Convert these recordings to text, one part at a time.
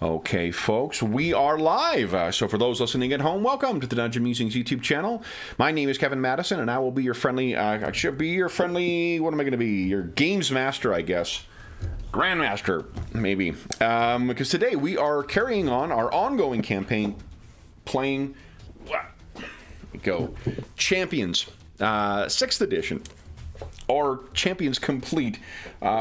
Okay, folks, we are live. So for those listening at home, welcome to the Dungeon Musings YouTube channel. My name is Kevin Madison, and I will be your friendly, I should be your friendly, what am I going to be? Your games master, I guess. Grandmaster, maybe. Because today we are carrying on our ongoing campaign, playing, Champions, 6th edition. Or Champions Complete,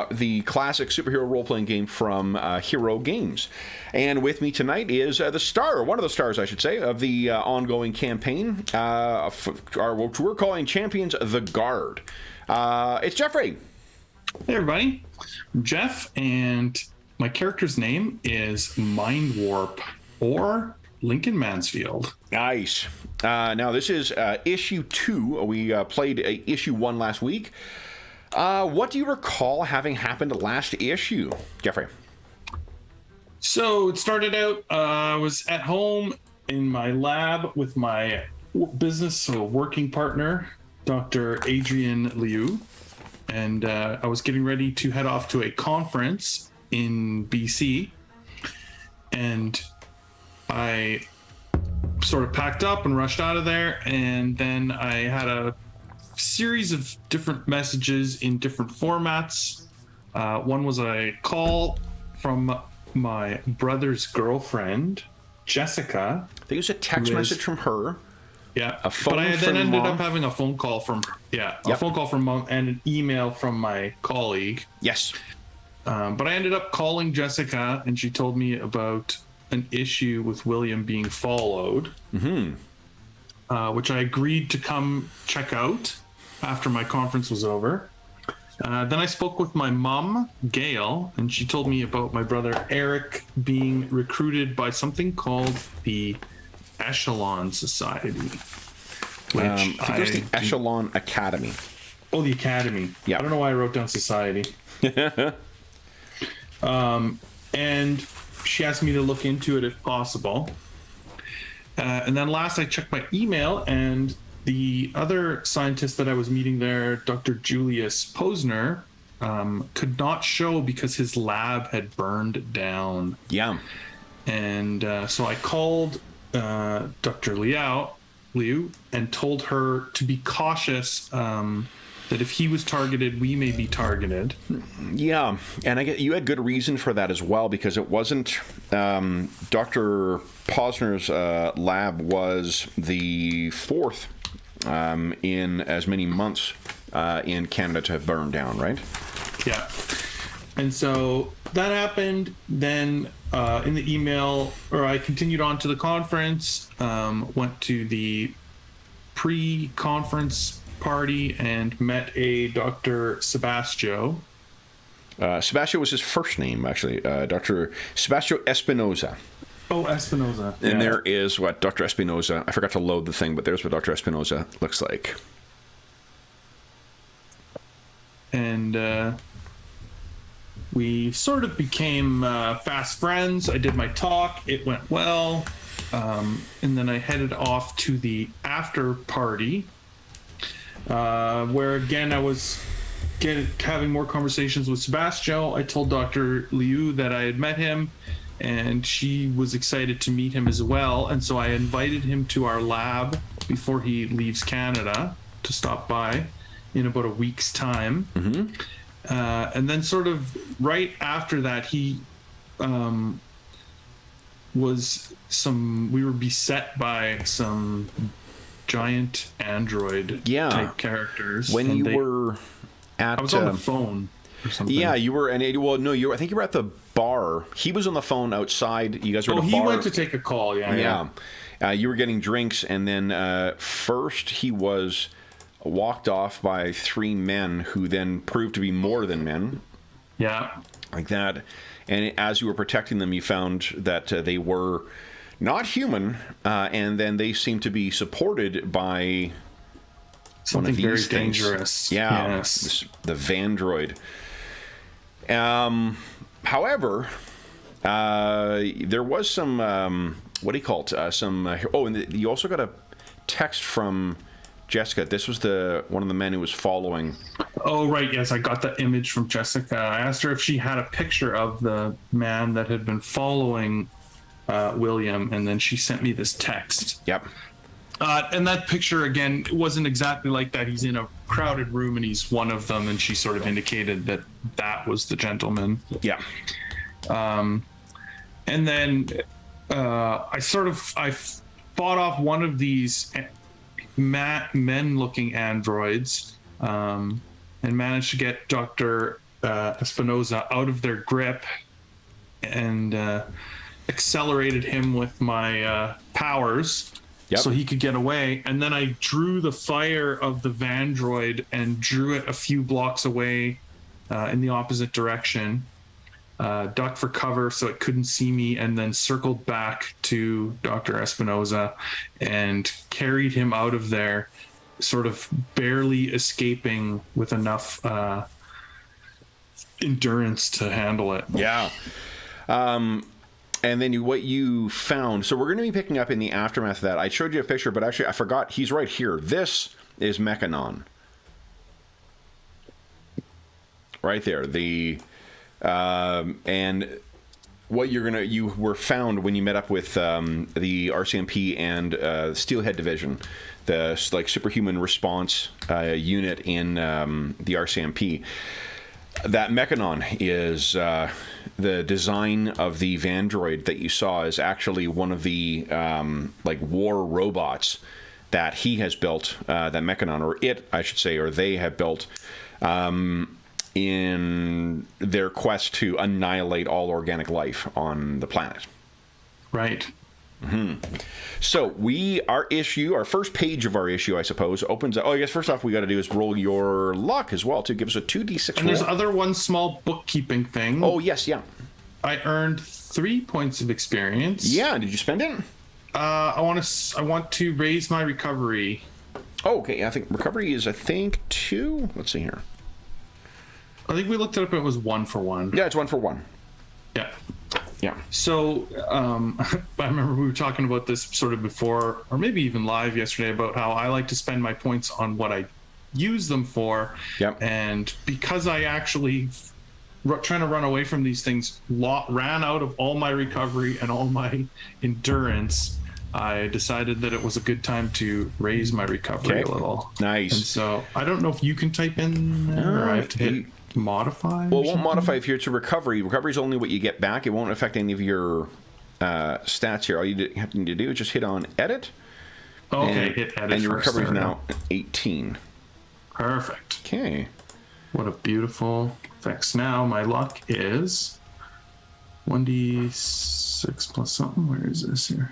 the classic superhero role-playing game from Hero Games. And with me tonight is the star, one of the stars, I should say, of the ongoing campaign, which we're calling Champions the Guard. It's Jeffrey. Hey, everybody. I'm Jeff, and my character's name is Mind Warp, or Lincoln Mansfield. Nice. Now, this is issue 2. We played issue 1 last week. What do you recall having happened last issue, Jeffrey? So it started out, I was at home in my lab with my business or working partner, Dr. ADnD, and I was getting ready to head off to a conference in BC, and I sort of packed up and rushed out of there, and then I had a series of different messages in different formats. One was a call from my brother's girlfriend, Jessica. I think it was a text message from her. Yeah, a phone but I then from ended Mom. up having a phone call from a phone call from Mom and an email from my colleague. Yes. But I ended up calling Jessica, and she told me about an issue with William being followed, which I agreed to come check out after my conference was over. Then I spoke with my mom, Gail, and she told me about my brother Eric being recruited by something called the Echelon Society. Which I think it was the Echelon Academy. Oh, the Academy. Yeah. I don't know why I wrote down Society. And she asked me to look into it if possible. And then last I checked my email, and the other scientist that I was meeting there, Dr. Julius Posner, could not show because his lab had burned down. Yeah. And so I called Dr. Liu and told her to be cautious, that if he was targeted, we may be targeted. Yeah, and I get you had good reason for that as well, because it wasn't Dr. Posner's lab was the 4th in as many months in Canada to have burned down, right? Yeah. And so that happened. Then in the email, or I continued on to the conference, went to the pre-conference party and met a Dr. Sebastio. Sebastio was his first name, actually. Dr. Sebastio Espinoza. Oh, Espinoza. And there is what Dr. Espinoza, I forgot to load the thing, but there's what Dr. Espinoza looks like. And we sort of became fast friends. I did my talk. It went well. And then I headed off to the after party, where again I was having more conversations with Sebastio. I told Dr. Liu that I had met him, and she was excited to meet him as well. And so I invited him to our lab before he leaves Canada to stop by in about a week's time. And then sort of right after that, we were beset by some giant android type characters. When were at... I was on the phone or something. Yeah, you were... I think you were at the bar. He was on the phone outside. You guys were at a bar. He went to take a call, yeah. You were getting drinks, and then first he was walked off by 3 men who then proved to be more than men. Yeah. Like that. And as you were protecting them, you found that they were not human, and then they seemed to be supported by something very things. Dangerous. Yeah, yes. The Vandroid. However, there was some, what do you call it? And you also got a text from Jessica. This was one of the men who was following. Oh, right. Yes, I got that image from Jessica. I asked her if she had a picture of the man that had been following William, and then she sent me this text. Yep. And that picture, again, wasn't exactly like that. He's in a crowded room, and he's one of them, and she sort of indicated that that was the gentleman. Yeah. And then I fought off one of these men-looking androids and managed to get Dr. Espinoza out of their grip and accelerated him with my powers. Yep. So he could get away. And then I drew the fire of the Vandroid and drew it a few blocks away in the opposite direction. Ducked for cover so it couldn't see me, and then circled back to Dr. Espinoza and carried him out of there, sort of barely escaping with enough endurance to handle it. Yeah. And then what you found, so we're going to be picking up in the aftermath of that. I showed you a picture, but actually I forgot, he's right here. This is Mechanon. Right there. And what you were found when you met up with the RCMP and Steelhead Division, the superhuman response unit in the RCMP. That Mechanon is the design of the Vandroid that you saw is actually one of the war robots that he has built. That Mechanon, or it, I should say, or they have built in their quest to annihilate all organic life on the planet. Right. Mm-hmm. So our first page of our issue, I suppose, opens up. Oh, I guess first off we got to do is roll your luck as well to give us a 2d6 And there's one small bookkeeping thing. Oh, yes, yeah. I earned 3 points of experience. Yeah, did you spend it? I want to raise my recovery. Oh, okay. I think recovery is 2. Let's see here. I think we looked it up. It was 1 for 1. Yeah, it's 1 for 1. Yeah. Yeah. So I remember we were talking about this sort of before, or maybe even live yesterday, about how I like to spend my points on what I use them for. Yep. And because I actually trying to run away from these things ran out of all my recovery and all my endurance, I decided that it was a good time to raise my recovery a little. Nice. And so I don't know if you can type in or I have to hit modify. Well, it won't modify if you're to recovery. Recovery is only what you get back. It won't affect any of your stats here. All you have to do is just hit on edit. Okay, hit edit. And your recovery is now 18. Perfect. Okay. What a beautiful effects. Now my luck is 1d6 plus something. Where is this here?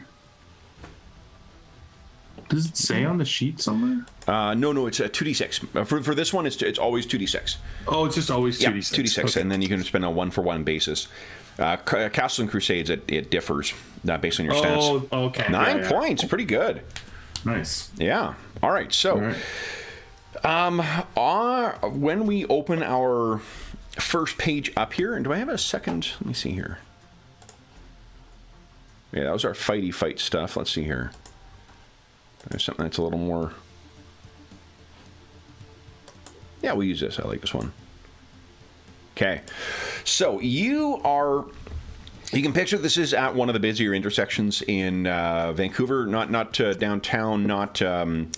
Does it say on the sheet somewhere? No, it's a 2d6. For this one, it's always 2d6. Oh, it's just always 2d6. Yeah, 2d6, okay. And then you can spend a 1-for-1 basis. Castle and Crusades, it differs based on your stats. Oh, okay. 9 points, pretty good. Nice. Yeah. All right. So, when we open our first page up here, and do I have a second? Let me see here. Yeah, that was our fighty fight stuff. Let's see here. There's something that's a little more. Yeah, we'll use this. I like this one. Okay. So you can picture this is at one of the busier intersections in Vancouver, not downtown, not on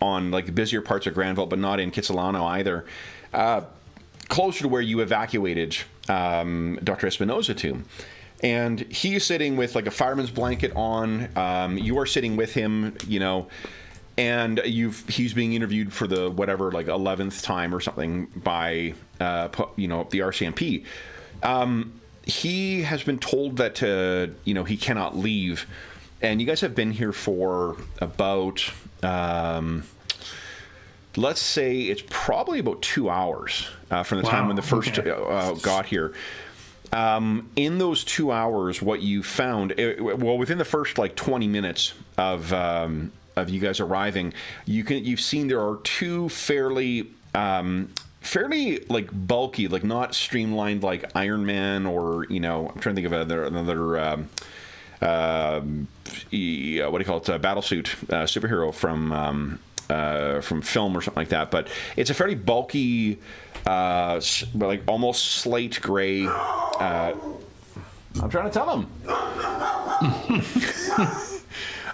like the busier parts of Granville, but not in Kitsilano either. Closer to where you evacuated Dr. Espinoza to. And he's sitting with like a fireman's blanket on. You are sitting with him, and he's being interviewed for the whatever, like 11th time or something by the RCMP. He has been told that he cannot leave, and you guys have been here for about let's say it's probably about 2 hours from the time when the first got here. In those 2 hours, what you found, within the first like 20 minutes of you guys arriving, you've seen there are two fairly like bulky, like not streamlined like Iron Man or I'm trying to think of another what do you call it, battlesuit superhero from film or something like that. But it's a fairly bulky, like almost slate gray. I'm trying to tell him.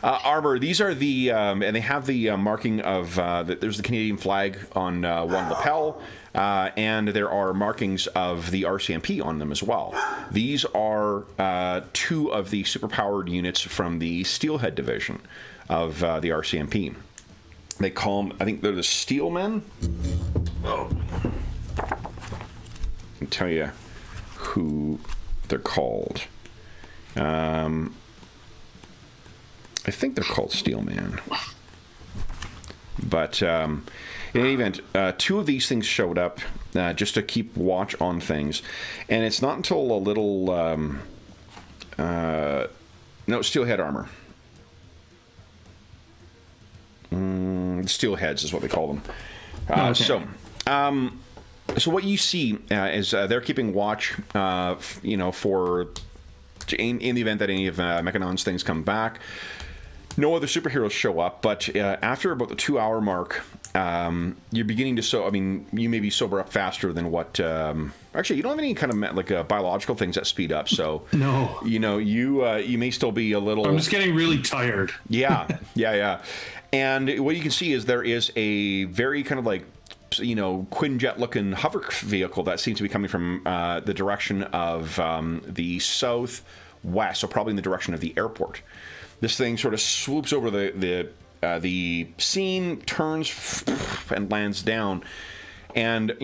Armor. These are the, and they have the marking of, there's the Canadian flag on one lapel, and there are markings of the RCMP on them as well. These are two of the superpowered units from the Steelhead division of the RCMP. They call them, I think they're the Steelmen. Oh. I can tell you who they're called. I think they're called Steelman. But in any event, two of these things showed up just to keep watch on things. And it's not until a little... no, Steelhead armor. Steelheads is what they call them. Okay. So what you see is they're keeping watch, for... In the event that any of Mechanon's things come back. No other superheroes show up, but after about the 2-hour mark, you're beginning to you maybe sober up faster than what... actually, you don't have any kind of biological things that speed up, so... No. You may still be a little... I'm just getting really tired. Yeah. And what you can see is there is a very kind of Quinjet-looking hover vehicle that seems to be coming from the direction of the southwest, so probably in the direction of the airport. This thing sort of swoops over the scene, turns, and lands down. And,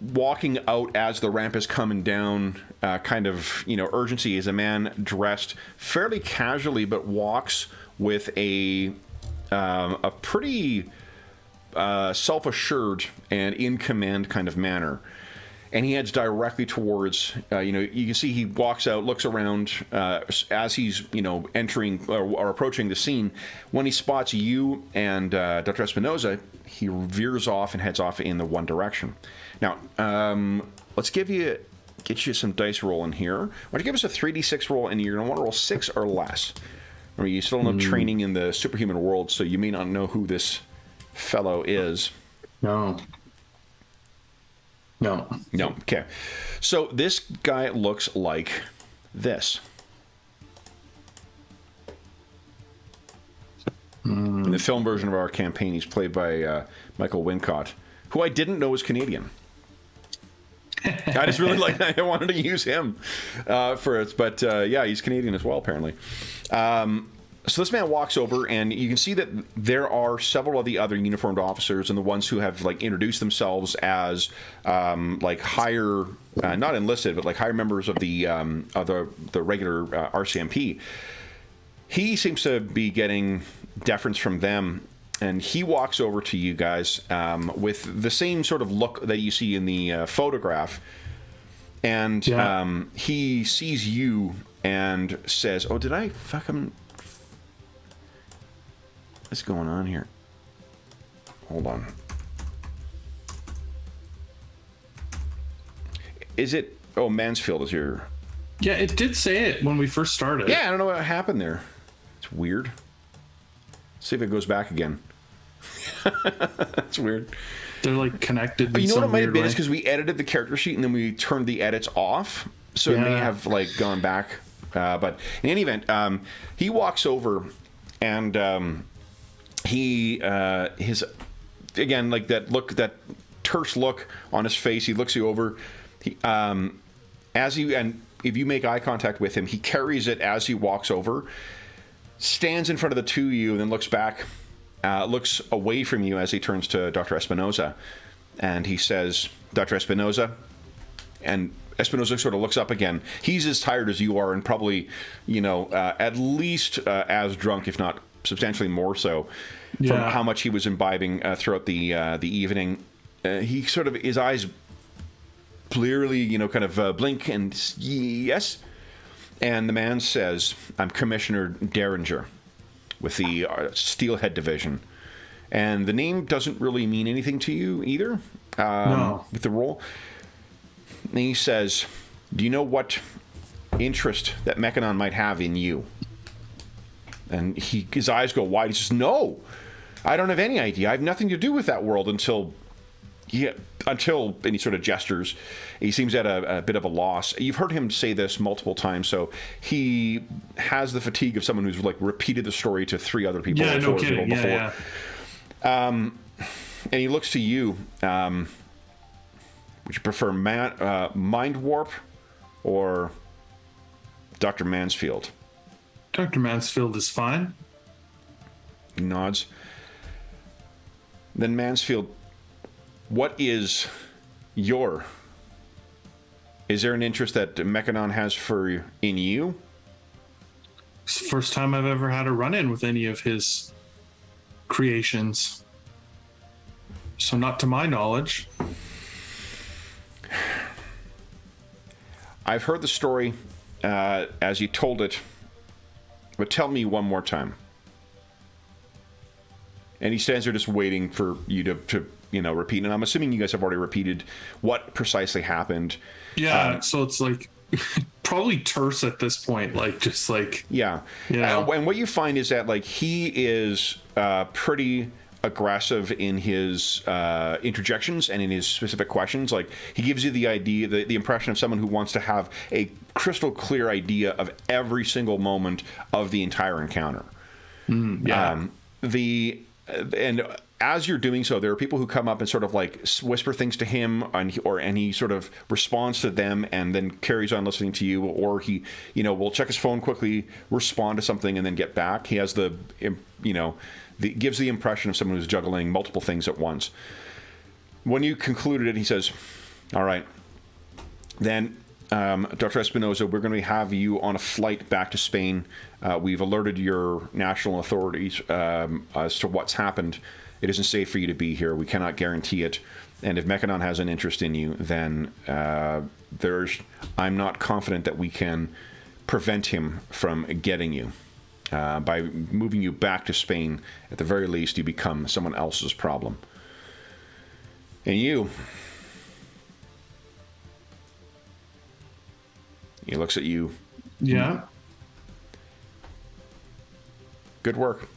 walking out as the ramp is coming down, urgency, is a man dressed fairly casually, but walks with a pretty... self-assured and in command kind of manner, and he heads directly towards you can see he walks out, looks around as he's entering or approaching the scene. When he spots you and Dr. Espinosa, he veers off and heads off in the one direction. Now let's get you some dice rolling here. Why don't you give us a 3d6 roll, and you're going to want to roll 6 or less. I mean, you still don't have training in the superhuman world, so you may not know who this fellow is. No. Okay. So this guy looks like this. In the film version of our campaign, he's played by Michael Wincott, who I didn't know was Canadian. I just really I wanted to use him for it, but he's Canadian as well, apparently. So this man walks over, and you can see that there are several of the other uniformed officers and the ones who have introduced themselves as higher, not enlisted, but higher members of the regular RCMP. He seems to be getting deference from them, and he walks over to you guys with the same sort of look that you see in the photograph, and he sees you and says, "Oh, did I fuck him?" What's going on here? Hold on. Is it... Oh, Mansfield is your... Yeah, it did say it when we first started. Yeah, I don't know what happened there. It's weird. Let's see if it goes back again. That's weird. They're connected. But you know what it might have been? Is because we edited the character sheet and then we turned the edits off. So it may have gone back. But in any event, he walks over and... his again, that look, that terse look on his face. He looks you over. And if you make eye contact with him, he carries it as he walks over, stands in front of the two of you, and then looks back, looks away from you as he turns to Dr. Espinosa, and he says, "Dr. Espinosa," and Espinosa sort of looks up again. He's as tired as you are, and probably, at least as drunk, if not substantially more so, from how much he was imbibing throughout the evening. He sort of, his eyes clearly, blink and yes. And the man says, "I'm Commissioner Derringer with the Steelhead Division." And the name doesn't really mean anything to you either, with the role. And he says, "Do you know what interest that Mechanon might have in you?" And his eyes go wide. He says, "No, I don't have any idea. I have nothing to do with that world until," and he sort of gestures. He seems at a bit of a loss. You've heard him say this multiple times, so he has the fatigue of someone who's like repeated the story to 3 other people. Yeah, no kidding. Before. Yeah. And he looks to you. Would you prefer Mind Warp or Dr. Mansfield? Dr. Mansfield is fine. He nods. Then Mansfield, what is there an interest that Mechanon has in you? It's the first time I've ever had a run-in with any of his creations. So not to my knowledge. I've heard the story as you told it, but tell me one more time. And he stands there just waiting for you to repeat. And I'm assuming you guys have already repeated what precisely happened. Yeah, so it's like probably terse at this point. Yeah. And what you find is that he is pretty aggressive in his interjections and in his specific questions. He gives you the idea, the impression of someone who wants to have a crystal clear idea of every single moment of the entire encounter. And as you're doing so, there are people who come up and sort of whisper things to him, and he sort of responds to them and then carries on listening to you, or he, will check his phone quickly, respond to something, and then get back. He has gives the impression of someone who's juggling multiple things at once. When you concluded it, he says, "All right, then, Dr. Espinosa, we're going to have you on a flight back to Spain. We've alerted your national authorities as to what's happened. It isn't safe for you to be here. We cannot guarantee it. And if Mechanon has an interest in you, then I'm not confident that we can prevent him from getting you. By moving you back to Spain, at the very least, you become someone else's problem. And you..." He looks at you. Yeah. "Good work."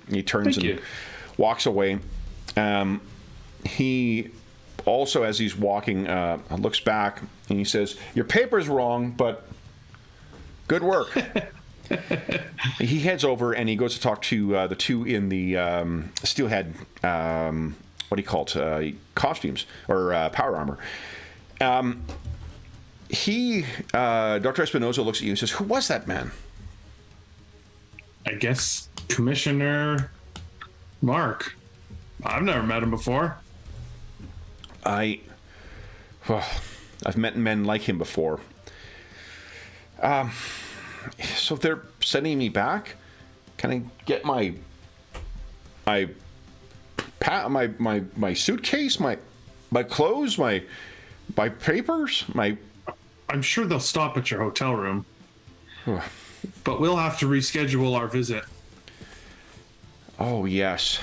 He turns and walks away. He also, as he's walking, looks back and he says, "Your paper's wrong, but good work." He heads over and he goes to talk to the 2 in the steelhead, what do you call it, costumes or power armor. Dr. Espinosa looks at you and says, "Who was that man?" I guess Commissioner Mark. I've never met him before. I've met men like him before. So they're sending me back? Can I get my suitcase, my clothes, my papers, I'm sure they'll stop at your hotel room. But we'll have to reschedule our visit. Oh, yes.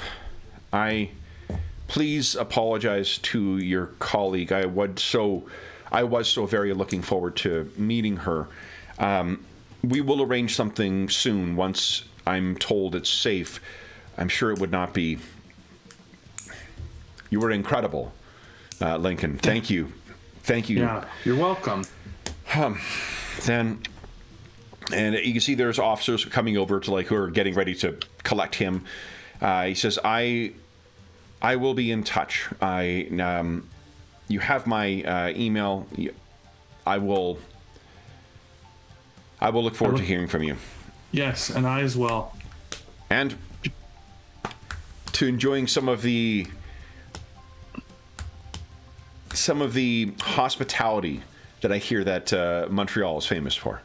Please apologize to your colleague. I was so very looking forward to meeting her. We will arrange something soon once I'm told it's safe. I'm sure it would not be... You were incredible, Lincoln. Thank you. Thank you. Yeah, you're welcome. And you can see there's officers coming over to who are getting ready to collect him. He says, I will be in touch. You have my email. I will look forward to hearing from you. Yes, and I as well. And to enjoying some of the hospitality that I hear that Montreal is famous for.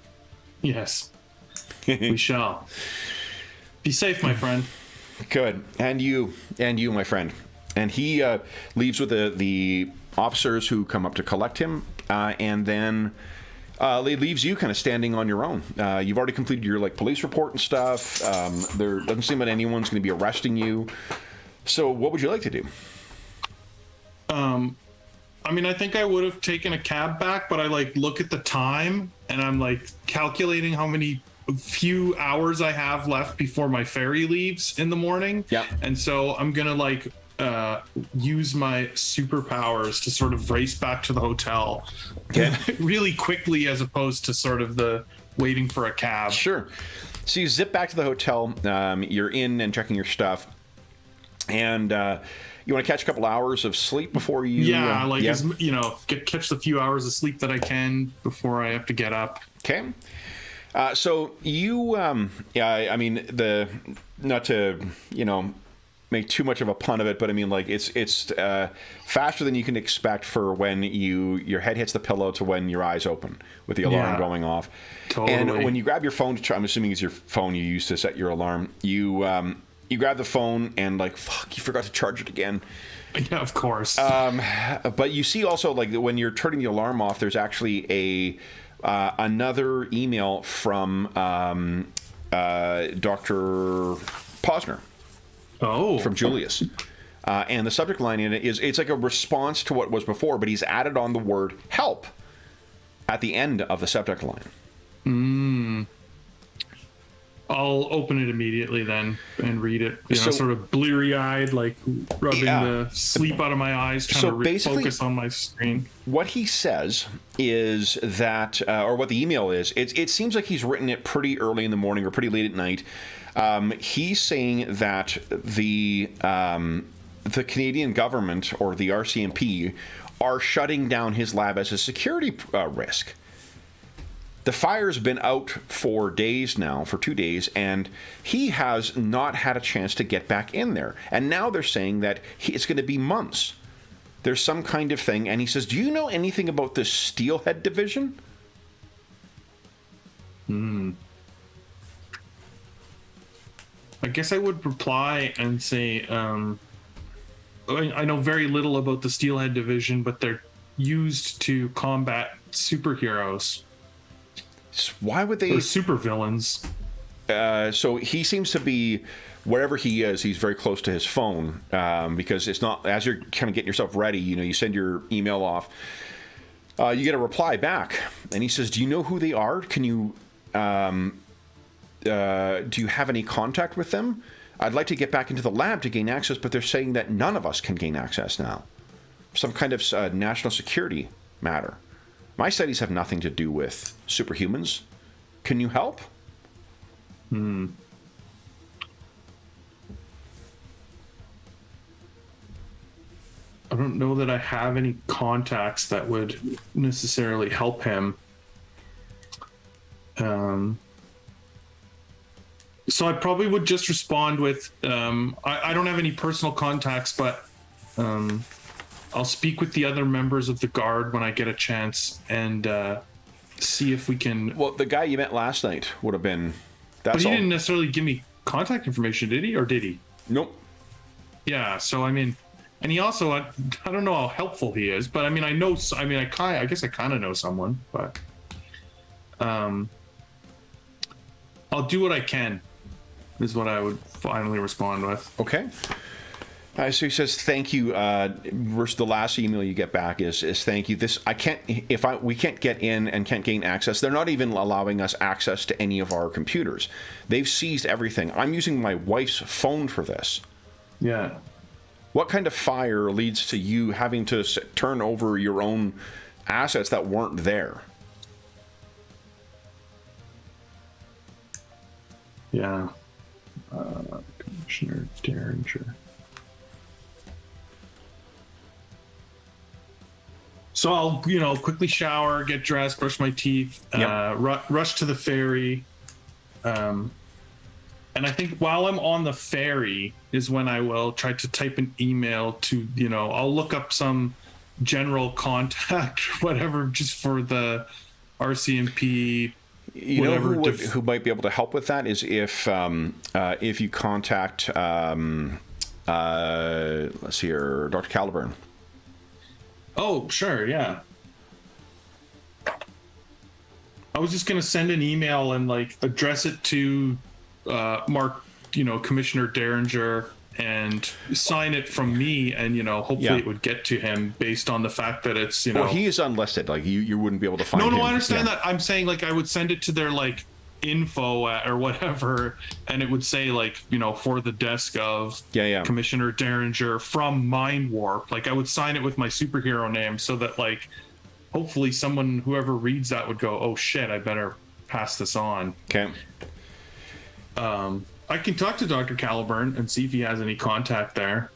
Yes, we shall. Be safe, my friend. Good. And you, my friend. And he leaves with the officers who come up to collect him, and then leaves you kind of standing on your own. You've already completed your police report and stuff. There doesn't seem that anyone's going to be arresting you. So what would you like to do? I think I would have taken a cab back, but I look at the time and I'm calculating how many few hours I have left before my ferry leaves in the morning. Yep. And so I'm gonna like use my superpowers to sort of race back to the hotel really quickly, as opposed to sort of the waiting for a cab. Sure. So you zip back to the hotel. You're in and checking your stuff, and you want to catch a couple hours of sleep before you. Catch the few hours of sleep that I can before I have to get up. Okay. So you, I mean, not to, make too much of a pun of it, but I mean, like, it's faster than you can expect for when your head hits the pillow to when your eyes open with the alarm going off. Totally. And when you grab your phone, I'm assuming it's your phone you use to set your alarm, you grab the phone and, like, fuck, you forgot to charge it again. Yeah, of course. But you see also, like, when you're turning the alarm off, there's actually another email from Dr. Posner. Oh. From Julius. And the subject line in it it's like a response to what was before, but he's added on the word help at the end of the subject line. I'll open it immediately then and read it. Sort of bleary-eyed, like rubbing the sleep out of my eyes, trying to focus on my screen. What he says is that, or what the email is, it seems like he's written it pretty early in the morning or pretty late at night. He's saying that the Canadian government, or the RCMP, are shutting down his lab as a security risk. The fire's been out for days now, for 2 days, and he has not had a chance to get back in there. And now they're saying that it's going to be months. There's some kind of thing, and he says, do you know anything about the Steelhead Division? I guess I would reply and say, I know very little about the Steelhead Division, but they're used to combat superheroes. Why would they? Or supervillains. So he seems to be, wherever he is, he's very close to his phone, because it's not, as you're kind of getting yourself ready, you send your email off, you get a reply back, and he says, do you know who they are? Can you, do you have any contact with them? I'd like to get back into the lab to gain access, but they're saying that none of us can gain access now. Some kind of national security matter. My studies have nothing to do with superhumans. Can you help? I don't know that I have any contacts that would necessarily help him. So I probably would just respond with, I don't have any personal contacts, but I'll speak with the other members of the Guard when I get a chance and see if we can... Well, the guy you met last night would have been... But he didn't necessarily give me contact information, did he? Or did he? Nope. Yeah, so I mean... And he also, I don't know how helpful he is, but I mean, I guess I kind of know someone, but I'll do what I can, is what I would finally respond with. Okay. So he says, thank you. Versus the last email you get back is thank you. We can't get in and can't gain access. They're not even allowing us access to any of our computers. They've seized everything. I'm using my wife's phone for this. Yeah. What kind of fire leads to you having to turn over your own assets that weren't there? Yeah. Commissioner Derringer. So I'll, quickly shower, get dressed, brush my teeth, rush to the ferry. And I think while I'm on the ferry is when I will try to type an email to, I'll look up some general contact, whatever, just for the RCMP. Who might be able to help with that is if you contact, let's see here, Dr. Caliburn. Oh, sure, yeah. I was just going to send an email and address it to Mark, Commissioner Derringer, and sign it from me, and hopefully it would get to him based on the fact that it's Well, he is unlisted. You wouldn't be able to find him. No, I understand that. I'm saying I would send it to their info or whatever, and it would say like, for the desk of Commissioner Derringer from Mind Warp. Like, I would sign it with my superhero name so that like hopefully whoever reads that would go, oh shit, I better pass this on. Okay. I can talk to Dr. Caliburn and see if he has any contact there.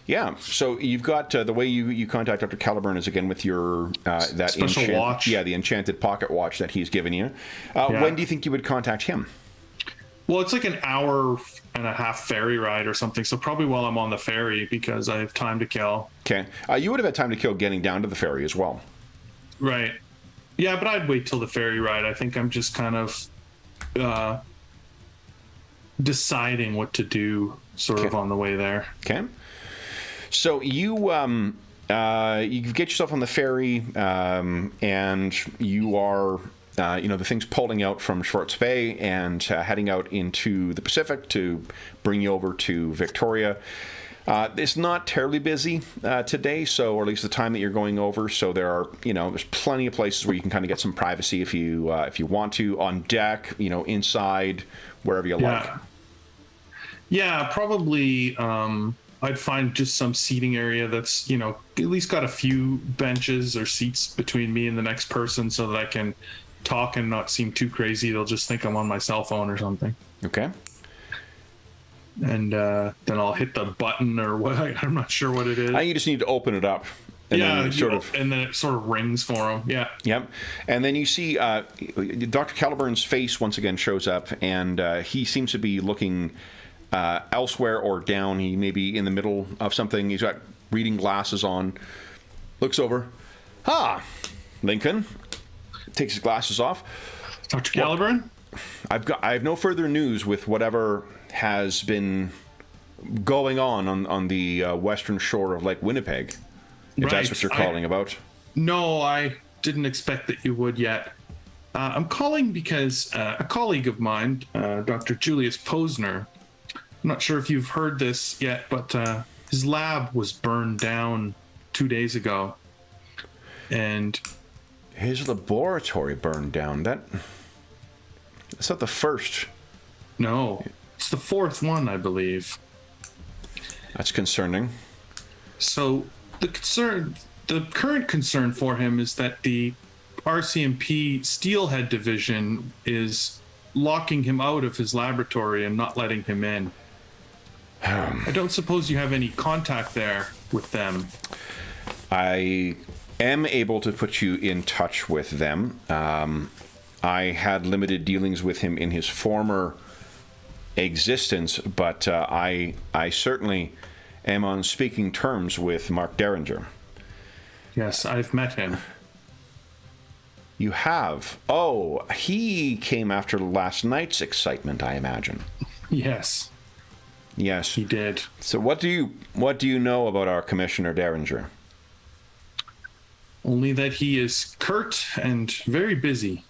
Yeah, so you've got the way you contact Dr. Caliburn is again with your that special watch. Yeah, the enchanted pocket watch that he's given you. When do you think you would contact him? Well, it's like an hour and a half ferry ride or something, so probably while I'm on the ferry because I have time to kill. Okay, you would have had time to kill getting down to the ferry as well. Right. Yeah, but I'd wait till the ferry ride. I think I'm just kind of deciding what to do sort of on the way there. Okay. So you get yourself on the ferry, and you are, the thing's pulling out from Schwartz Bay and heading out into the Pacific to bring you over to Victoria. It's not terribly busy today, or at least the time that you're going over. So there are, there's plenty of places where you can kind of get some privacy if you want to, on deck, inside, wherever you like. Yeah, probably. I'd find just some seating area that's, at least got a few benches or seats between me and the next person so that I can talk and not seem too crazy. They'll just think I'm on my cell phone or something. Okay. And then I'll hit the button or what. I'm not sure what it is. You just need to open it up. And then it sort of rings for them. Yeah. Yep. And then you see Dr. Caliburn's face once again shows up, and he seems to be looking elsewhere or down. He may be in the middle of something. He's got reading glasses on. Looks over. Lincoln takes his glasses off. Dr. Caliburn? I have no further news with whatever has been going on the western shore of Lake Winnipeg. If that's what you're calling about. No, I didn't expect that you would yet. I'm calling because a colleague of mine, Dr. Julius Posner, I'm not sure if you've heard this yet, but his lab was burned down 2 days ago. And his laboratory burned down. That's not the first. No, it's the fourth one, I believe. That's concerning. So the current concern for him is that the RCMP Steelhead Division is locking him out of his laboratory and not letting him in. I don't suppose you have any contact there with them. I am able to put you in touch with them. I had limited dealings with him in his former existence, but I certainly am on speaking terms with Mark Derringer. Yes, I've met him. You have? Oh, he came after last night's excitement, I imagine. Yes. Yes, he did. So what do you know about our Commissioner Derringer? Only that he is curt and very busy.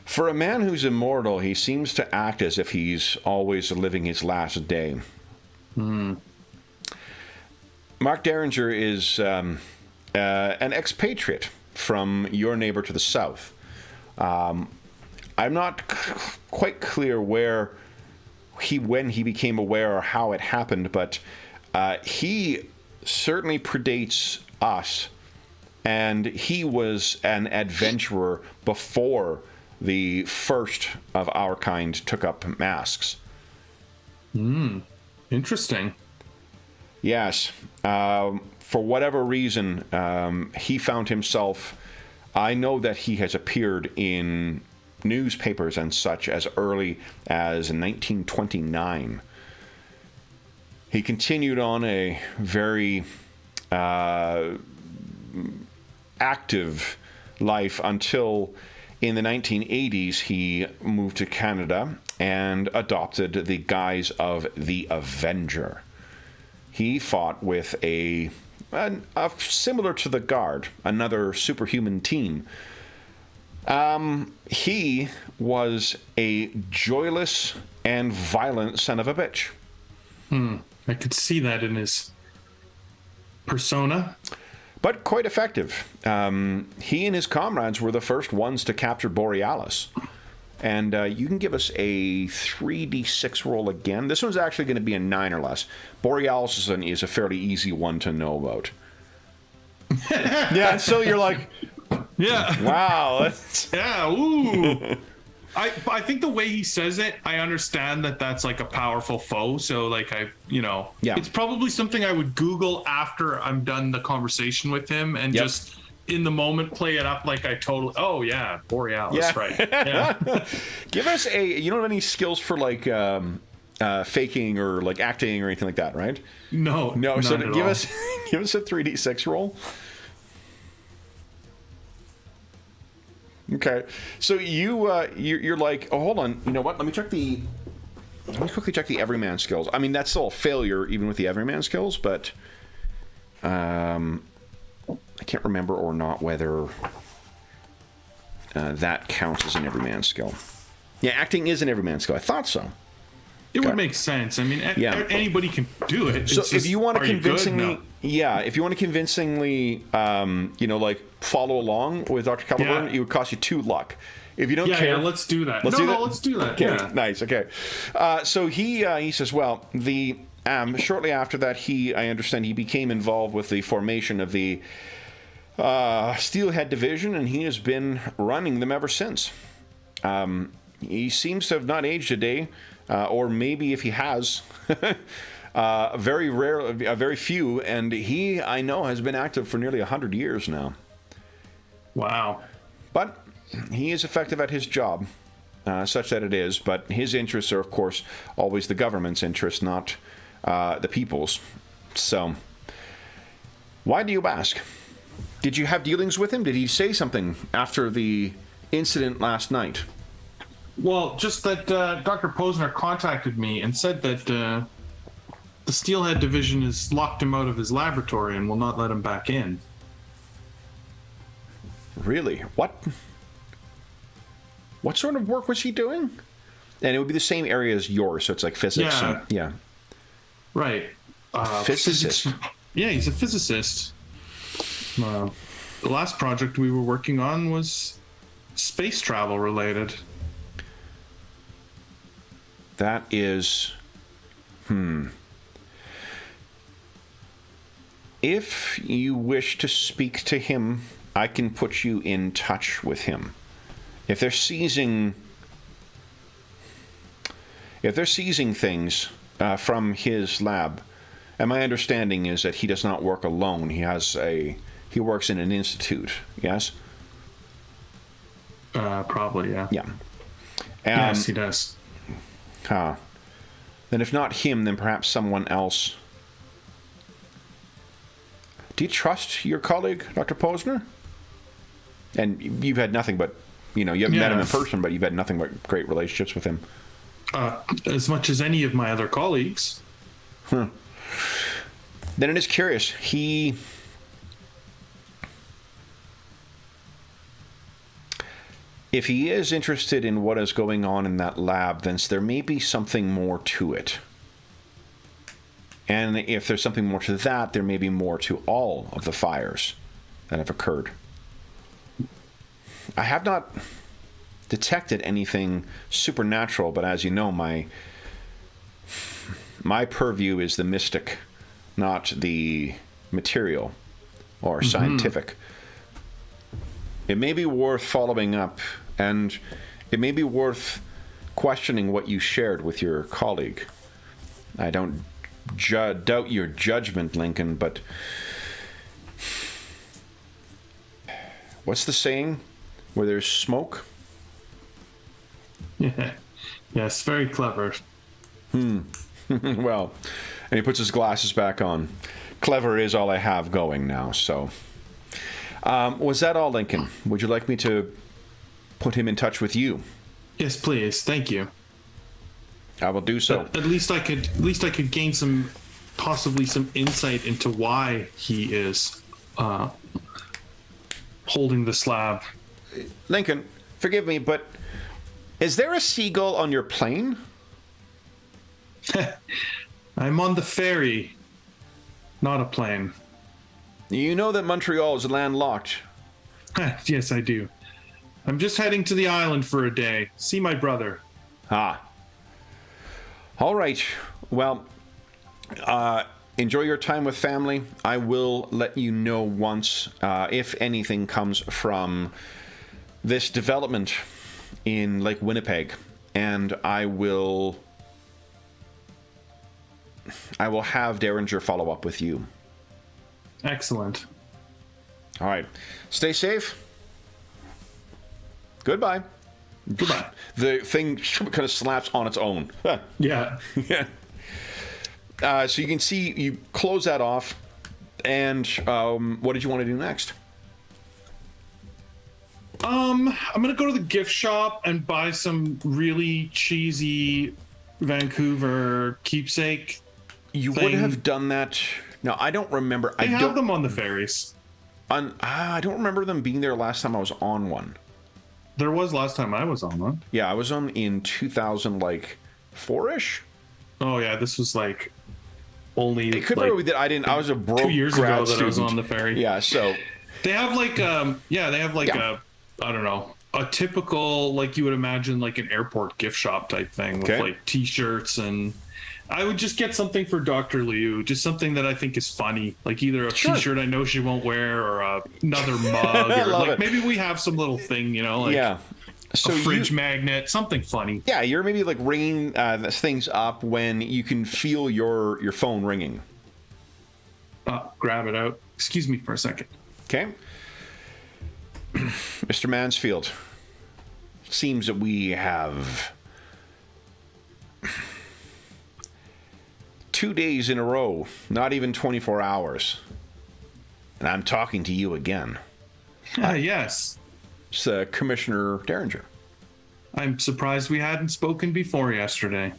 For a man who's immortal, he seems to act as if he's always living his last day. Mark Derringer is an expatriate from your neighbor to the south. I'm not quite clear when he became aware or how it happened, but he certainly predates us, and he was an adventurer before the first of our kind took up masks. Interesting. Yes. For whatever reason, he found himself... I know that he has appeared in newspapers and such as early as 1929. He continued on a very active life until in the 1980s he moved to Canada and adopted the guise of the Avenger. He fought with a similar to the Guard, another superhuman team. He was a joyless and violent son of a bitch. I could see that in his persona. But quite effective. He and his comrades were the first ones to capture Borealis. And you can give us a 3d6 roll again. This one's actually going to be a 9 or less. Borealis is a fairly easy one to know about. Yeah, so you're like, Yeah. wow. Yeah. Ooh. I think the way he says it, I understand that that's like a powerful foe. So like Yeah. it's probably something I would Google after I'm done the conversation with him and just in the moment play it up like I totally. Oh yeah, Borealis, Yeah. right? Yeah. Give us you don't have any skills for like faking or like acting or anything like that, right? No. So none at give all. us a 3d6 roll. Okay, so you're like, oh, hold on, you know what? Let me quickly check the everyman skills. I mean, that's still a failure even with the everyman skills, but I can't remember or not whether that counts as an everyman skill. Yeah, acting is an everyman skill. I thought so. It would make sense. I mean, anybody can do it. So It's if just, you want to are you good? convincingly, No. if you want to convincingly, like follow along with Dr. Cumberland, it would cost you 2 luck. If you don't care, let's do that. Let's do that? Let's do that. Okay, Yeah. nice. Okay, so he says, well, the shortly after that, I understand he became involved with the formation of the Steelhead Division, and he has been running them ever since. He seems to have not aged a day. Or maybe if he has, very few, and he, I know, has been active for nearly 100 years now. Wow. But he is effective at his job, such that it is, but his interests are, of course, always the government's interests, not the people's. So, why do you ask? Did you have dealings with him? Did he say something after the incident last night? Well, just that Dr. Posner contacted me and said that the Steelhead Division has locked him out of his laboratory and will not let him back in. Really? What sort of work was he doing? And it would be the same area as yours, so it's like physics. Yeah. Right. Physicist. Yeah, he's a physicist. The last project we were working on was space travel related. That is... If you wish to speak to him, I can put you in touch with him. If they're seizing things from his lab, and my understanding is that he does not work alone. He works in an institute. Yes. Probably, yeah. Yeah. Yes, he does. Then if not him, then perhaps someone else. Do you trust your colleague, Dr. Posner? And you've had nothing but, you haven't met him in person, but you've had nothing but great relationships with him. As much as any of my other colleagues. Then it is curious. If he is interested in what is going on in that lab, then there may be something more to it. And if there's something more to that, there may be more to all of the fires that have occurred. I have not detected anything supernatural, but as you know, my purview is the mystic, not the material or scientific. It may be worth following up, and it may be worth questioning what you shared with your colleague. I don't doubt your judgment, Lincoln, but what's the saying? Where there's smoke? Yeah. Yes, very clever. Well, and he puts his glasses back on. Clever is all I have going now, so... was that all, Lincoln? Would you like me to put him in touch with you? Yes, please. Thank you. I will do so. At least I could gain possibly some insight into why he is holding the slab. Lincoln, forgive me, but is there a seagull on your plane? I'm on the ferry, not a plane. You know that Montreal is landlocked. Yes, I do. I'm just heading to the island for a day. See my brother. Ah. All right. Well, enjoy your time with family. I will let you know once if anything comes from this development in Lake Winnipeg, and I will have Derringer follow up with you. Excellent. All right. Stay safe. Goodbye. Goodbye. The thing kind of slaps on its own. Yeah. Yeah. So you can see, you close that off, and what did you want to do next? I'm gonna go to the gift shop and buy some really cheesy Vancouver keepsake. You thing. would have done that. No, I don't remember. They have them on the ferries. I don't remember them being there last time I was on one. There was last time I was on one. Yeah, I was on in 2004-ish. Oh yeah, this was like only. It could like probably that I didn't. I was a broke 2 years grad ago that student. I was on the ferry. Yeah, so they have like a I don't know, a typical, like you would imagine, like an airport gift shop type thing with like t-shirts, and I would just get something for Dr. Liu, just something that I think is funny, like either a t-shirt I know she won't wear or another mug, or like maybe we have some little thing, you know, like so a fridge magnet, something funny. Yeah, you're maybe like ringing things up when you can feel your phone ringing. Grab it out. Excuse me for a second. Okay. Mr. Mansfield, seems that we have 2 days in a row, not even 24 hours, and I'm talking to you again. Yes. It's Commissioner Derringer. I'm surprised we hadn't spoken before yesterday.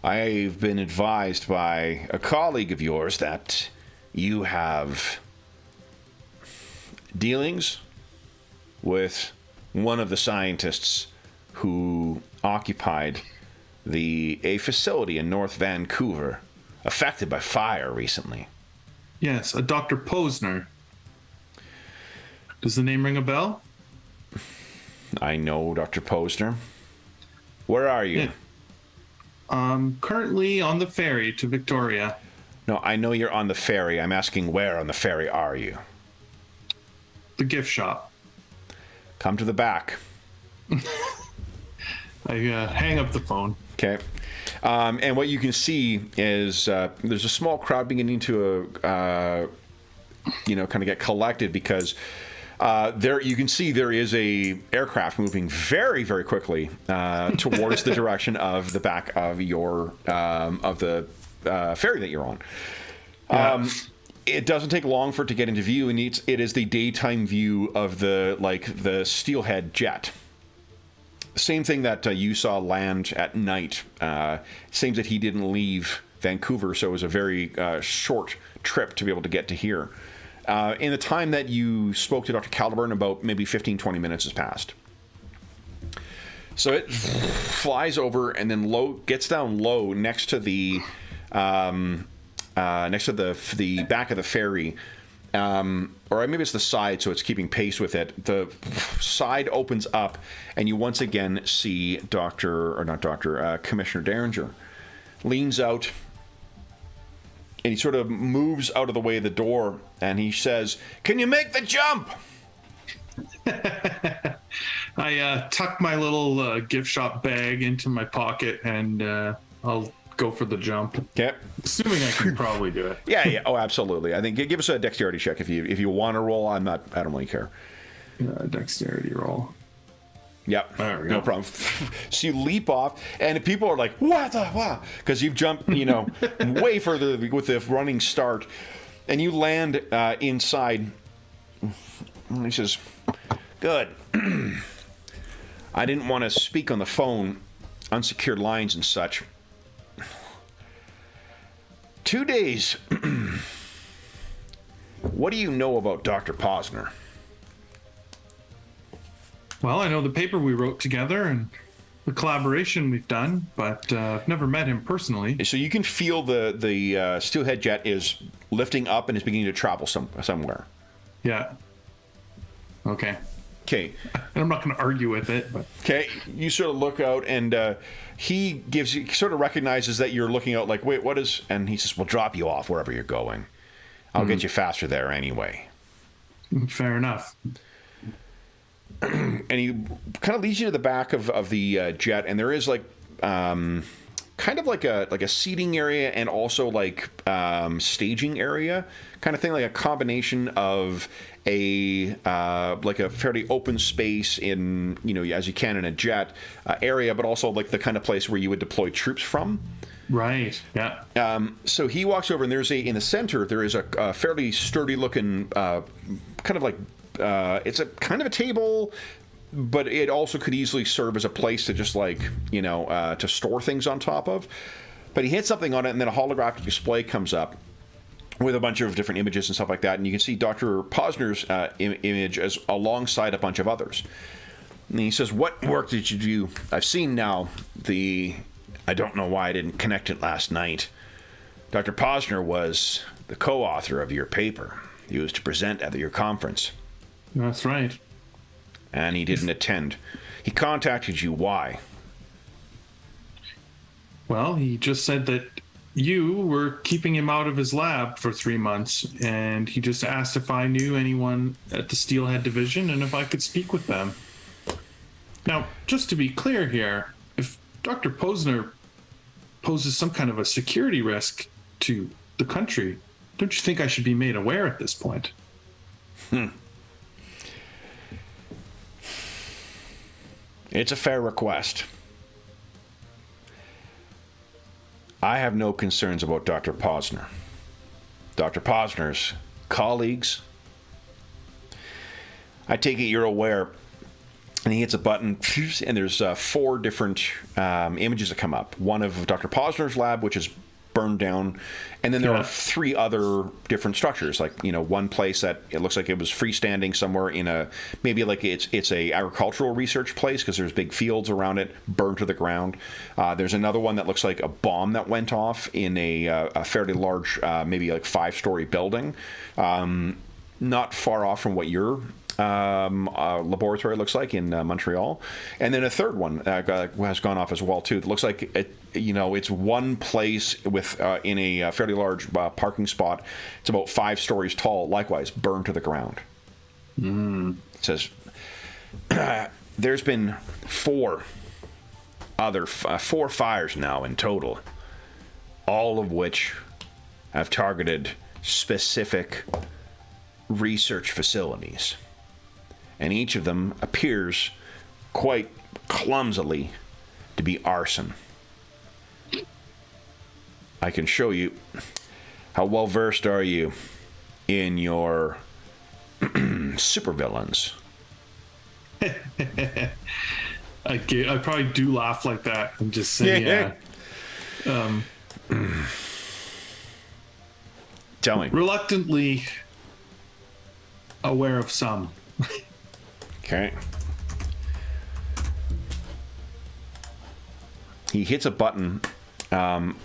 I've been advised by a colleague of yours that you have dealings with one of the scientists who occupied a facility in North Vancouver affected by fire recently. Yes, a Dr. Posner. Does the name ring a bell? I know Dr. Posner. Where are you? Yeah. Currently on the ferry to Victoria. No, I know you're on the ferry. I'm asking where on the ferry are you? The gift shop. Come to the back. I hang up the phone. Okay. And what you can see is there's a small crowd beginning to, kind of get collected because there you can see there is a aircraft moving very, very quickly towards the direction of the back of your of the ferry that you're on. Yeah. It doesn't take long for it to get into view, and it is the daytime view of the steelhead jet. Same thing that you saw land at night. Seems that he didn't leave Vancouver, so it was a very short trip to be able to get to here. In the time that you spoke to Dr. Caliburn, about maybe 15, 20 minutes has passed. So it flies over and then gets down low next to the back of the ferry, or maybe it's the side, so it's keeping pace with it. The side opens up, and you once again see Commissioner Derringer leans out, and he sort of moves out of the way of the door, and he says, "Can you make the jump?" I tuck my little gift shop bag into my pocket, and I'll go for the jump. Okay. Assuming I can probably do it. Yeah. Oh, absolutely. I think give us a dexterity check if you want to roll. I don't really care. Dexterity roll. Yep. There we No go. problem. So you leap off, and people are like, "What the wow?" Because you've jumped, way further with the running start, and you land inside. And he says, "Good. I didn't want to speak on the phone, unsecured lines and such. 2 days. What do you know about Dr. Posner?" Well, I know the paper we wrote together and the collaboration we've done, but I've never met him personally. So you can feel the steelhead jet is lifting up and is beginning to travel somewhere. Yeah. Okay. Okay. And I'm not going to argue with it. But. Okay. You sort of look out, and he sort of recognizes that you're looking out like, wait, what is... And he says, we'll drop you off wherever you're going. I'll get you faster there anyway. Fair enough. And he kind of leads you to the back of the jet, and there is like kind of like a seating area and also like staging area kind of thing, like a combination of a like a fairly open space in, you know, as you can in a jet area, but also like the kind of place where you would deploy troops from. Right. Yeah. So he walks over, and there's in the center there is a fairly sturdy looking kind of like it's a kind of a table, but it also could easily serve as a place to just like, you know, to store things on top of. But he hits something on it, and then a holographic display comes up with a bunch of different images and stuff like that, and you can see Dr. Posner's image as alongside a bunch of others. And he says, "What work did you do? I've seen now I don't know why I didn't connect it last night. Dr. Posner was the co-author of your paper. He was to present at your conference." That's right. And he didn't attend. He contacted you. Why? Well, he just said that you were keeping him out of his lab for 3 months, and he just asked if I knew anyone at the Steelhead Division and if I could speak with them. Now, just to be clear here, if Dr. Posner poses some kind of a security risk to the country, don't you think I should be made aware at this point? It's a fair request. I have no concerns about Dr. Posner. Dr. Posner's colleagues, I take it you're aware, and he hits a button, and there's 4 different images that come up. One of Dr. Posner's lab, which is burned down, and then there are 3 other different structures, like, you know, one place that it looks like it was freestanding somewhere in a, maybe like it's a agricultural research place because there's big fields around it, burned to the ground. There's another one that looks like a bomb that went off in a fairly large, maybe like 5-story building, not far off from what your laboratory looks like in Montreal. And then a third one has gone off as well too. It looks like it's one place with in a fairly large parking spot. It's about 5 stories tall, likewise burned to the ground. It says there's been 4 fires now in total, all of which have targeted specific research facilities. And each of them appears quite clumsily to be arson. I can show you. How well versed are you in your supervillains? I probably do laugh like that and just say, yeah. Tell me. Reluctantly aware of some. Okay. He hits a button, and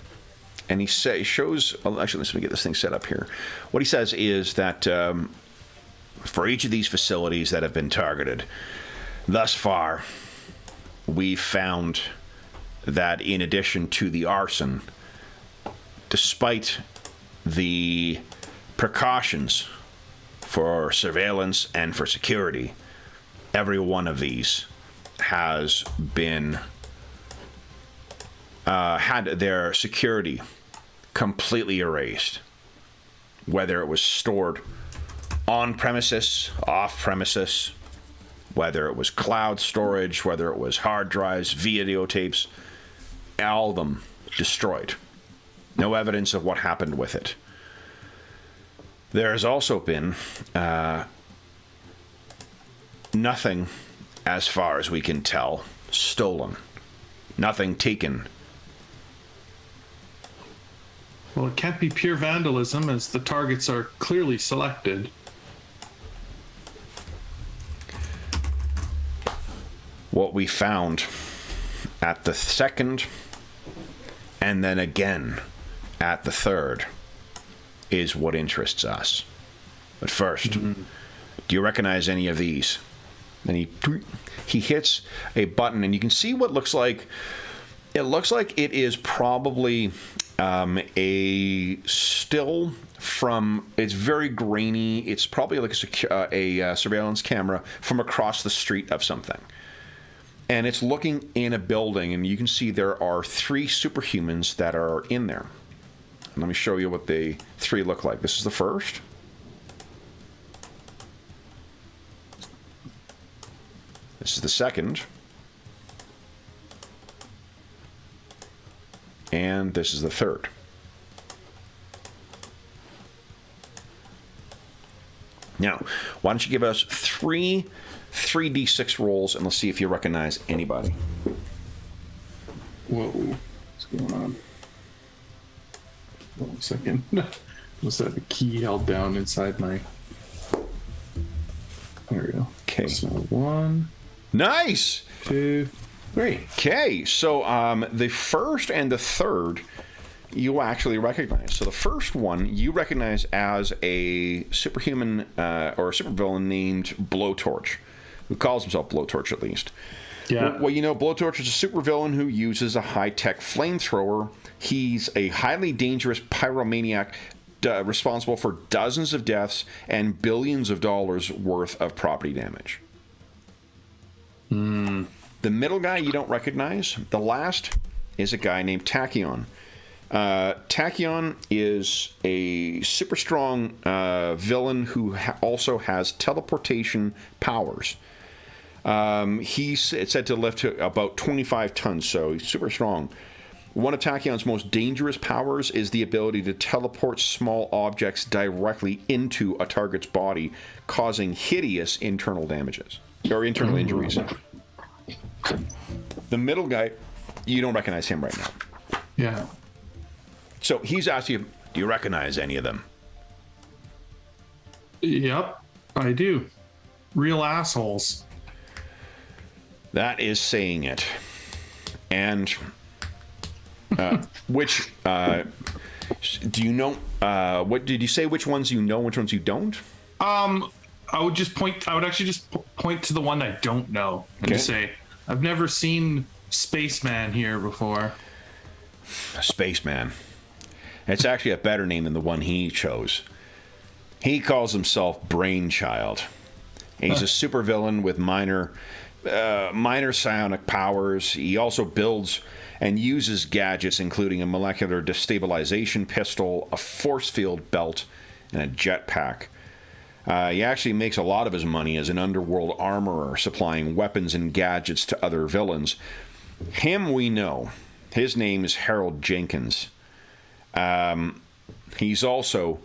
he shows... Actually, let me get this thing set up here. What he says is that for each of these facilities that have been targeted, thus far, we've found that in addition to the arson, despite the precautions for surveillance and for security, every one of these has been had their security completely erased, whether it was stored on premises, off premises, whether it was cloud storage, whether it was hard drives, videotapes, all of them destroyed. No evidence of what happened with it. There has also been nothing, as far as we can tell, stolen. Nothing taken. Well, it can't be pure vandalism, as the targets are clearly selected. What we found at the second, and then again at the third, is what interests us. But first, do you recognize any of these? And he hits a button, and you can see what looks like. It looks like it is probably a still from. It's very grainy. It's probably like a surveillance camera from across the street of something. And it's looking in a building, and you can see there are 3 superhumans that are in there. And let me show you what the 3 look like. This is the first. This is the second. And this is the third. Now, why don't you give us 3d6 rolls, and let's see if you recognize anybody. Whoa. What's going on? 1 second. Was that the key held down inside my... There we go. Okay. So 1... Nice! 2, 3. Okay, so the first and the third you actually recognize. So the first one you recognize as a superhuman or a supervillain named Blowtorch, who calls himself Blowtorch at least. Yeah. Well, you know, Blowtorch is a supervillain who uses a high-tech flamethrower. He's a highly dangerous pyromaniac responsible for dozens of deaths and billions of dollars worth of property damage. The middle guy you don't recognize. The last is a guy named Tachyon. Tachyon is a super strong villain who also has teleportation powers. He's said to lift about 25 tons, so he's super strong. One of Tachyon's most dangerous powers is the ability to teleport small objects directly into a target's body, causing hideous internal damages, or internal injuries. The middle guy, you don't recognize him right now. Yeah. So he's asking you, do you recognize any of them? Yep, I do. Real assholes. That is saying it. And which do you know? What did you say? Which ones you know? Which ones you don't? I would actually just point to the one I don't know and just say, I've never seen Spaceman here before. Spaceman. It's actually a better name than the one he chose. He calls himself Brainchild. He's a supervillain with minor psionic powers. He also builds and uses gadgets, including a molecular destabilization pistol, a force field belt, and a jetpack. He actually makes a lot of his money as an underworld armorer, supplying weapons and gadgets to other villains. Him we know. His name is Harold Jenkins. He's also,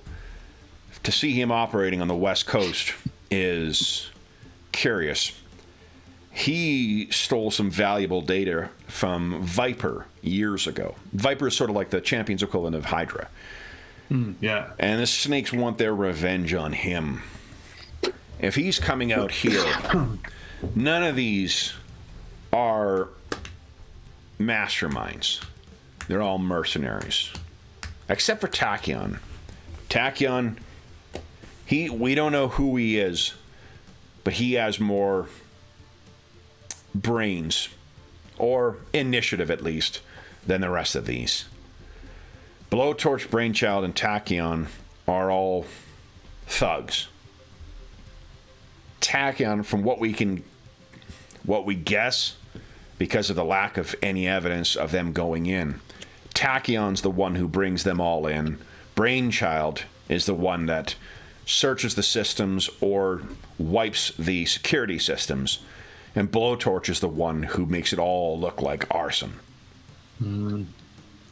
to see him operating on the West Coast is curious. He stole some valuable data from Viper years ago. Viper is sort of like the Champions equivalent of Hydra. Yeah. And the snakes want their revenge on him. If he's coming out here, none of these are masterminds. They're all mercenaries. Except for Tachyon. Tachyon, we don't know who he is, but he has more brains, or initiative at least, than the rest of these. Blowtorch, Brainchild, and Tachyon are all thugs. Tachyon, from what we guess, because of the lack of any evidence of them going in, Tachyon's the one who brings them all in. Brainchild is the one that searches the systems or wipes the security systems. And Blowtorch is the one who makes it all look like arson.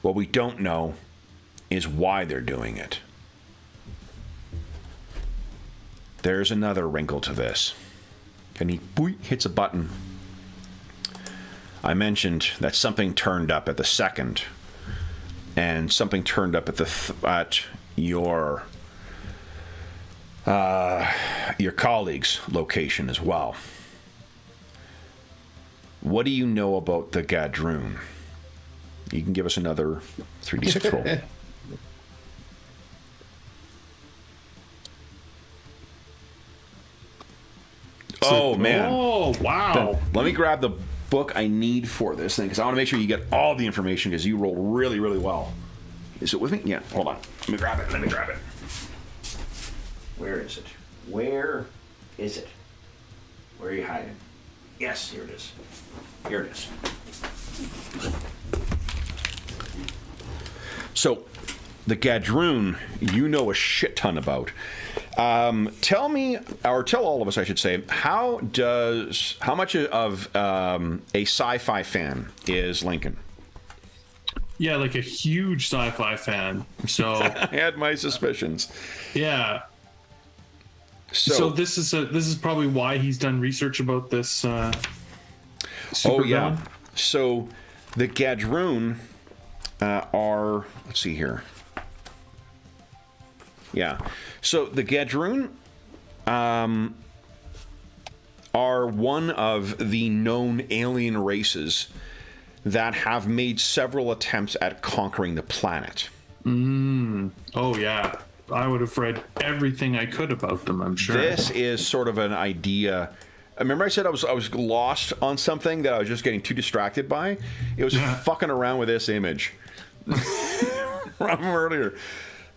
What we don't know is why they're doing it. There's another wrinkle to this. And he hits a button. I mentioned that something turned up at the second, and something turned up at your colleague's location as well. What do you know about the Gadroon? You can give us another 3d6 roll. Oh, man. Oh, wow. Let me grab the book I need for this thing, because I want to make sure you get all the information, because you roll really, really well. Is it with me? Yeah, hold on. Let me grab it. Where is it? Where is it? Where are you hiding? Yes, here it is. Here it is. So, the Gadroon, you know a shit ton about. Tell me, or tell all of us, I should say, how much of a sci-fi fan is Lincoln? Yeah, like a huge sci-fi fan. So I had my suspicions. yeah. So this is probably why he's done research about this. Super villain. So the Gadroon are, let's see here. Yeah. So the Gadroon are one of the known alien races that have made several attempts at conquering the planet. Oh, yeah. I would have read everything I could about them, I'm sure. This is sort of an idea. Remember I said I was lost on something that I was just getting too distracted by? It was fucking around with this image from earlier.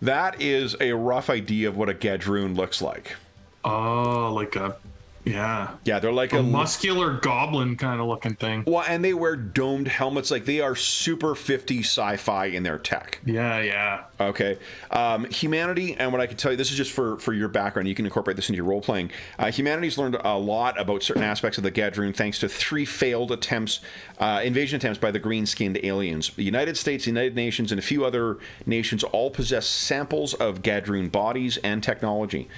That is a rough idea of what a Gadroon looks like. Oh, like a... Yeah. Yeah, they're like a muscular goblin kind of looking thing. Well, and they wear domed helmets. Like, they are super 50s sci-fi in their tech. Yeah. Okay. Humanity, and what I can tell you, this is just for your background. You can incorporate this into your role-playing. Humanity's learned a lot about certain aspects of the Gadroon thanks to 3 failed invasion attempts by the green-skinned aliens. The United States, the United Nations, and a few other nations all possess samples of Gadroon bodies and technology.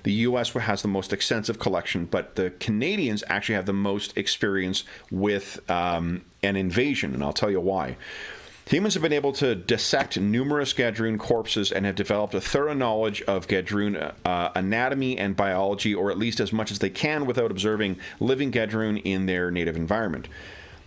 The U.S. has the most extensive collection, but the Canadians actually have the most experience with an invasion, and I'll tell you why. Humans have been able to dissect numerous Gadroon corpses and have developed a thorough knowledge of Gadroon anatomy and biology, or at least as much as they can without observing living Gadroon in their native environment.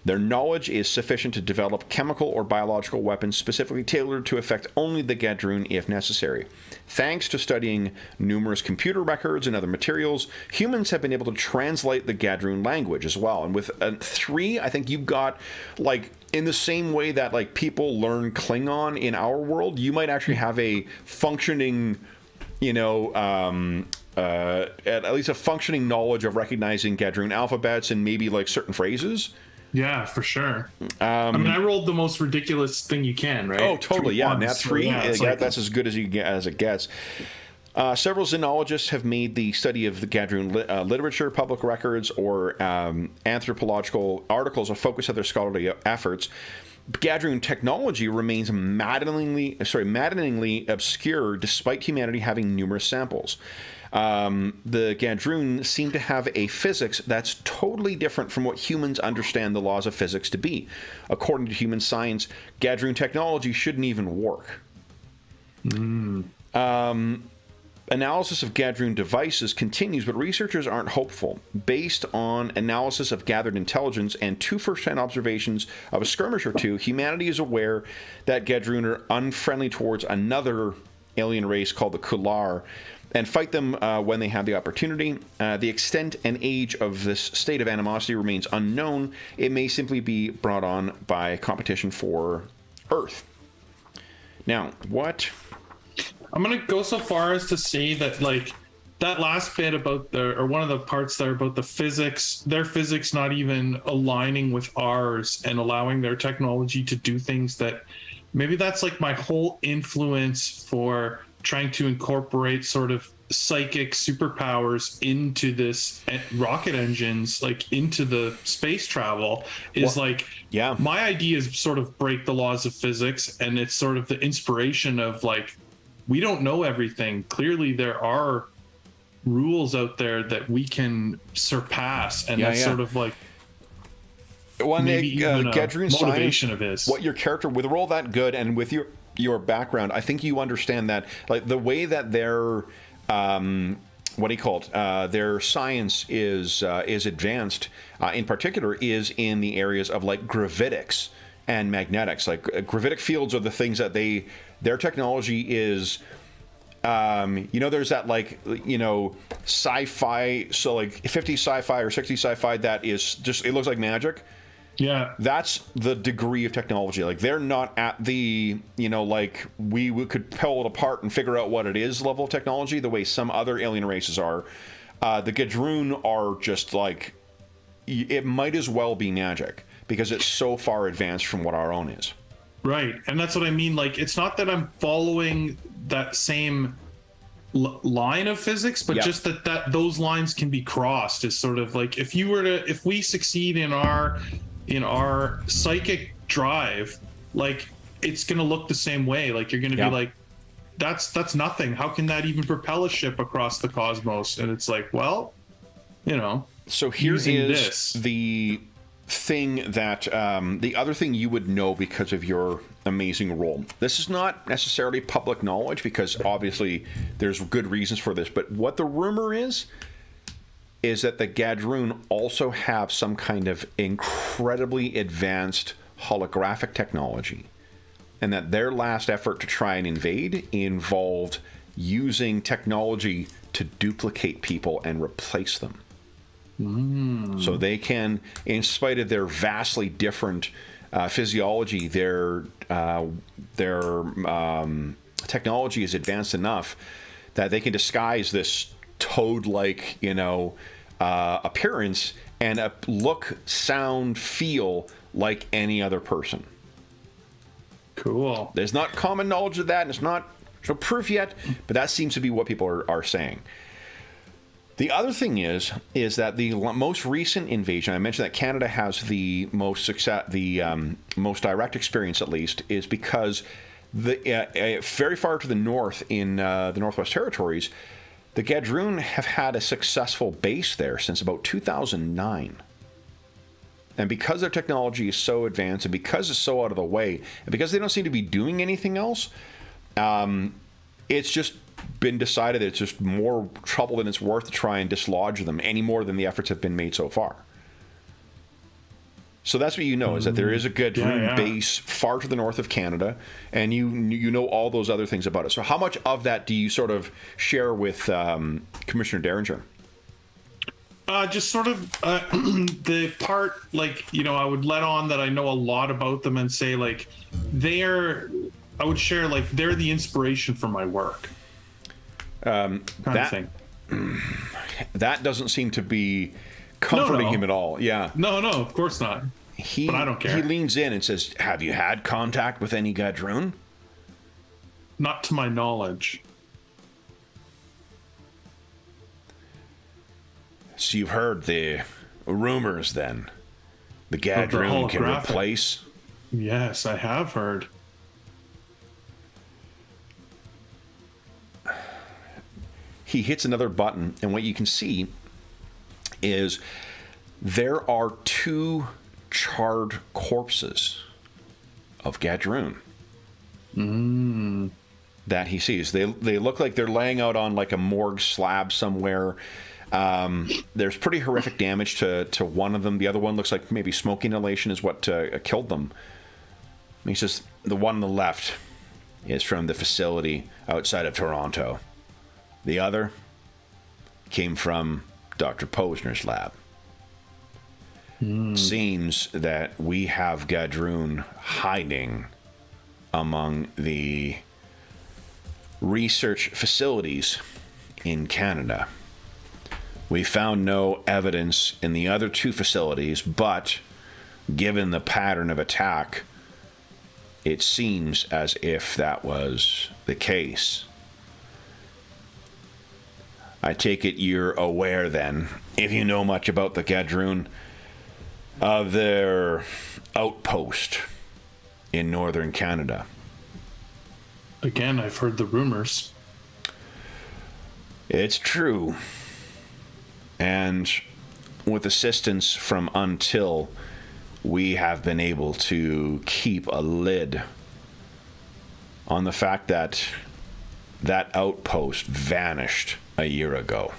Their knowledge is sufficient to develop chemical or biological weapons specifically tailored to affect only the Gadroon if necessary. Thanks to studying numerous computer records and other materials, humans have been able to translate the Gadroon language as well. And with 3, I think you've got, like, in the same way that, like, people learn Klingon in our world, you might actually have a functioning, at least a functioning knowledge of recognizing Gadroon alphabets and maybe, like, certain phrases. Yeah, for sure. I mean, I rolled the most ridiculous thing you can, right? Oh, totally. Yeah, Nat 3. So yeah, that's as good as it gets. Several xenologists have made the study of the Gadroon literature, public records, or anthropological articles a focus of their scholarly efforts. Gadroon technology remains maddeningly obscure despite humanity having numerous samples. The Gadroon seem to have a physics that's totally different from what humans understand the laws of physics to be. According to human science, Gadroon technology shouldn't even work. Analysis of Gadroon devices continues, but researchers aren't hopeful. Based on analysis of gathered intelligence and 2 first-hand observations of a skirmish or 2, humanity is aware that Gadroon are unfriendly towards another alien race called the Kular, and fight them when they have the opportunity. The extent and age of this state of animosity remains unknown. It may simply be brought on by competition for Earth. Now, what... I'm going to go so far as to say that, like, that last bit about one of the parts there about the physics, their physics not even aligning with ours and allowing their technology to do things that maybe that's like my whole influence for trying to incorporate sort of psychic superpowers into this rocket engines, like into the space travel is my idea is sort of break the laws of physics, and it's sort of the inspiration of, like, we don't know everything. Clearly there are rules out there that we can surpass, and that's sort of like maybe even a motivation of his. What your character, with a role that good and with your background, I think you understand that, like, the way that their their science is advanced, in particular, is in the areas of, like, gravitics and magnetics. Like, gravitic fields are the things that their technology is There's that sci-fi, so like 50 sci-fi or 60 sci-fi that is just, it looks like magic. Yeah. That's the degree of technology. Like, they're not at the, we could pull it apart and figure out what it is level of technology the way some other alien races are. The Gadroon are just like, it might as well be magic because it's so far advanced from what our own is. Right. And that's what I mean. Like, it's not that I'm following that same line of physics, but just that those lines can be crossed is sort of like, if we succeed in our psychic drive, like, it's going to look the same way. Like, you're going to be like, that's nothing. How can that even propel a ship across the cosmos? And it's like, well, so here is the thing that the other thing you would know because of your amazing role. This is not necessarily public knowledge because obviously there's good reasons for this, but what the rumor is that the Gadroon also have some kind of incredibly advanced holographic technology, and that their last effort to try and invade involved using technology to duplicate people and replace them. So they can, in spite of their vastly different physiology, their technology is advanced enough that they can disguise this toad-like, appearance and look, sound, feel like any other person. Cool. There's not common knowledge of that, and there's no proof yet, but that seems to be what people are saying. The other thing is that the most recent invasion, I mentioned that Canada has the most success, the most direct experience at least, is because very far to the north in the Northwest Territories, the Gadroon have had a successful base there since about 2009. And because their technology is so advanced, and because it's so out of the way, and because they don't seem to be doing anything else, it's just been decided that it's just more trouble than it's worth to try and dislodge them any more than the efforts have been made so far. So that's what is that there is a Gadroon base far to the north of Canada, and you know all those other things about it. So how much of that do you sort of share with Commissioner Derringer? Just sort of the part, I would let on that I know a lot about them and say, I would share, they're the inspiration for my work. Kind of thing. That doesn't seem to be comforting him at all. Yeah. No, of course not. But I don't care. He leans in and says, "Have you had contact with any Gadroon?" Not to my knowledge. So you've heard the rumors then? The Gadroon can replace? Yes, I have heard. He hits another button, and what you can see is there are 2 charred corpses of Gadroon that he sees. They look like they're laying out on a morgue slab somewhere. There's pretty horrific damage to one of them. The other one looks like maybe smoke inhalation is what killed them. And he says the one on the left is from the facility outside of Toronto. The other came from Dr. Posner's lab. Seems that we have Gadroon hiding among the research facilities in Canada. We found no evidence in the other 2 facilities, but given the pattern of attack, it seems as if that was the case. I take it you're aware then, if you know much about the Gadroon, of their outpost in northern Canada. Again, I've heard the rumors. It's true. And with assistance from Until, we have been able to keep a lid on the fact that that outpost vanished a year ago.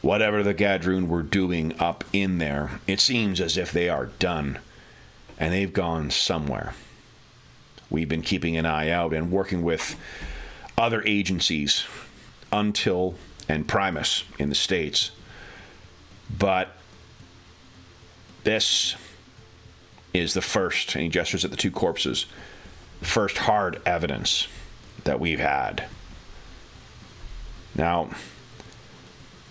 Whatever the Gadroon were doing up in there, it seems as if they are done, and they've gone somewhere. we've been keeping an eye out and working with other agencies, Until and Primus in the States. But this is the first, and he gestures at the two corpses, first hard evidence that we've had. Now,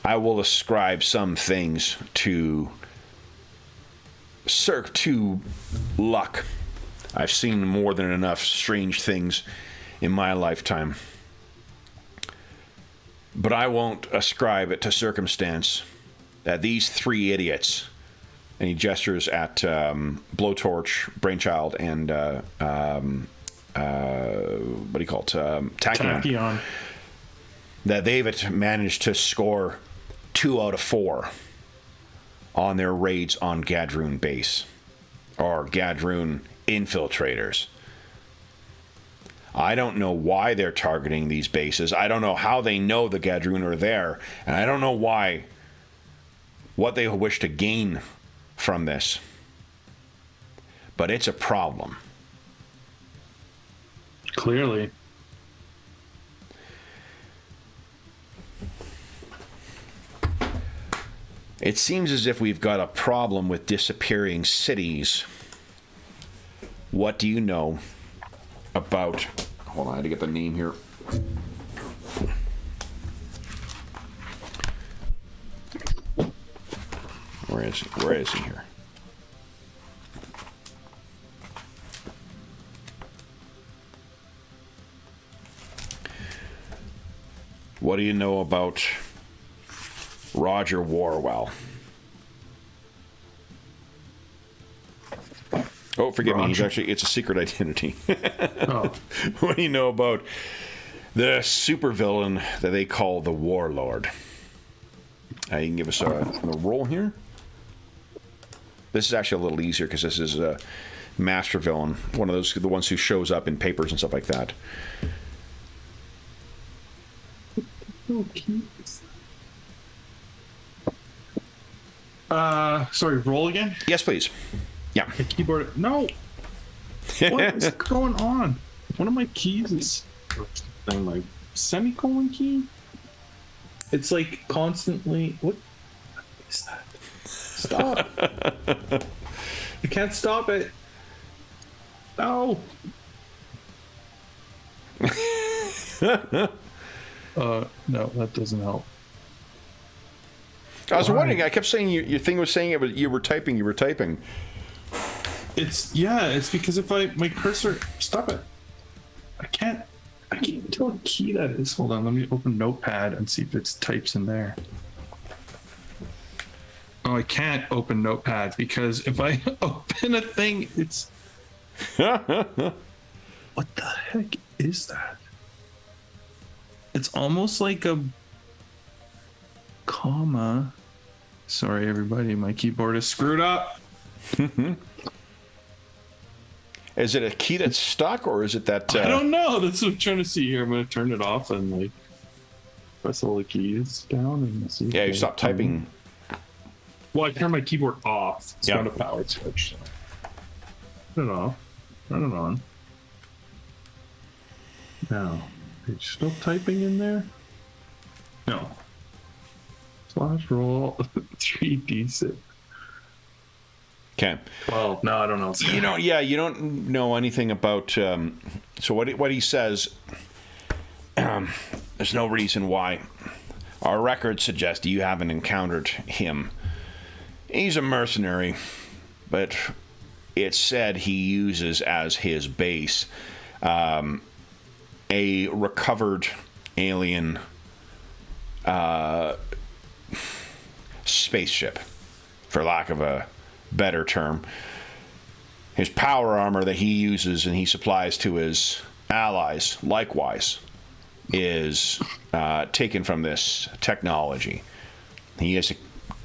I will ascribe some things to luck. I've seen more than enough strange things in my lifetime. But I won't ascribe it to circumstance that these three idiots, and he gestures at Blowtorch, Brainchild, and what do you call it? Tachyon. That they've managed to score 2 out of 4 on their raids on Gadroon base, or Gadroon infiltrators. I don't know why they're targeting these bases. I don't know how they know the Gadroon are there, and I don't know what they wish to gain from this. But it's a problem. Clearly. It seems as if we've got a problem with disappearing cities. What do you know about... Hold on, I had to get the name here. Where is he? Where is he here? What do you know about Roger Warwell? Oh, forgive me. It's a secret identity. Oh. What do you know about the supervillain that they call the Warlord? You can give us a roll here. This is actually a little easier because this is a master villain, one of those, the ones who shows up in papers and stuff like that. Sorry, roll again? Yes, please. Yeah. The keyboard. No. What is going on? One of my keys is my semicolon key. It's like constantly. What is that? Stop. I can't stop it. No. No, that doesn't help. I was wondering. I kept saying your thing was saying it, but you were typing. It's because if my cursor, stop it. I can't tell what key that is. Hold on, let me open Notepad and see if it types in there. Oh, I can't open Notepad because if I open a thing, it's... What the heck is that? It's almost like a comma. Sorry, everybody, my keyboard is screwed up. Is it a key that's stuck, or is it that... I don't know. That's what I'm trying to see here. I'm going to turn it off and like press all the keys down and see. Yeah, you stop typing. Well, I turned my keyboard off. It's Yeah. not a power switch. So. Turn it off. Turn it on. Now, did you still typing in there? No. Slash roll 3d6. Okay. Well, no, I don't know. You don't know anything about. So what he says. There's no reason why. Our records suggest you haven't encountered him. He's a mercenary, but it's said he uses as his base a recovered alien spaceship, for lack of a better term. His power armor that he uses and he supplies to his allies, likewise, is taken from this technology. He has a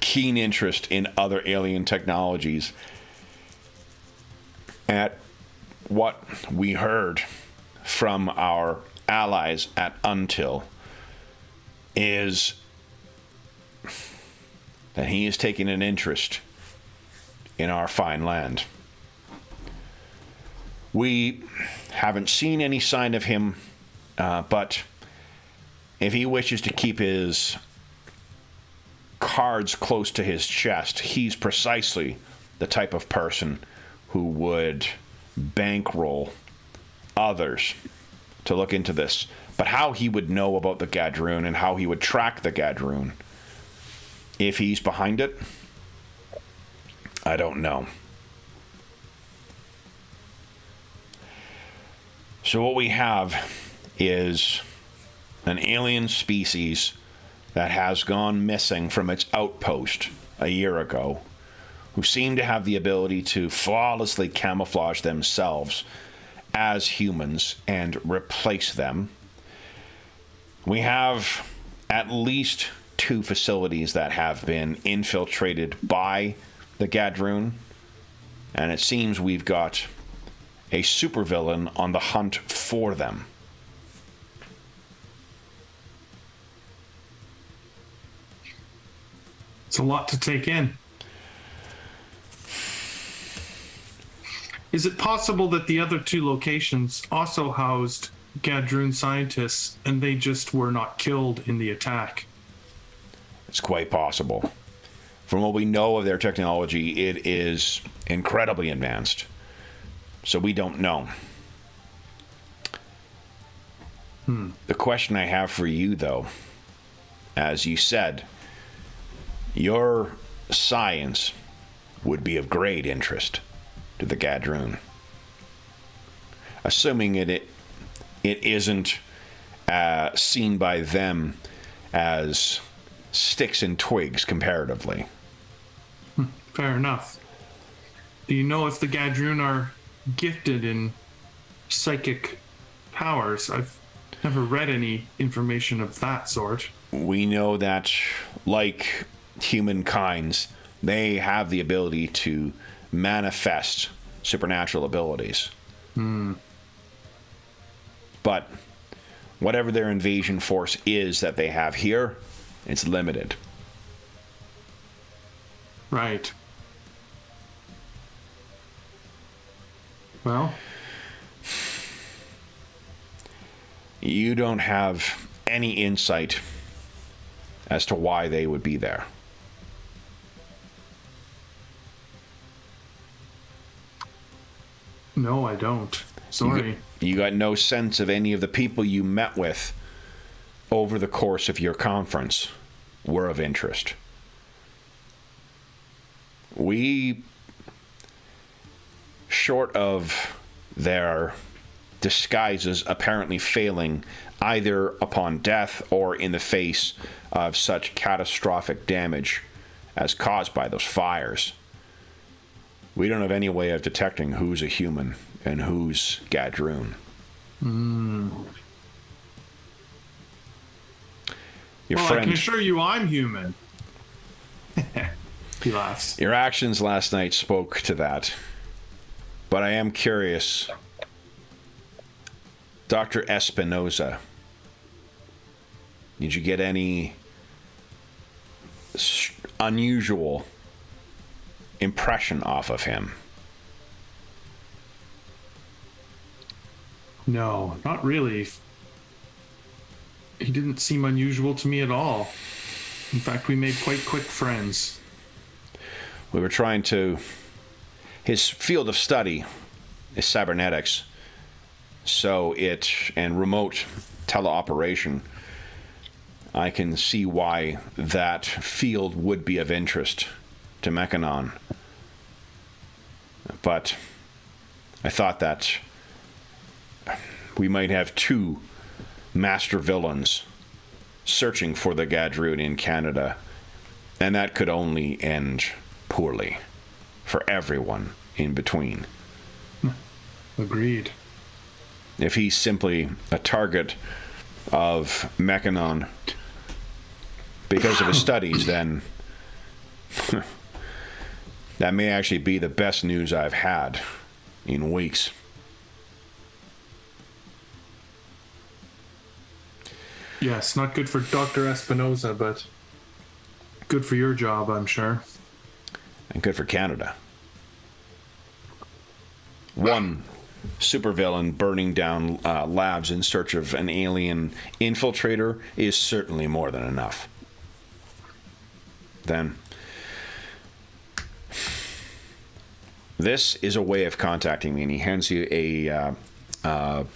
keen interest in other alien technologies. At what we heard from our allies at Until is that he is taking an interest in our fine land. We haven't seen any sign of him, but if he wishes to keep his cards close to his chest, he's precisely the type of person who would bankroll others to look into this. But how he would know about the Gadroon and how he would track the Gadroon, if he's behind it, I don't know. So what we have is an alien species that has gone missing from its outpost a year ago, who seem to have the ability to flawlessly camouflage themselves as humans and replace them. We have at least 2 facilities that have been infiltrated by the Gadroon, and it seems we've got a supervillain on the hunt for them. It's a lot to take in. Is it possible that the other 2 locations also housed Gadroon scientists and they just were not killed in the attack? It's quite possible. From what we know of their technology, it is incredibly advanced. So we don't know. The question I have for you, though, as you said, your science would be of great interest to the Gadroon. Assuming it isn't seen by them as sticks and twigs comparatively. Fair enough. Do you know if the Gadroon are gifted in psychic powers? I've never read any information of that sort. We know that, like humankinds, they have the ability to manifest supernatural abilities. But whatever their invasion force is that they have here, it's limited. Right. Well, you don't have any insight as to why they would be there. no, I don't. Sorry. You got no sense of any of the people you met with over the course of your conference were of interest. We, short of their disguises apparently failing either upon death or in the face of such catastrophic damage as caused by those fires, we don't have any way of detecting who's a human and who's Gadroon. Your Well, friend, I can assure you I'm human. He laughs. your actions last night spoke to that. But I am curious, Dr. Espinoza, did you get any unusual impression off of him? No, not really. He didn't seem unusual to me at all. In fact, we made quite quick friends. We were trying to... His field of study is cybernetics, and remote teleoperation. I can see why that field would be of interest to Mechanon. But I thought that we might have 2 master villains searching for the Gadroon in Canada, and that could only end poorly for everyone in between. Agreed. If he's simply a target of Mechanon because of his studies, then that may actually be the best news I've had in weeks. Yes, not good for Dr. Espinoza, but good for your job, I'm sure. And good for Canada. One supervillain burning down labs in search of an alien infiltrator is certainly more than enough. Then, this is a way of contacting me, and he hands you a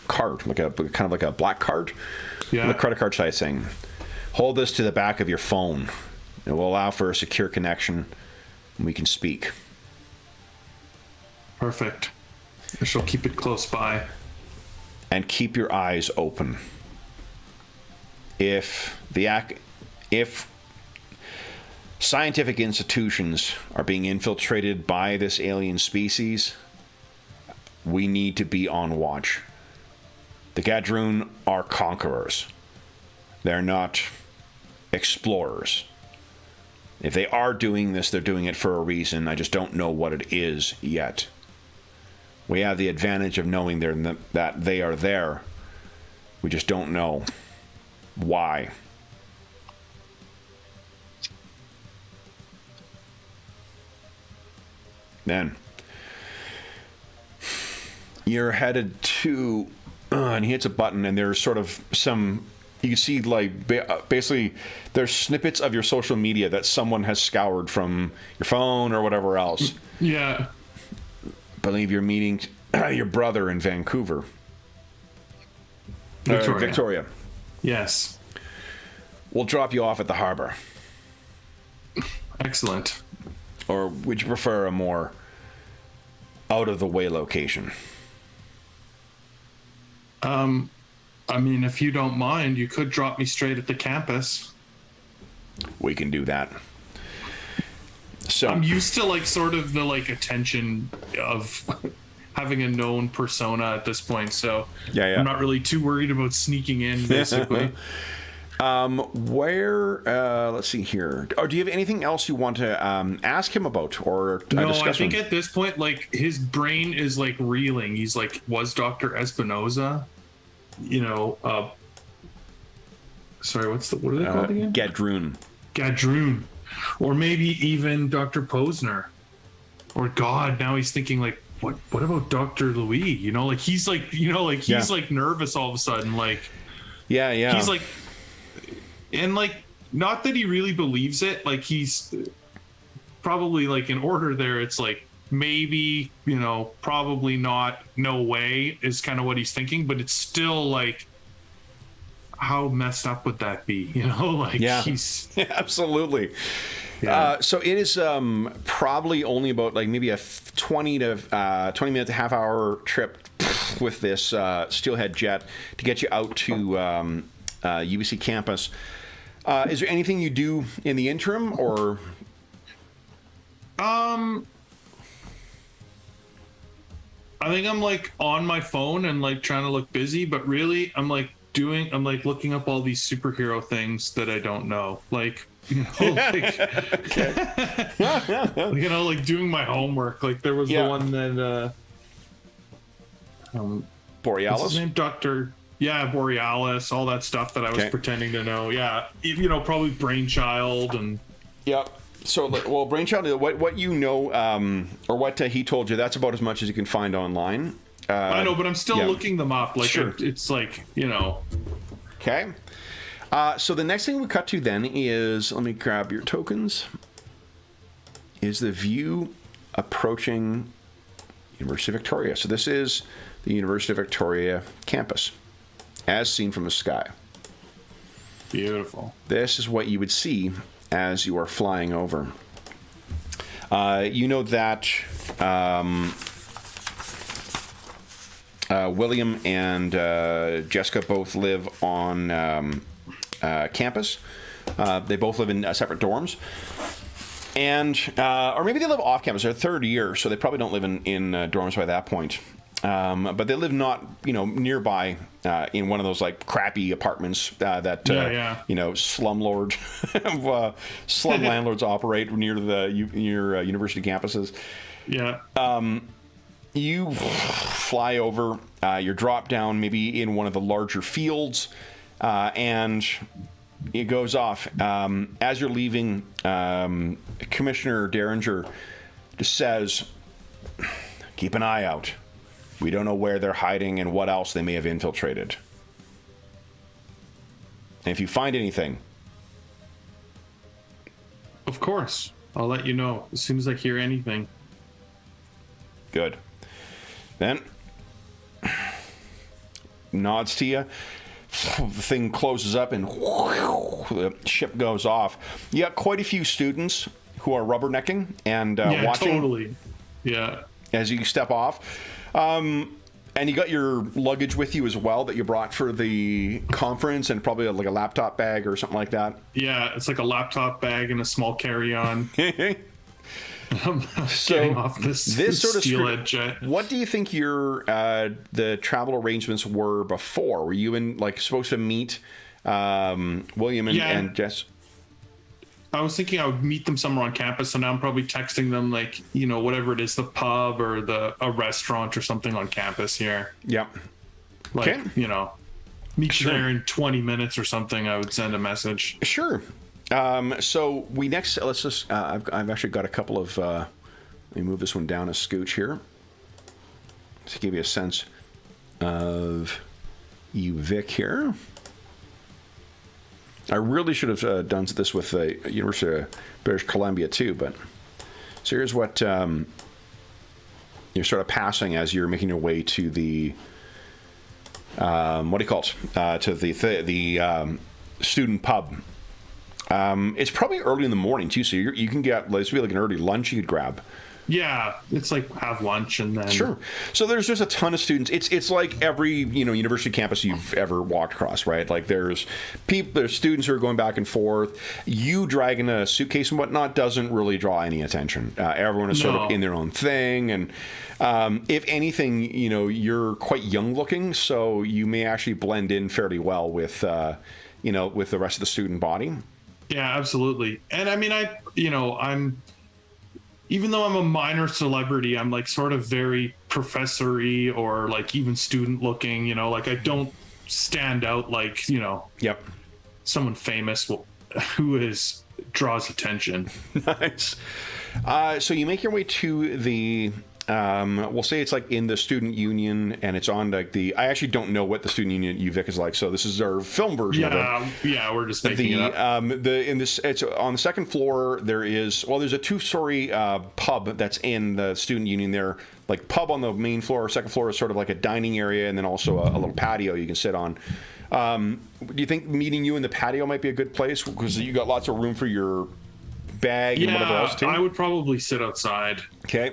card, like a kind of like a black card, a credit card size thing. Hold this to the back of your phone. It will allow for a secure connection, and we can speak. Perfect. I shall keep it close by. And keep your eyes open. If scientific institutions are being infiltrated by this alien species, we need to be on watch. The Gadroon are conquerors. They're not explorers. If they are doing this, they're doing it for a reason. I just don't know what it is yet. We have the advantage of knowing that they are there. We just don't know why. Then you're headed to, and he hits a button, and there's sort of some, you can see like basically there's snippets of your social media that someone has scoured from your phone or whatever else. Yeah. Believe you're meeting your brother in Vancouver. Victoria. Yes. We'll drop you off at the harbor. Excellent. Or would you prefer a more out-of-the-way location? I mean, if you don't mind, you could drop me straight at the campus. We can do that. So I'm used to like sort of the like attention of having a known persona at this point, so I'm not really too worried about sneaking in, basically. Let's see here. Or do you have anything else you want to ask him about or No, discuss? I think at this point, like his brain is like reeling. He's like, was Dr. Espinoza, sorry, what are they called again? Gadroon. Or maybe even Dr. Posner. Or God, now he's thinking like, what about Dr. Louis? He's like nervous all of a sudden. Like, yeah. He's like, and like, not that he really believes it. Like, he's probably like in order there. It's like, maybe, probably not, no way is kind of what he's thinking, but it's still like, how messed up would that be? He's absolutely. Yeah. So it is probably only about like maybe a 20 minute to half hour trip with this steelhead jet to get you out to UBC campus. Is there anything you do in the interim, or? I think I'm like on my phone and like trying to look busy, but really I'm like looking up all these superhero things that I don't know. Like, like doing my homework. Like there was the one that Borealis? What's his name? Borealis, all that stuff that I was pretending to know. Yeah. Probably Brainchild and So, well, Brainchild, what you know, or what he told you, that's about as much as you can find online. I know, but I'm still looking them up. Like, sure. It's like, Okay. So the next thing we cut to then is, let me grab your tokens, is the view approaching University of Victoria. So this is the University of Victoria campus, as seen from the sky. Beautiful. This is what you would see as you are flying over. You know that William and Jessica both live on campus. They both live in separate dorms. And, or maybe they live off campus. They're third year, so they probably don't live in dorms by that point. But they live not, nearby in one of those like crappy apartments that slum landlords operate near the university campuses. Yeah. You fly over. You're dropped down maybe in one of the larger fields, and it goes off. As you're leaving, Commissioner Derringer just says, "Keep an eye out. We don't know where they're hiding and what else they may have infiltrated. And if you find anything... Of course. I'll let you know as soon as I hear anything. Good. Then nods to you. The thing closes up and the ship goes off. You got quite a few students who are rubbernecking and watching. Totally. Yeah. As you step off. And you got your luggage with you as well that you brought for the conference, and probably like a laptop bag or something like that. Yeah, it's like a laptop bag and a small carry-on. I'm So getting off this sort of steelhead jet. What do you think your the travel arrangements were before? Were you supposed to meet William and Jess? I was thinking I would meet them somewhere on campus, so now I'm probably texting them whatever it is, the pub or a restaurant or something on campus here. Yep. Okay. Meet you there in 20 minutes or something. I would send a message. Sure. So let's just. I've actually got a couple of. Let me move this one down a scooch here to give you a sense of you, Vic here. I really should have done this with the University of British Columbia too, but so here's what you're sort of passing as you're making your way to the what do you call it? To the student pub. It's probably early in the morning too, so you can get this would be like an early lunch you could grab. Yeah, it's like have lunch and then sure. So there's just a ton of students. It's like every university campus you've ever walked across, right? Like there's students who are going back and forth. You dragging a suitcase and whatnot doesn't really draw any attention. Everyone is sort of in their own thing, and if anything, you're quite young looking, so you may actually blend in fairly well with with the rest of the student body. Yeah, absolutely. And I mean, I'm. Even though I'm a minor celebrity, I'm like sort of very professory or like even student looking, I don't stand out like, Yep. Someone famous who draws attention. Nice. So you make your way to the, we'll say it's like in the student union, and it's on like I actually don't know what the student union UVic is like, so this is our film version of it. Yeah, we're just making it up. It's on the second floor. There's a 2-story pub that's in the student union there. Like pub on the main floor. Second floor is sort of like a dining area, and then also a little patio you can sit on. Do you think meeting you in the patio might be a good place because you got lots of room for your bag and whatever else too? I would probably sit outside. Okay.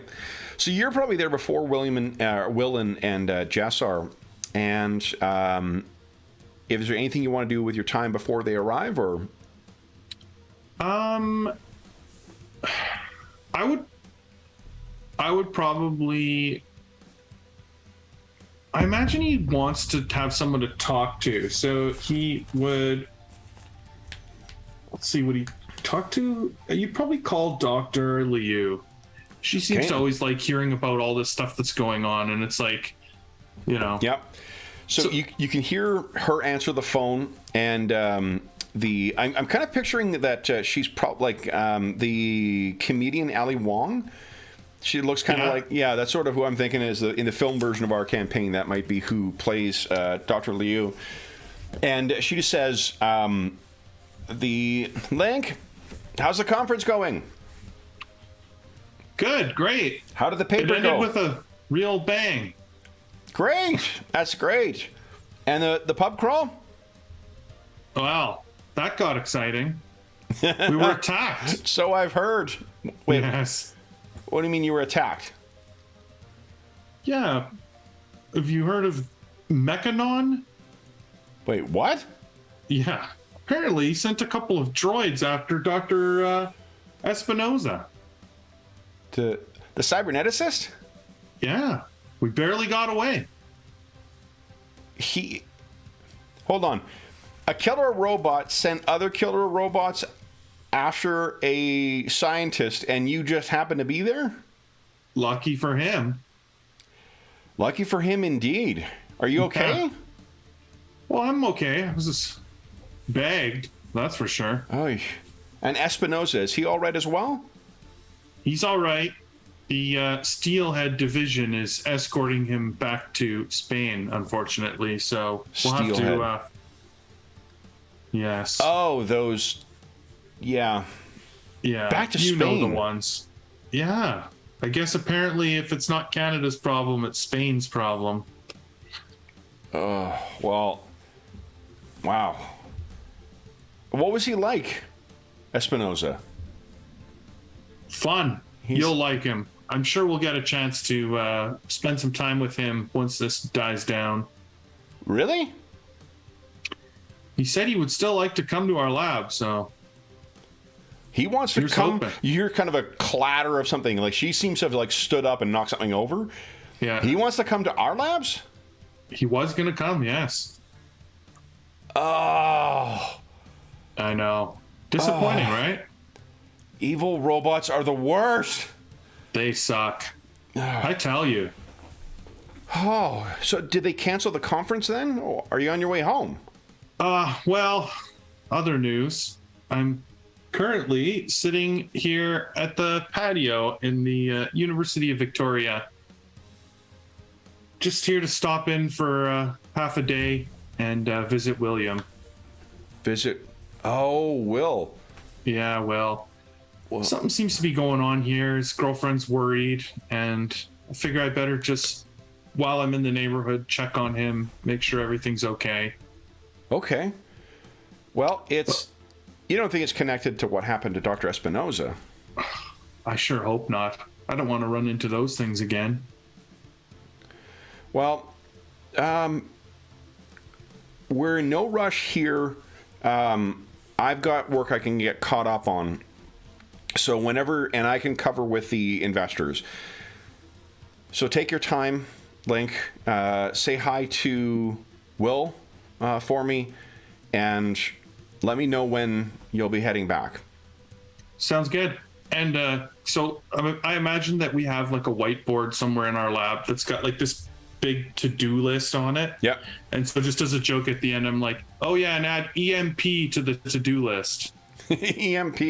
So you're probably there before William and Will and Jess are, and is there anything you want to do with your time before they arrive, or? I would probably. I imagine he wants to have someone to talk to, so he would. Let's see what he talked to. You'd probably call Dr. Liu. She seems to always like hearing about all this stuff that's going on, and it's like, Yep. So you can hear her answer the phone, and I'm kind of picturing that she's probably like the comedian Ali Wong. She looks kind of like, that's sort of who I'm thinking is in the film version of our campaign. That might be who plays Dr. Liu. And she just says, the link, how's the conference going? Good, great. How did the paper go? It ended with a real bang. Great. That's great. And the pub crawl? Wow, that got exciting. We were attacked. So I've heard. Wait, yes. What do you mean you were attacked? Yeah. Have you heard of Mechanon? Wait, what? Yeah. Apparently he sent a couple of droids after Dr. Espinoza. The cyberneticist? Yeah. We barely got away. Hold on. A killer robot sent other killer robots after a scientist, and you just happened to be there? Lucky for him. Lucky for him, indeed. Are you okay? Yeah. Well, I'm okay. I was just bagged, that's for sure. Oh, and Espinoza, is he all right as well? He's all right. The Steelhead division is escorting him back to Spain, unfortunately. So we'll have to. Yes. Oh, those. Yeah. Yeah. Back to Spain. You know the ones. Yeah. I guess apparently, if it's not Canada's problem, it's Spain's problem. Oh, well. Wow. What was he like, Espinosa? Fun. You'll like him. I'm sure we'll get a chance to spend some time with him once this dies down. Really? He said he would still like to come to our lab, so... He wants to come... You hear kind of a clatter of something. Like, she seems to have, like, stood up and knocked something over. Yeah. He wants to come to our labs? He was going to come, yes. Oh. I know. Disappointing, right? Evil robots are the worst. They suck. I tell you. Oh, so did they cancel the conference then? Or are you on your way home? Well, other news. I'm currently sitting here at the patio in the University of Victoria. Just here to stop in for half a day and visit William. Visit? Oh, Will. Yeah, well, something seems to be going on here. His girlfriend's worried, and I figure I better just, while I'm in the neighborhood, check on him, make sure everything's okay. Okay. Well, it's... You don't think it's connected to what happened to Dr. Espinosa? I sure hope not. I don't want to run into those things again. Well, we're in no rush here. I've got work I can get caught up on. So whenever... And I can cover with the investors. So take your time, Link. Say hi to Will for me. And let me know when you'll be heading back. Sounds good. And so I imagine that we have like a whiteboard somewhere in our lab that's got like this big to-do list on it. Yep. And so just as a joke at the end, I'm like, oh yeah, and add EMP to the to-do list. EMP.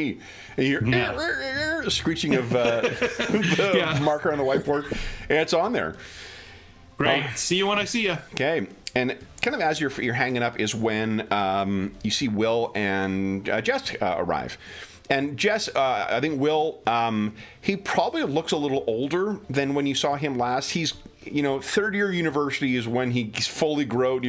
And you're screeching of the marker on the whiteboard. And it's on there. Great. See you when I see you. Okay. And kind of as you're hanging up is when you see Will and Jess arrive. And Jess, I think Will, he probably looks a little older than when you saw him last. He's, third year university is when he's fully grown,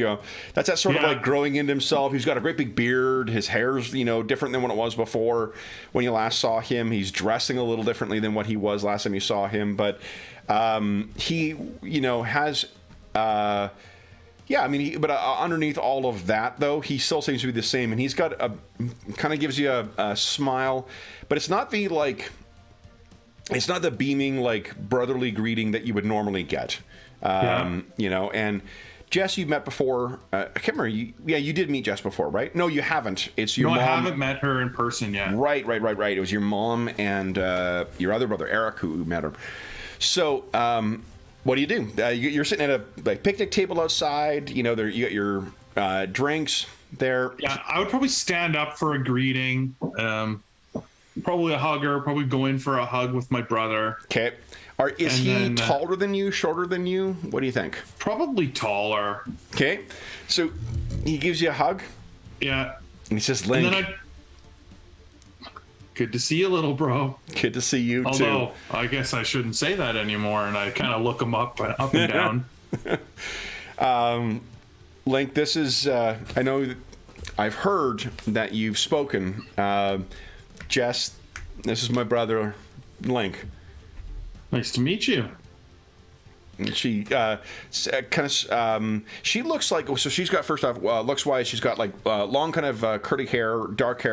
That's that sort of like growing into himself. He's got a great big beard. His hair's, different than what it was before when you last saw him. He's dressing a little differently than what he was last time you saw him. But he, has... but underneath all of that, though, he still seems to be the same, and he's got kind of gives you a smile, but it's not the beaming like brotherly greeting that you would normally get, And Jess, you've met before. I can't remember. You did meet Jess before, right? No, you haven't. It's your mom. I haven't met her in person yet. Right. It was your mom and your other brother Eric who met her. So. What do? You're sitting at a picnic table outside. You got your drinks there. Yeah, I would probably stand up for a greeting. Probably a hugger. Probably go in for a hug with my brother. Okay. Is he taller than you? Shorter than you? What do you think? Probably taller. Okay. So he gives you a hug. Yeah. And he says, "Link." And then good to see you, little bro. Good to see you, too. Although, I guess I shouldn't say that anymore, and I kind of look him up and down. Link, this is... I know I've heard that you've spoken. Jess, this is my brother, Link. Nice to meet you. She she looks like, so she's got, first off, looks wise, she's got like long kind of curly hair, dark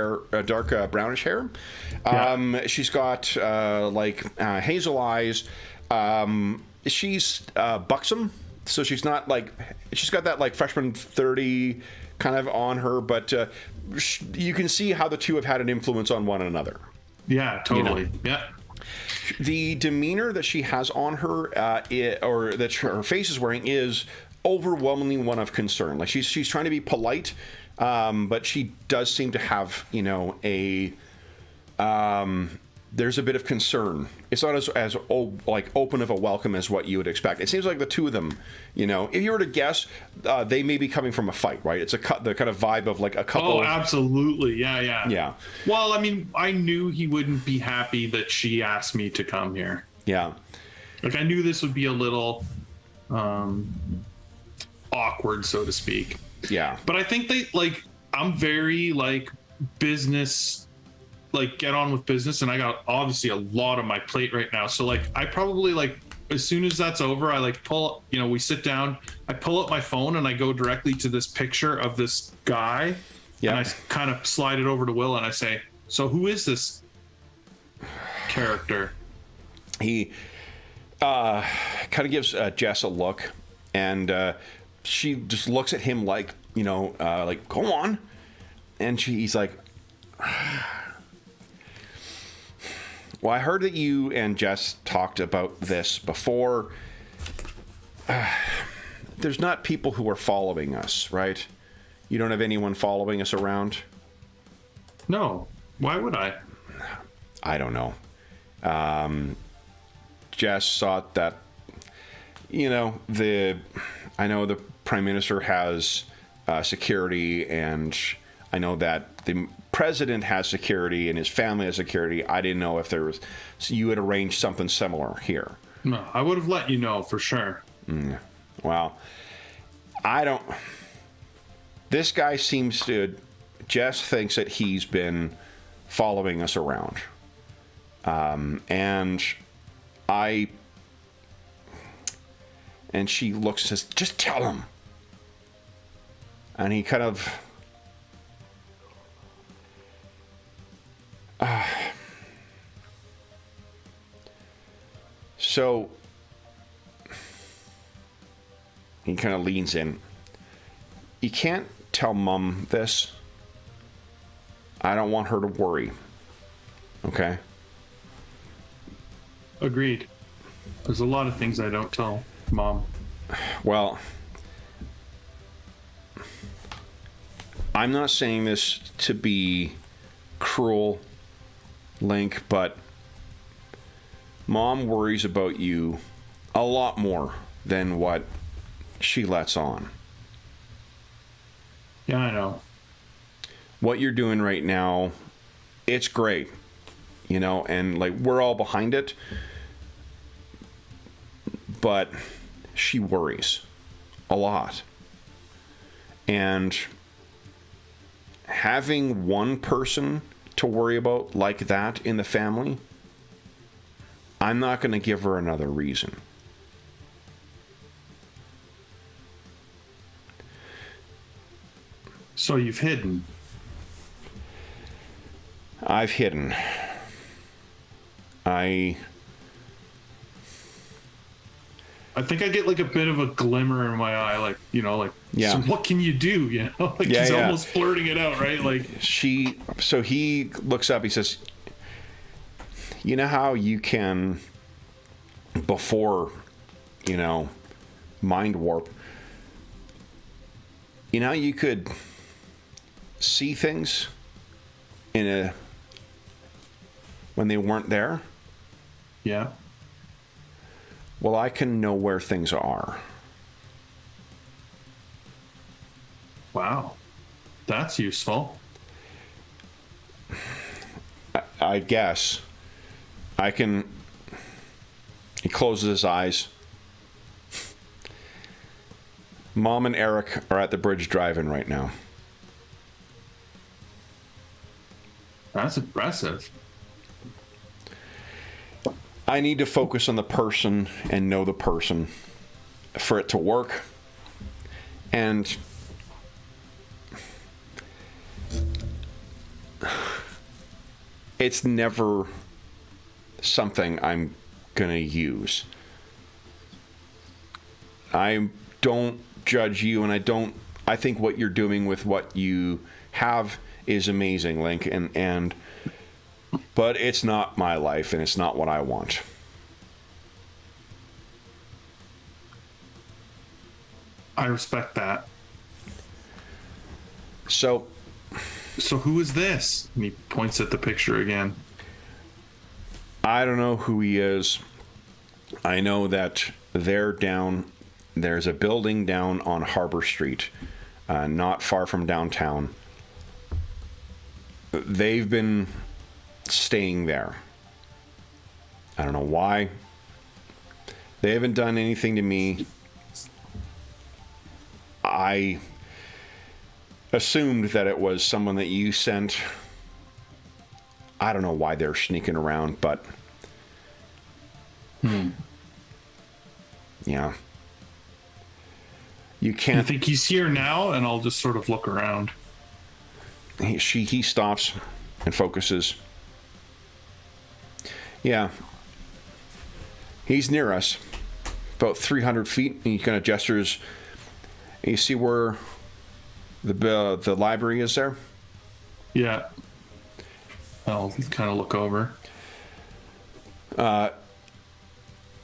brownish hair. She's got hazel eyes. She's buxom, so she's not like, she's got that like freshman 30 kind of on her, but you can see how the two have had an influence on one another. Yeah, totally. Yeah. The demeanor that she has on her, or that her face is wearing, is overwhelmingly one of concern. Like she's trying to be polite, but she does seem to have, a there's a bit of concern. It's not as like open of a welcome as what you would expect. It seems like the two of them, you know, if you were to guess, they may be coming from a fight, right? It's the kind of vibe of like a couple. Oh, absolutely. Yeah. Yeah. Well, I mean, I knew he wouldn't be happy that she asked me to come here. Yeah. Like, I knew this would be a little awkward, so to speak. Yeah. But I think I'm very like business, like get on with business, and I got obviously a lot on my plate right now. So like I probably like as soon as that's over, I like pull, you know, we sit down, I pull up my phone and I go directly to this picture of this guy. Yeah. And I kind of slide it over to Will and I say, so who is this character? He kind of gives Jess a look, and she just looks at him like, you know, like, go on. And he's like, well, I heard that you and Jess talked about this before. There's not people who are following us, right? You don't have anyone following us around? No. Why would I? I don't know. Jess thought that, you know, I know the Prime Minister has security, and I know that the President has security and his family has security. I didn't know if you had arranged something similar here. No, I would have let you know for sure. Well, this guy Jess thinks that he's been following us around. And she looks and says, just tell him. And he kind of, so he kind of leans in. You can't tell Mom this. I don't want her to worry. Okay? Agreed. There's a lot of things I don't tell Mom. Well, I'm not saying this to be cruel, Link, but Mom worries about you a lot more than what she lets on. Yeah, I know. What you're doing right now, it's great, you know, and like we're all behind it, but she worries a lot. And having one person to worry about like that in the family, I'm not going to give her another reason. So you've hidden. I've hidden. I think I get like a bit of a glimmer in my eye, like, you know, like, yeah. So what can you do? You know, like he's almost blurting it out, right? Like so he looks up, he says, you know how you can, before, you know, mind warp, you know, you could see things when they weren't there? Yeah. Well, I can know where things are. Wow. That's useful. I guess. I can... He closes his eyes. Mom and Eric are at the bridge driving right now. That's impressive. I need to focus on the person and know the person for it to work. And it's never something I'm going to use. I don't judge you, and I think what you're doing with what you have is amazing, Link, but it's not my life, and it's not what I want. I respect that. So who is this? And he points at the picture again. I don't know who he is. I know that there's a building down on Harbor Street, not far from downtown. They've been staying there. I don't know why. They haven't done anything to me. I assumed that it was someone that you sent. I don't know why they're sneaking around, but... Yeah. You can't... You think he's here now? And I'll just sort of look around. He stops and focuses. Yeah. He's near us. About 300 feet. And he kind of gestures. You see where the library is there? Yeah. I'll kind of look over.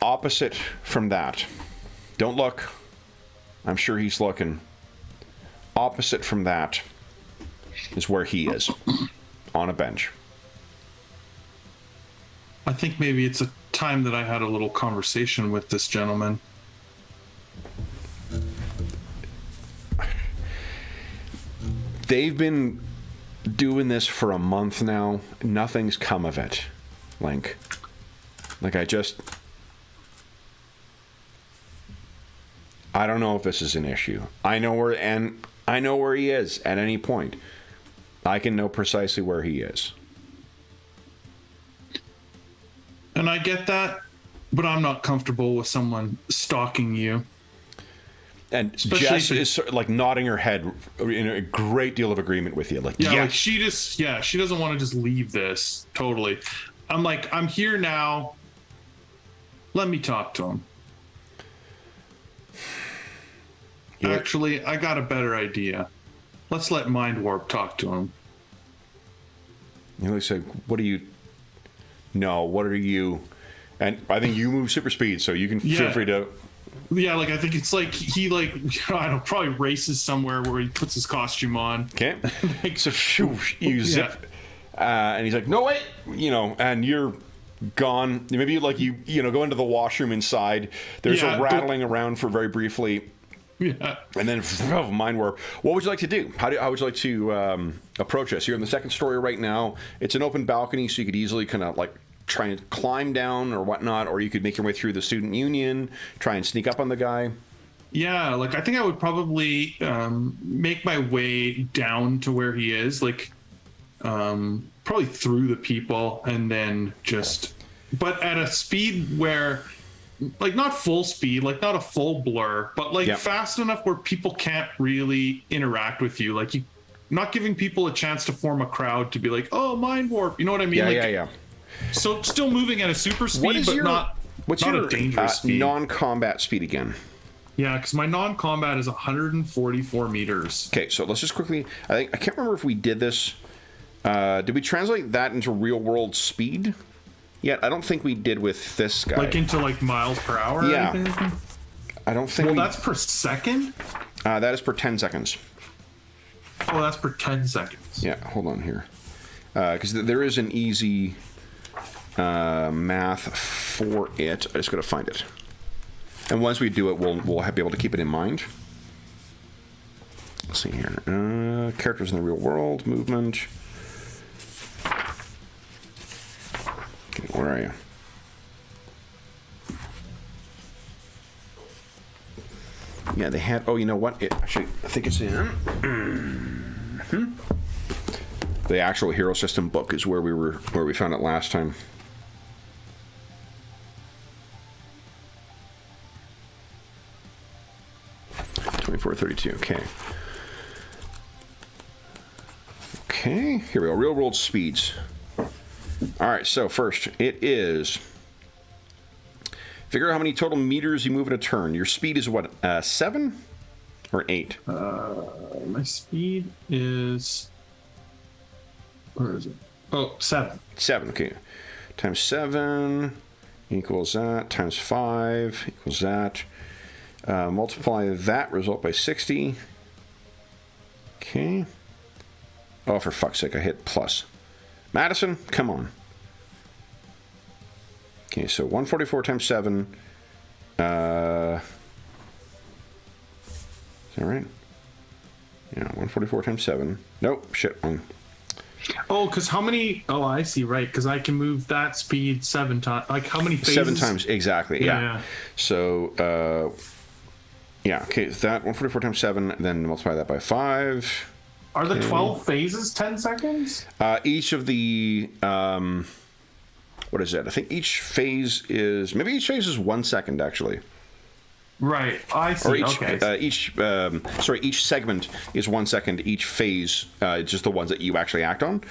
Opposite from that. Don't look. I'm sure he's looking. Opposite from that is where he is. On a bench. I think maybe it's a time that I had a little conversation with this gentleman. They've been doing this for a month now. Nothing's come of it. Like I don't know if this is an issue. I know where he is at any point. I can know precisely where he is. And I get that, but I'm not comfortable with someone stalking you. And Especially Jess is sort of like nodding her head in a great deal of agreement with you. Like, yeah, like she doesn't want to just leave this totally. I'm like, I'm here now. Let me talk to him. Actually, I got a better idea. Let's let Mind Warp talk to him. He looks like, what are you? No, what are you? And I think you move super speed, so you can feel free to. Yeah, like I think it's like he I don't know, probably races somewhere where he puts his costume on. Okay. So you zip, and he's like, no wait, and you're gone. Maybe like you go into the washroom inside. There's a rattling around for very briefly. Yeah. And then Mind Warp. What would you like to do? How would you like to approach this? You're in the second story right now. It's an open balcony, so you could easily kind of like try and climb down or whatnot, or you could make your way through the student union, try and sneak up on the guy. Yeah, like I think I would probably make my way down to where he is, like probably through the people, and then but at a speed where, like not full speed, like not a full blur, but like fast enough where people can't really interact with you, like you not giving people a chance to form a crowd to be like, oh, Mind Warp, you know what I mean? Yeah. So still moving at a super speed, but what's not your a dangerous speed. Non-combat speed again? Yeah, because my non-combat is 144 meters. Okay, so let's just quickly. I can't remember if we did this. Did we translate that into real-world speed? Yet I don't think we did with this guy. Like into like miles per hour. Yeah. I don't think. Well, that's per second. That is per 10 seconds. Oh, that's per 10 seconds. Yeah, hold on here, because there is an easy math for it. I just got to find it, and once we do it, we'll be able to keep it in mind. Let's see here. Characters in the real world, movement. Okay, where are you? Yeah, they had. Oh, you know what? Actually, I think it's in. The actual hero system book is where we found it last time. $24.32. Okay. Okay. Here we go. Real world speeds. All right. So first, it is. Figure out how many total meters you move in a turn. Your speed is what? 7 or 8? My speed is. Where is it? Oh, 7. 7. Okay. Times 7 equals that. Times 5 equals that. Multiply that result by 60. Okay. Oh, for fuck's sake, I hit plus. Madison, come on. Okay, so 144 times 7. Is that right? Yeah, 144 times 7. Nope, shit, wrong. Oh, because how many? Oh, I see. Right, because I can move that speed 7 times. Like how many phases? 7 times, exactly. Yeah. Yeah. So, yeah. Okay, that 144 times 7. Then multiply that by 5. Are the 12 phases 10 seconds? Each of the what is it? I think each phase is 1 second actually. Right, I see. Or each Okay. each segment is 1 second. Each phase, just the ones that you actually act on.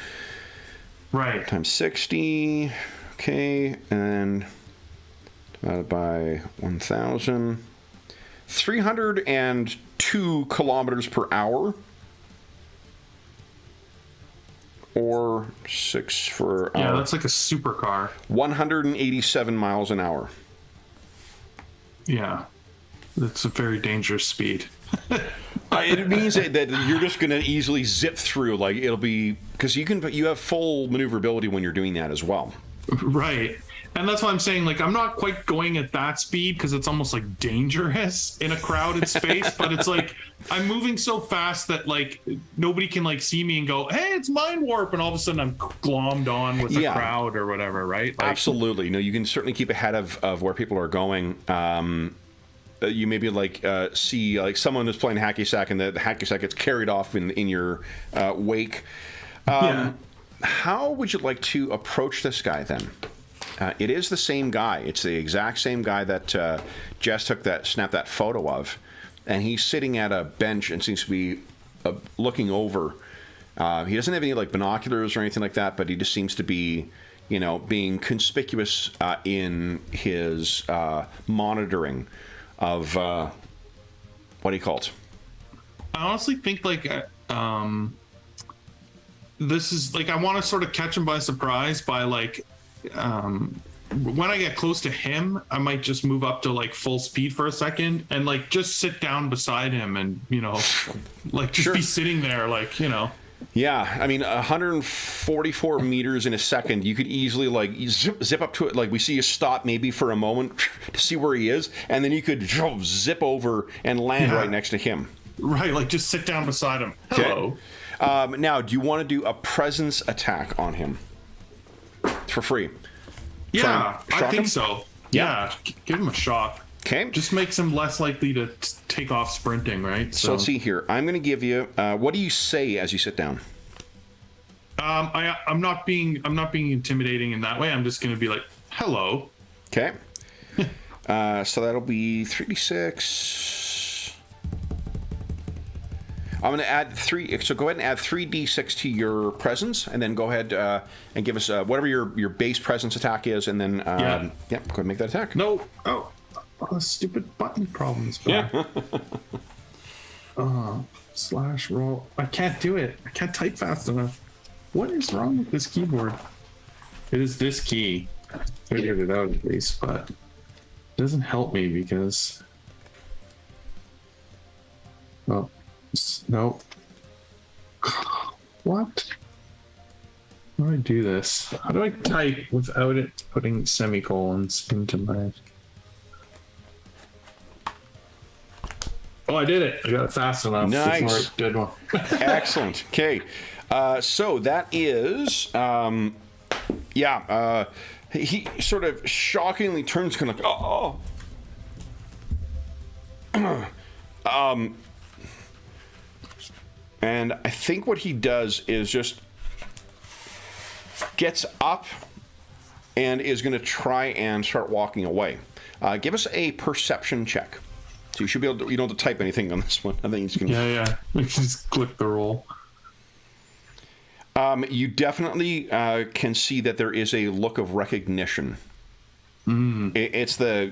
Right. Times 60. Okay, and divided by 1,000. 302 kilometers per hour. Or 6 for Yeah, hour. that's like a supercar. 187 miles an hour. Yeah, that's a very dangerous speed. It means that you're just going to easily zip through. Like it'll be because you have full maneuverability when you're doing that as well. Right. And that's why I'm saying, like, I'm not quite going at that speed because it's almost like dangerous in a crowded space, but it's like I'm moving so fast that like nobody can like see me and go, hey, it's mind warp. And all of a sudden I'm glommed on with the crowd or whatever, right? Like, absolutely. No, you can certainly keep ahead of where people are going. You maybe like see like someone is playing hacky sack and the hacky sack gets carried off in your wake. How would you like to approach this guy then? It is the same guy. It's the exact same guy that Jess snapped that photo of, and he's sitting at a bench and seems to be looking over. He doesn't have any like binoculars or anything like that, but he just seems to be, being conspicuous in his monitoring of what do you call it? I honestly think like this is like I want to sort of catch him by surprise by like. When I get close to him, I might just move up to like full speed for a second and like just sit down beside him and like just be sitting there like Yeah, I mean 144 meters in a second. You could easily like zip up to it. Like we see you stop maybe for a moment to see where he is, and then you could zip over and land right next to him. Right, like just sit down beside him. Hello. Okay. Now, do you want to do a presence attack on him? For free. Yeah, I think him? So. Yeah, give him a shock. Okay. Just makes him less likely to take off sprinting, right? So let's see here. I'm going to give you. What do you say as you sit down? I'm not being intimidating in that way. I'm just going to be like, hello. Okay. So that'll be 3d6. I'm going to add 3. So go ahead and add 3d6 to your presence, and then go ahead and give us whatever your base presence attack is, and then go ahead and make that attack. No. Oh, stupid button problems. Yeah. Slash roll. I can't do it. I can't type fast enough. What is wrong with this keyboard? It is this key. I figured it out at least, but it doesn't help me because. Oh. No. What? How do I do this? How do I type without it putting semicolons into my... Oh, I did it. I got it fast enough. Nice. Good one. Excellent. Okay. So that is... he sort of shockingly turns kind of like, and I think what he does is just gets up and is going to try and start walking away. Give us a perception check. So you should be able to, you don't have to type anything on this one. I think he's going to... Yeah. We can just click the roll. You definitely can see that there is a look of recognition. It's the,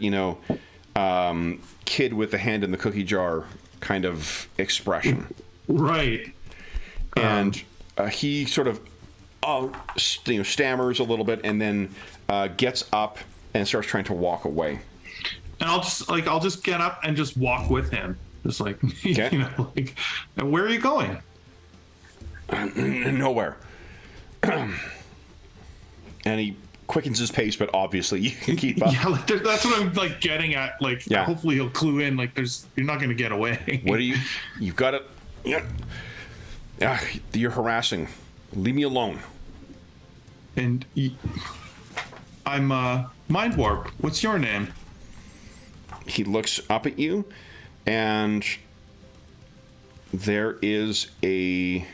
kid with the hand in the cookie jar kind of expression. Right. And he sort of stammers a little bit and then gets up and starts trying to walk away. And I'll just get up and just walk with him. Just like, Okay. And where are you going? Nowhere. And he quickens his pace, but obviously you can keep up. Yeah, like that's what I'm like getting at. Like, Yeah. hopefully he'll clue in. Like, you're not going to get away. What do you've got it? Yeah. You're harassing. Leave me alone. And I'm Mind Warp. What's your name? He looks up at you, and there is a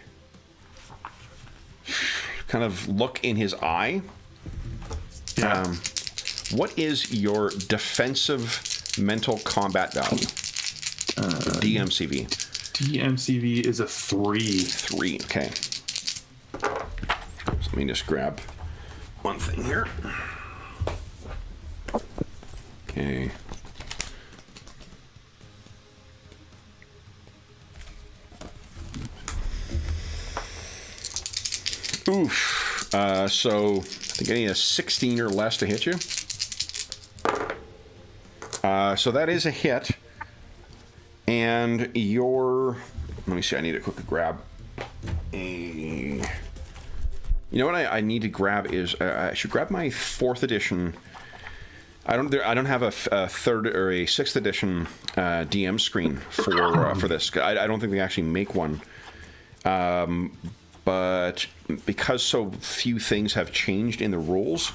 kind of look in his eye. Yeah. What is your defensive mental combat value? DMCV. DMCV is a 3. 3, okay. So let me just grab one thing here. Okay. Oof. So I think I need a 16 or less to hit you. So that is a hit. And your... Let me see, I need to quickly grab a... You know what I need to grab is... I should grab my 4th edition... I don't have a 3rd or a 6th edition DM screen for this. I don't think they actually make one. But because so few things have changed in the rules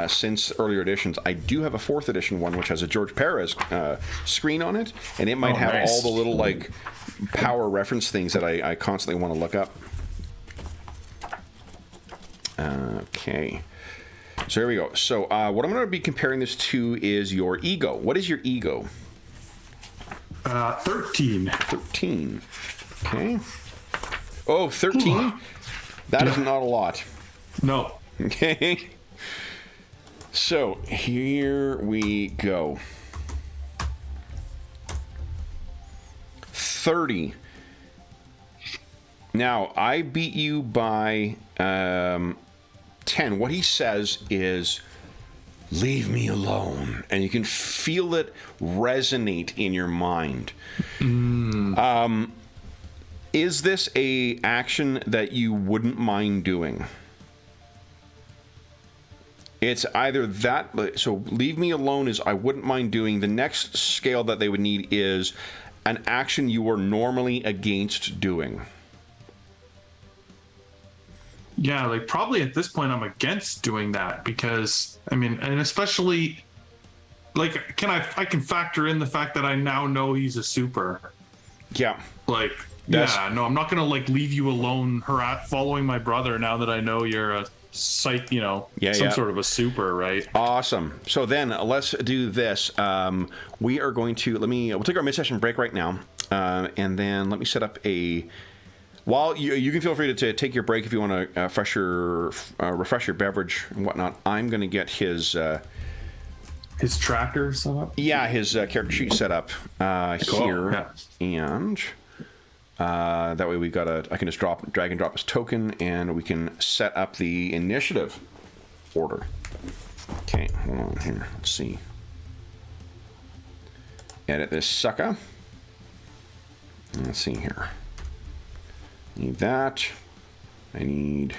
since earlier editions, I do have a 4th edition one which has a George Perez screen on it, and it might have all the little like power reference things that I constantly want to look up. Okay. So here we go. So what I'm going to be comparing this to is your ego. What is your ego? 13. 13. Okay. Oh, 13? That is not a lot. No. Okay. So here we go. 30. Now, I beat you by 10. What he says is, leave me alone. And you can feel it resonate in your mind. Is this a action that you wouldn't mind doing? It's either that, so leave me alone is I wouldn't mind doing. The next scale that they would need is an action you are normally against doing. Yeah, like probably at this point I'm against doing that because I mean, and especially like I can factor in the fact that I now know he's a super. Yeah. Like I'm not gonna like leave you alone following my brother now that I know you're a sort of a super, right? Awesome. So then let's do this. We are going to we'll take our mid-session break right now, and then let me set up a. While you can feel free to take your break if you want to refresh your beverage and whatnot. I'm going to get his tracker set up. Yeah, his character sheet set up here, and that way we've got I can just drag and drop his token, and we can set up the initiative order. Okay, hold on here. Let's see. Edit this sucker. Let's see here. Need that. I need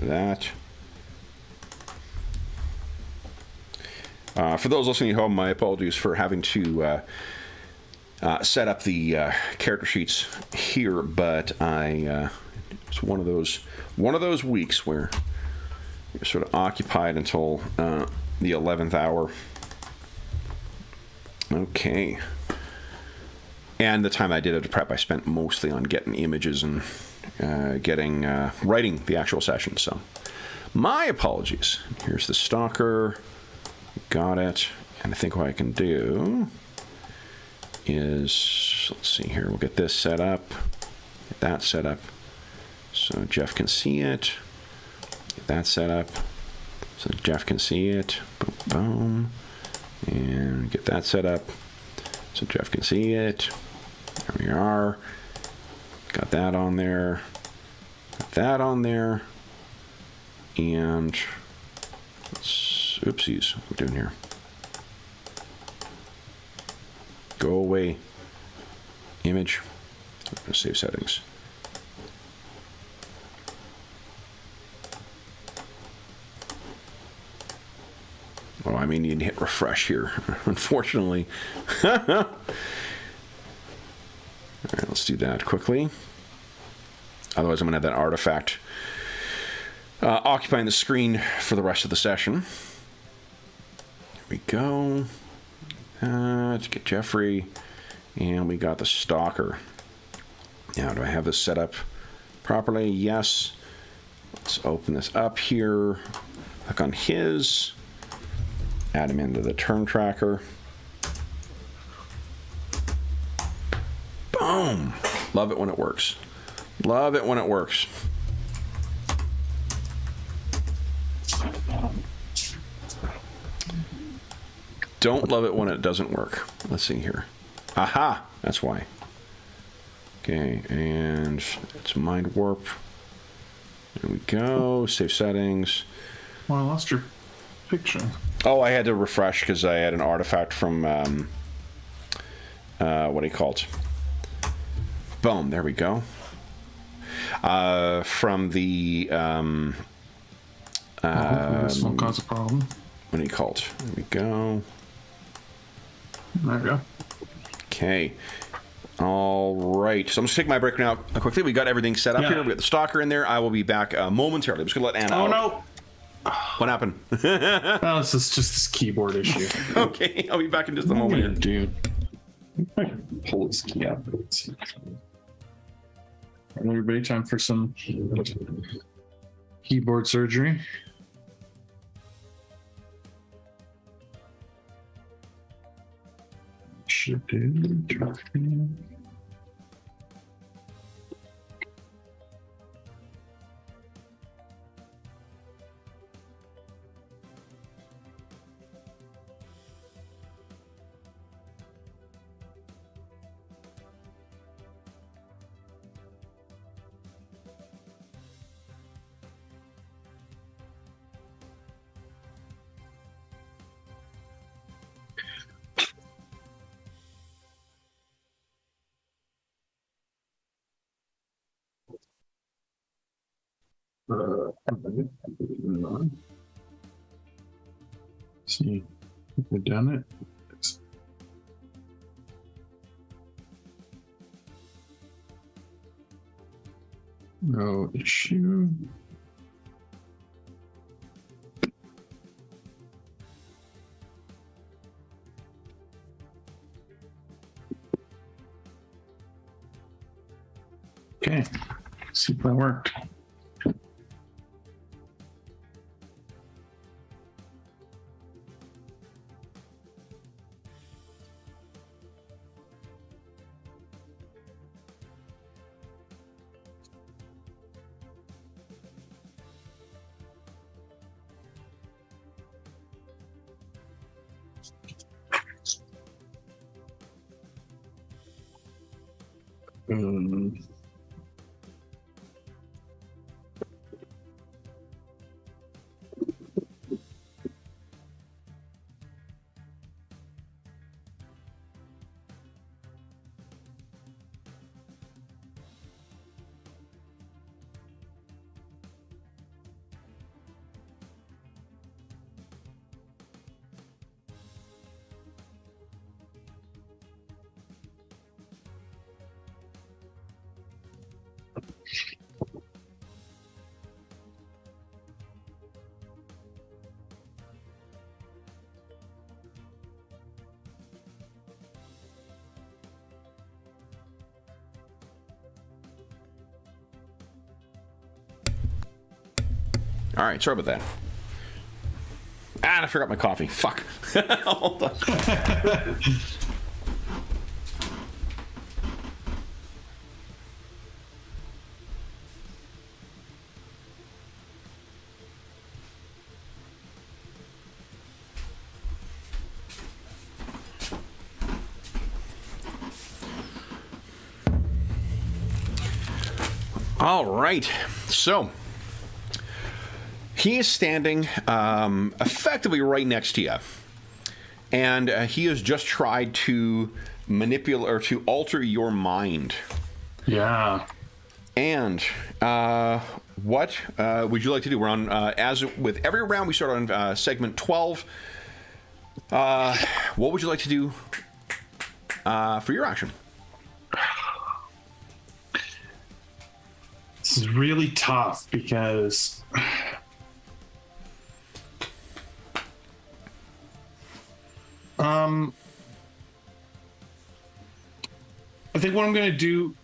that. For those listening at home, my apologies for having to set up the character sheets here, but it's one of those weeks where you're sort of occupied until the 11th hour. Okay. And the time I did it to prep, I spent mostly on getting images and writing the actual session. So, my apologies. Here's the stalker. Got it. And I think what I can do is, let's see here. We'll get this set up. Get that set up. So Jeff can see it. Get that set up. So Jeff can see it. Boom, boom. And get that set up. So Jeff can see it. There we are. Got that on there. Got that on there. And oopsies. What are we doing here? Go away. Image. Save settings. Oh, I may need to hit refresh here, unfortunately. All right, let's do that quickly. Otherwise, I'm going to have that artifact occupying the screen for the rest of the session. Here we go. Let's get Jeffrey. And we got the Stalker. Now, do I have this set up properly? Yes. Let's open this up here. Click on his. Add him into the turn tracker. Boom! Love it when it works. Love it when it works. Don't love it when it doesn't work. Let's see here. Aha! That's why. Okay, and it's Mind Warp. There we go. Save settings. Well, I lost your picture. Oh, I had to refresh because I had an artifact from, what do you call it? Boom, there we go. From the, this won't cause a problem. what do you call it? There we go. There we go. Okay. All right. So I'm just taking my break now quickly. We got everything set up here. We got the Stalker in there. I will be back momentarily. I'm just going to let Anna out. No. What happened? No, this is just this keyboard issue. Okay. I'll be back in just a moment. Weird, dude. I can pull this key out. Let's see. All right, everybody, time for some keyboard surgery. Should do. See, we've done it. No issue. Okay, see if that worked. All right, sorry about that. I forgot my coffee. Fuck. Hold on. All right, so he is standing effectively right next to you, and he has just tried to manipulate or to alter your mind. Yeah. And what would you like to do? We're on, as with every round, we start on segment 12. What would you like to do for your action? This is really tough because I think what I'm gonna do,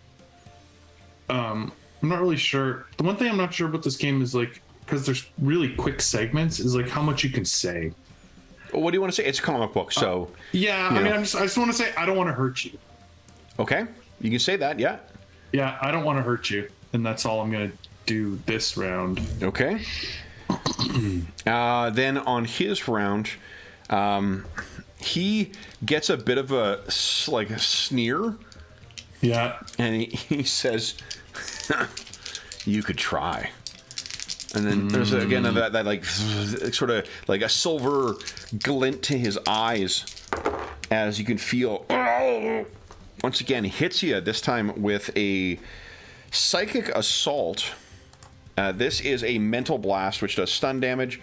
I'm not really sure. The one thing I'm not sure about this game is like, because there's really quick segments, is like how much you can say. What do you want to say? It's a comic book, so yeah. I mean, I just want to say I don't want to hurt you. Okay, you can say that. Yeah. Yeah, I don't want to hurt you, and that's all I'm gonna do this round. Okay. Then on his round, he gets a bit of a sneer. Yeah. And he says, "You could try." And then there's again that like sort of like a silver glint to his eyes as you can feel. Once again, hits you this time with a psychic assault. This is a mental blast, which does stun damage.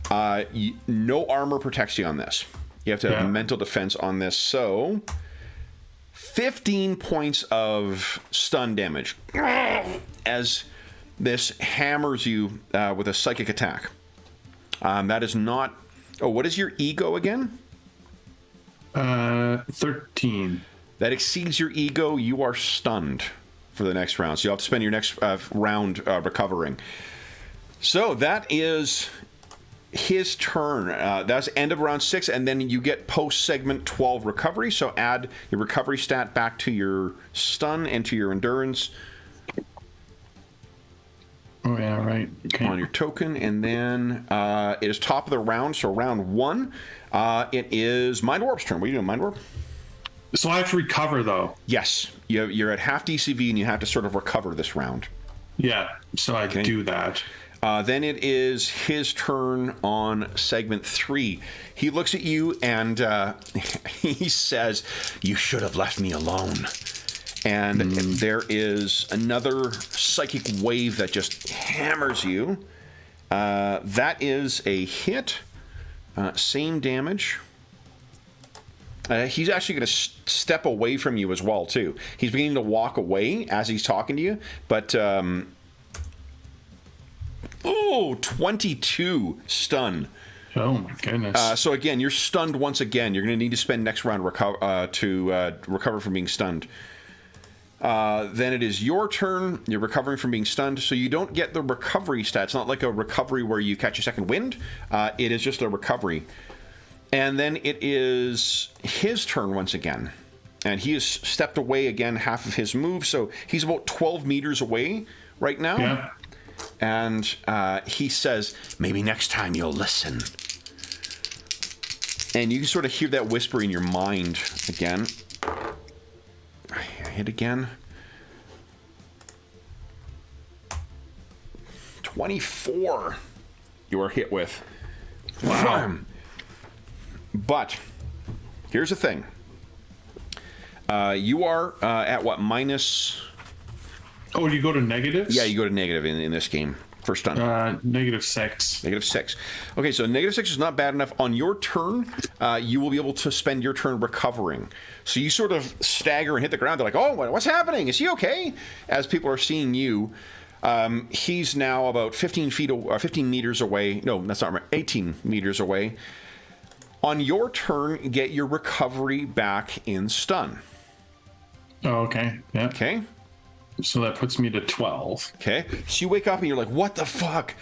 No armor protects you on this. You have to have mental defense on this. So 15 points of stun damage as this hammers you with a psychic attack. That is not... Oh, what is your ego again? 13. That exceeds your ego. You are stunned for the next round. So you'll have to spend your next round recovering. So that is his turn. That's end of round 6, and then you get post-segment 12 recovery. So add your recovery stat back to your stun and to your endurance. Oh, yeah, right. Okay. On your token, and then it is top of the round, so round 1. It is Mind Warp's turn. What are you doing, Mind Warp? So I have to recover, though. Yes. You're at half DCV, and you have to sort of recover this round. Yeah, so I can do that. Then it is his turn on segment 3. He looks at you, and he says, "You should have left me alone." And there is another psychic wave that just hammers you. That is a hit. Same damage. He's actually going to step away from you as well, too. He's beginning to walk away as he's talking to you. But, 22 stun. Oh, my goodness. So, again, you're stunned once again. You're going to need to spend next round to recover from being stunned. Then it is your turn. You're recovering from being stunned, so you don't get the recovery stat. It's not like a recovery where you catch a second wind. It is just a recovery. And then it is his turn once again. And he has stepped away again, half of his move, so he's about 12 meters away right now. Yeah. And he says, "Maybe next time you'll listen." And you can sort of hear that whisper in your mind again. Hit again. 24 you are hit with. Wow. But here's the thing. You are at what, minus... Oh, do you go to negatives? Yeah, you go to negative in this game for stun. -6. -6. Okay, so -6 is not bad enough. On your turn, you will be able to spend your turn recovering. So you sort of stagger and hit the ground. They're like, "Oh, what's happening? Is he okay?" As people are seeing you. He's now about 15 meters away. No, that's not right. 18 meters away. On your turn, get your recovery back in stun. Oh, okay. Yeah. Okay? So that puts me to 12. Okay? So you wake up and you're like, "What the fuck?"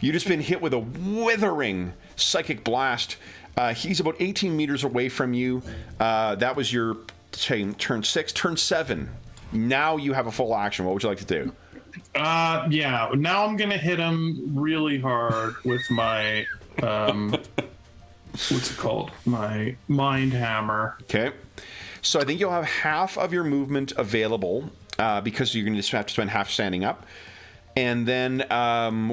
You just been hit with a withering psychic blast. He's about 18 meters away from you. That was your turn 6. Turn 7. Now you have a full action. What would you like to do? Yeah. Now I'm gonna hit him really hard with my what's it called? My mind hammer. Okay. So I think you'll have half of your movement available because you're going to just have to spend half standing up. And then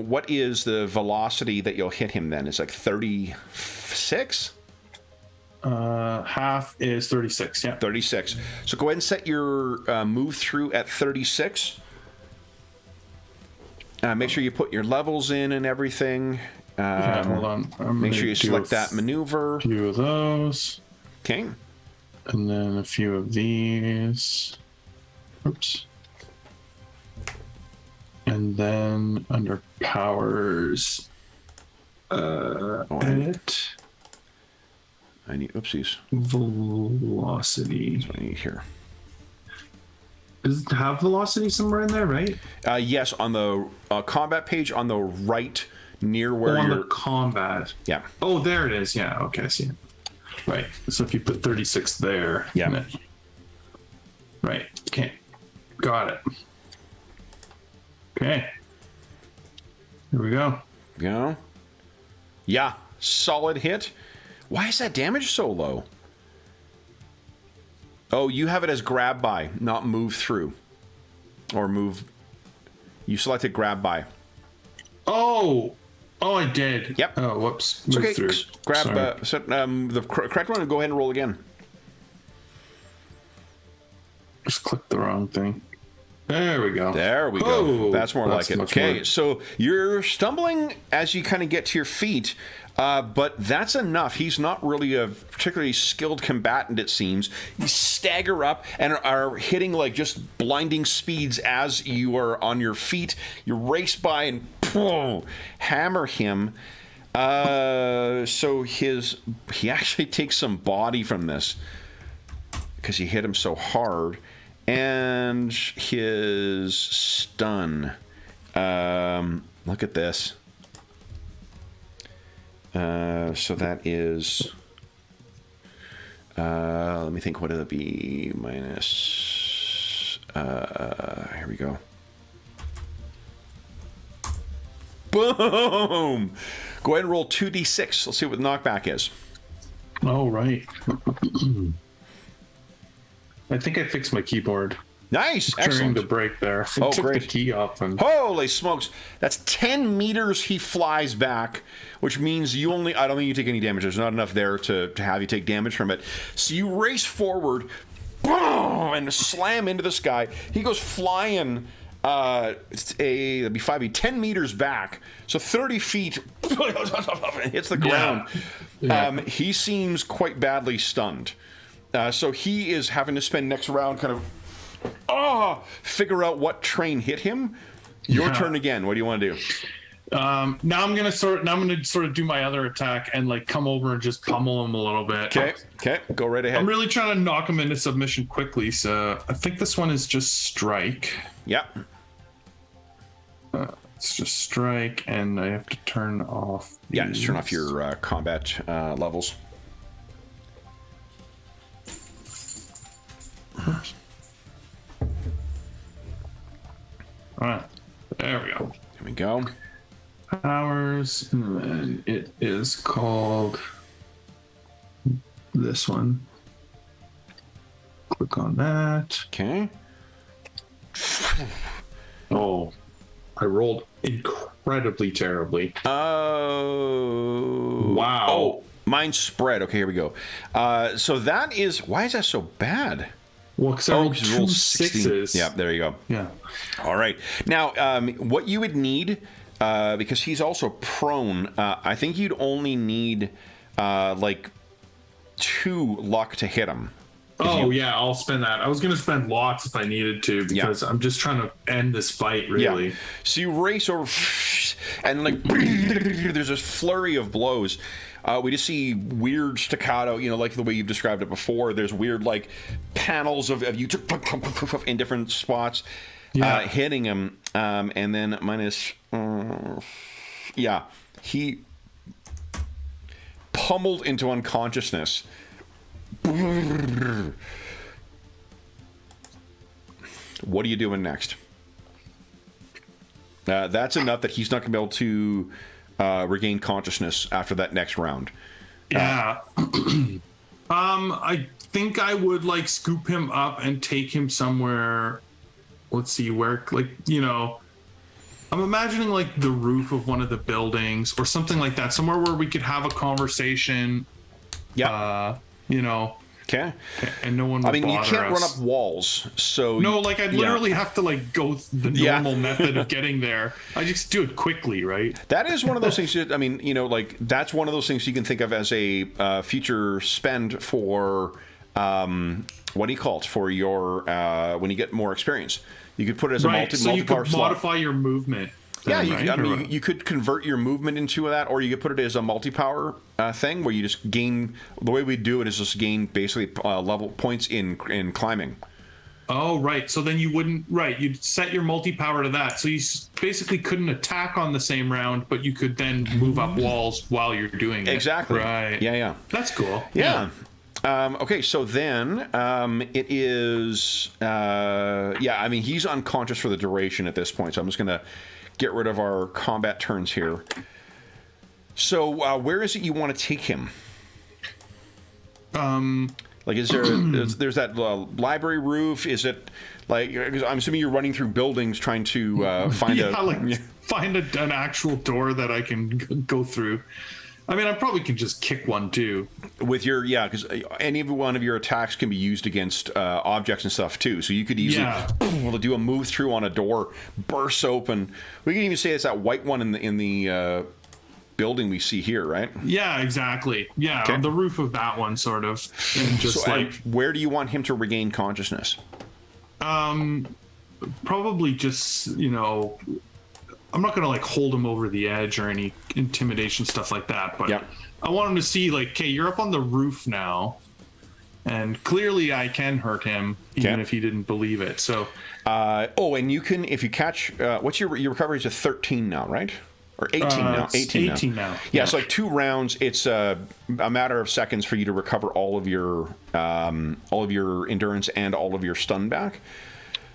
what is the velocity that you'll hit him then? It's like 36? Half is 36, yeah. 36. So go ahead and set your move through at 36. Make sure you put your levels in and everything. Hold on. Make sure you select that maneuver. A few of those. Okay. And then a few of these. Oops. And then under powers, edit. I need, oopsies. Velocity. That's what I need here. Does it have velocity somewhere in there, right? Yes, on the combat page on the right near where on you're... the combat. Yeah. Oh, there it is. Yeah, okay, I see it. Right. So if you put 36 there. Yeah. Then... Right. Okay. Got it. Okay. Here we go. Go. Yeah, solid hit. Why is that damage so low? Oh, you have it as grab by, not move through. Or move. You selected grab by. Oh, I did. Yep. Oh, whoops. It's Move okay. through. Grab Sorry. the correct one and go ahead and roll again. Just clicked the wrong thing. There we go. There we go. That's more like it. Okay, so you're stumbling as you kind of get to your feet, but that's enough. He's not really a particularly skilled combatant, it seems. You stagger up and are hitting like just blinding speeds as you are on your feet. You race by and hammer him. So he actually takes some body from this because you hit him so hard. And his stun. Look at this. So that is... let me think, what would it be? Minus... here we go. Boom! Go ahead and roll 2d6. Let's see what the knockback is. Oh, right. I think I fixed my keyboard. Nice, During excellent. the break there. I Oh, took great. the key off and... Holy smokes. That's 10 meters he flies back, which means you only... I don't think you take any damage. There's not enough there to have you take damage from it. So you race forward, boom, and slam into this guy. He goes flying... that'd be 10 meters back, so 30 feet, and hits the ground. Yeah. He seems quite badly stunned. So he is having to spend next round kind of figure out what train hit him. Your turn again. What do you want to do? Now I'm gonna sort of do my other attack and like come over and just pummel him a little bit. Okay, go right ahead. I'm really trying to knock him into submission quickly, so I think this one is just strike. Yep. It's just strike, and I have to turn off. Yeah, just turn off your combat levels. All right, there we go. Here we go. Powers, and then it is called this one. Click on that. Okay. Oh, I rolled incredibly terribly. Oh. Wow. Oh, mine's spread. Okay, here we go. So that is... Why is that so bad? Well, because I rolled two sixes. Yeah, there you go. Yeah. All right. Now, what you would need, because he's also prone, I think you'd only need like 2 luck to hit him. Yeah, I'll spend that. I was going to spend lots if I needed to, because I'm just trying to end this fight, really. Yeah. So you race over, and like there's this flurry of blows. We just see weird staccato, like the way you've described it before. There's weird like panels of you in different spots, hitting him, and then minus, he pummeled into unconsciousness. What are you doing next? That's enough that he's not going to be able to regain consciousness after that next round. Yeah. I think I would like scoop him up and take him somewhere. Let's see where, I'm imagining like the roof of one of the buildings or something like that, somewhere where we could have a conversation. Yeah. Okay. And no one would you bother can't us. run up walls, so No, like I'd literally have to like go the normal method of getting there. I just do it quickly, right? That is one of those things. That's one of those things you can think of as a future spend for what do you call it, for your when you get more experience. You could put it as a so you multi-power could slot. modify your movement. Yeah, Then, you could convert your movement into that, or you could put it as a multi-power thing where you just gain. The way we do it is just gain basically level points in climbing. Oh, right. So then you wouldn't. Right, you'd set your multi-power to that. So you basically couldn't attack on the same round, but you could then move up walls while you're doing it. Exactly. Right. Yeah. That's cool. Yeah. Okay, so then it is. He's unconscious for the duration at this point, so I'm just going to get rid of our combat turns here. So where is it you want to take him? Like, is there there's that library roof? Is it like, 'cause I'm assuming you're running through buildings trying to find find an actual door that I can go through. I mean, I probably can just kick one too. With your because any one of your attacks can be used against objects and stuff too. So you could easily do a move through on a door, bursts open. We can even say it's that white one in the building we see here, right? Yeah, exactly. Yeah, Okay. on the roof of that one, sort of. And just where do you want him to regain consciousness? Probably just I'm not gonna like hold him over the edge or any intimidation stuff like that, but I want him to see like, okay, you're up on the roof now, and clearly I can hurt him even if he didn't believe it. So, and you can, if you catch, what's your recovery is a 13 now, right? Or 18 now. 18 now. Yeah, it's like 2 rounds. It's a matter of seconds for you to recover all of your endurance and all of your stun back.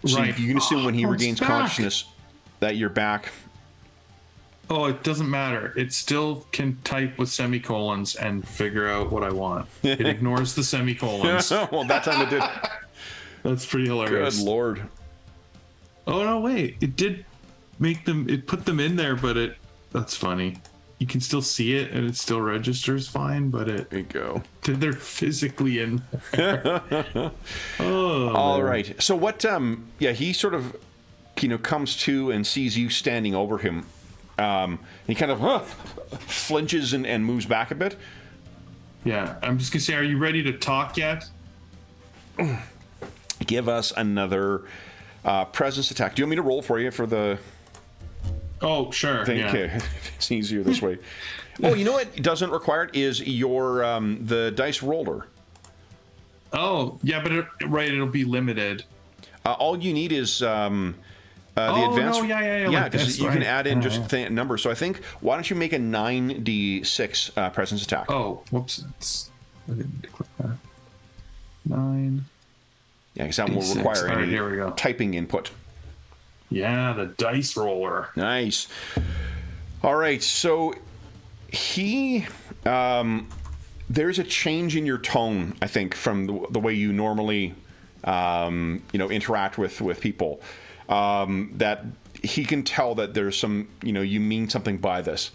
So you can assume when he regains consciousness that you're back. Oh, it doesn't matter. It still can type with semicolons and figure out what I want. It ignores the semicolons. Well, that time it did. That's pretty hilarious. Good Lord. Oh, no, wait. It did make them... It put them in there, but that's funny. You can still see it, and it still registers fine, but There you go. They're physically in there. All right. So what... he sort of, comes to and sees you standing over him. He kind of flinches and moves back a bit. Yeah, I'm just going to say, are you ready to talk yet? Give us another presence attack. Do you want me to roll for you for the... Oh, sure. Okay. It's easier this way. Oh, you know what doesn't require it is your the dice roller. Oh, yeah, but it'll be limited. All you need is the advanced. No, yeah. Yeah, like because you can add in just numbers. So I think, why don't you make a 9d6 presence attack? Oh, whoops. I didn't click that. 9. Yeah, because that will D6. require All right, any here we go. typing input. Yeah, the dice roller. Nice. All right, so he... there's a change in your tone, I think, from the way you normally, interact with people. That he can tell that there's some, you mean something by this.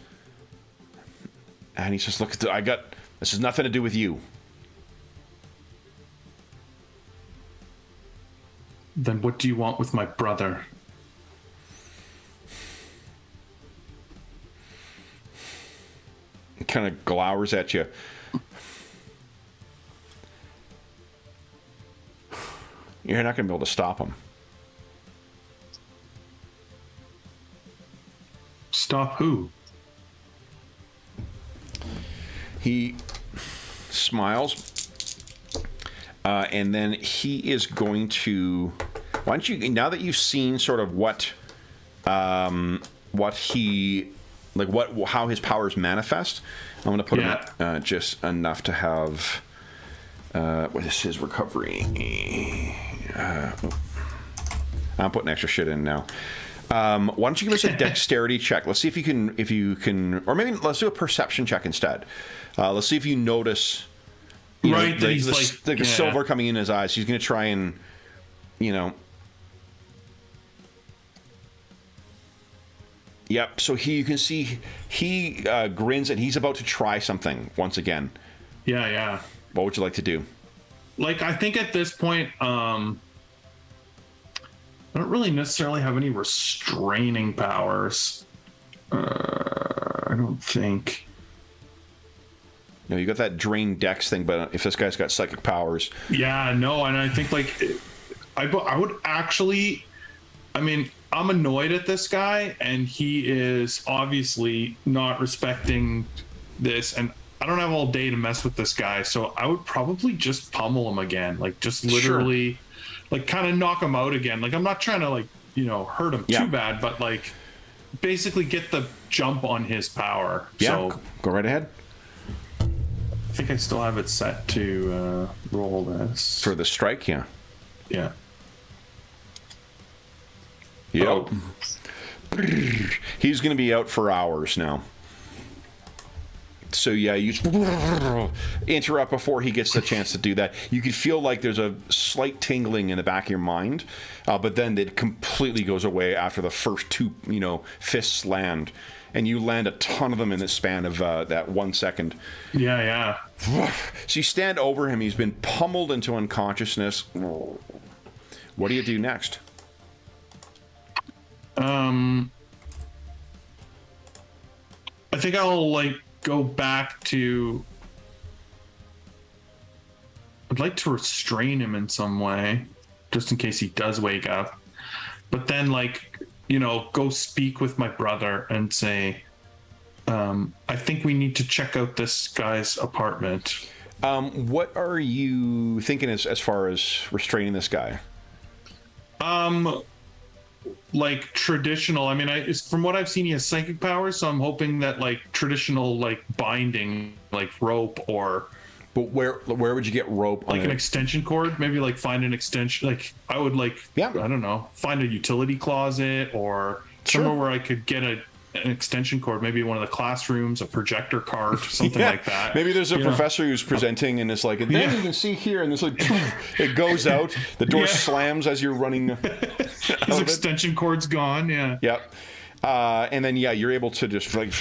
And he says, look, this has nothing to do with you. Then what do you want with my brother? He kind of glowers at you. You're not going to be able to stop him. Stop who? He smiles, and then he is going to... Why don't you, now that you've seen sort of what he... Like how his powers manifest, I'm going to put him at just enough to have... what is his recovery? I'm putting extra shit in now. Why don't you give us a dexterity check? Let's see if you can, or maybe let's do a perception check instead. Let's see if you notice, the silver coming in his eyes. He's going to try and, Yep. So you can see he grins and he's about to try something once again. Yeah. What would you like to do? like, I think at this point, I don't really necessarily have any restraining powers. I don't think. You know, you got that drain dex thing, but if this guy's got psychic powers, Yeah, no, and I think like I would actually. I mean, I'm annoyed at this guy, and he is obviously not respecting this, and I don't have all day to mess with this guy, so I would probably just pummel him again, like just literally, sure. like kind of knock him out again. Like I'm not trying to like hurt him too bad, but like basically get the jump on his power. Yeah, So go right ahead. I think I still have it set to roll this For the strike, yeah. Yeah. Yep. Oh. He's going to be out for hours now. So yeah, you interrupt before he gets the chance to do that. You can feel like there's a slight tingling in the back of your mind, but then it completely goes away after the first two, fists land, and you land a ton of them in the span of that 1 second. Yeah. So you stand over him. He's been pummeled into unconsciousness. What do you do next? I think I'll like go back to. I'd like to restrain him in some way, just in case he does wake up. But then, like, go speak with my brother and say, I think we need to check out this guy's apartment. What are you thinking as far as restraining this guy? Like traditional. I mean, from what I've seen, he has psychic powers, so I'm hoping that like traditional, like binding, like rope or. But where would you get rope? Like an extension cord, maybe like find an extension. Like I would like, I don't know, find a utility closet or somewhere where I could get an extension cord, maybe one of the classrooms, a projector cart, something like that. Maybe there's a professor who's presenting and it's like, and then you can see here, and this like, it goes out, the door slams as you're running. His extension cord's gone, Yep. And then, you're able to just like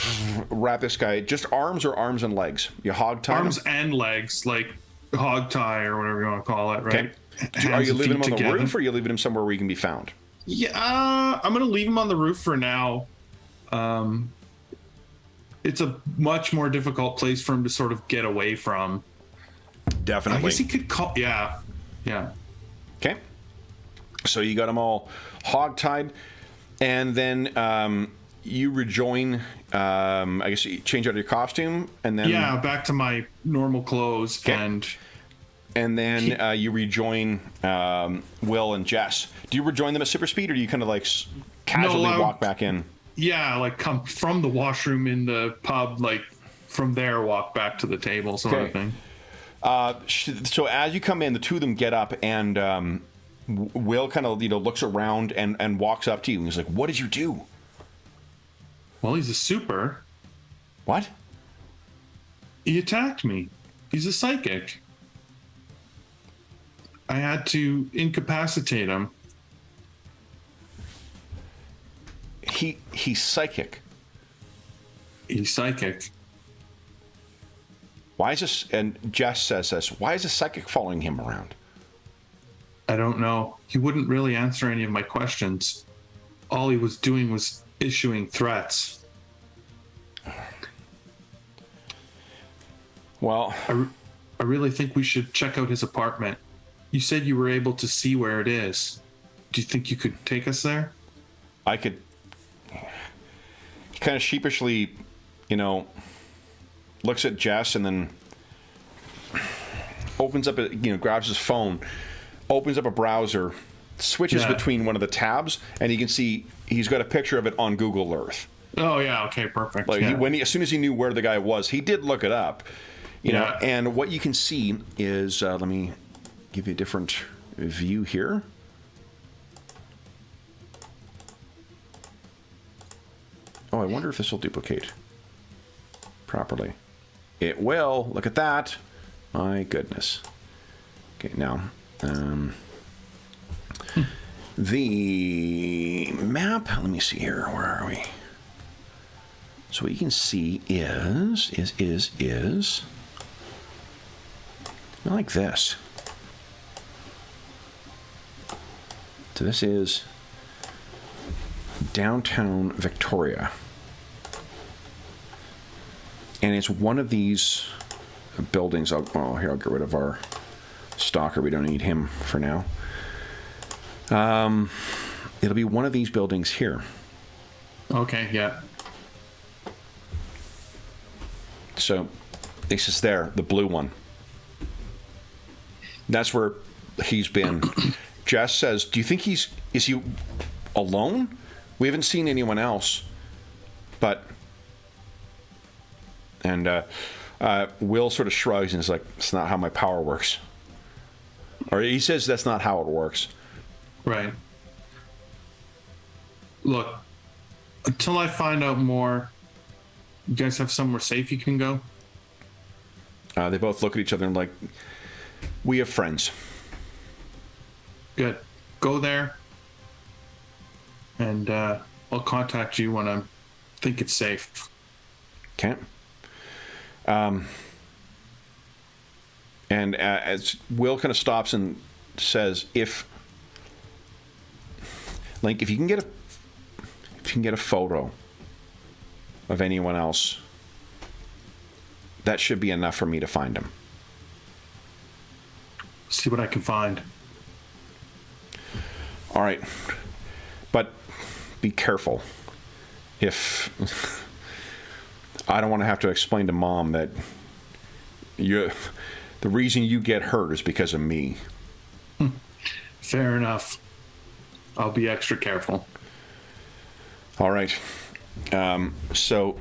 wrap this guy, just arms or arms and legs? You hog tie arms and legs, like hog tie or whatever you want to call it, right? Okay. Are you leaving him on the roof or are you leaving him somewhere where he can be found? Yeah, I'm going to leave him on the roof for now. It's a much more difficult place for him to sort of get away from. Definitely. I guess he could call. Yeah. Okay. So you got them all hog-tied, and then you rejoin. I guess you change out of your costume, and then back to my normal clothes, and then you rejoin Will and Jess. Do you rejoin them at super speed, or do you kind of like casually walk back in? Yeah, like come from the washroom in the pub, like from there walk back to the table, sort of thing. So as you come in, the two of them get up, and Will kind of looks around and walks up to you, and he's like, "What did you do?" Well, he's a super. What? He attacked me. He's a psychic. I had to incapacitate him. He's psychic. He's psychic. Why is this? And Jess says this. Why is a psychic following him around? I don't know. He wouldn't really answer any of my questions. All he was doing was issuing threats. Well, I really think we should check out his apartment. You said you were able to see where it is. Do you think you could take us there? I could. He kind of sheepishly, looks at Jess and then opens up, grabs his phone, opens up a browser, switches between one of the tabs, and you can see he's got a picture of it on Google Earth. Oh yeah, okay, perfect. Like as soon as he knew where the guy was, he did look it up. Know, and what you can see is, let me give you a different view here. Oh, I wonder if this will duplicate properly. It will. Look at that. My goodness. Okay, now, the map, let me see here. Where are we? So what you can see is like this. So this is downtown Victoria. And it's one of these buildings. Here, I'll get rid of our stalker. We don't need him for now. It'll be one of these buildings here. Okay, yeah. So this is there, the blue one. That's where he's been. Jess says, do you think is he alone? We haven't seen anyone else. But, and Will sort of shrugs and is like, it's not how my power works. Or he says that's not how it works. Right. Look, until I find out more, you guys have somewhere safe you can go? They both look at each other and like, we have friends. Good. Go there, and I'll contact you when I think it's safe. Okay. And as Will kind of stops and says, if you can get a photo of anyone else, that should be enough for me to find him. See what I can find. All right, but be careful. If I don't want to have to explain to Mom that the reason you get hurt is because of me. Fair enough. I'll be extra careful. All right. So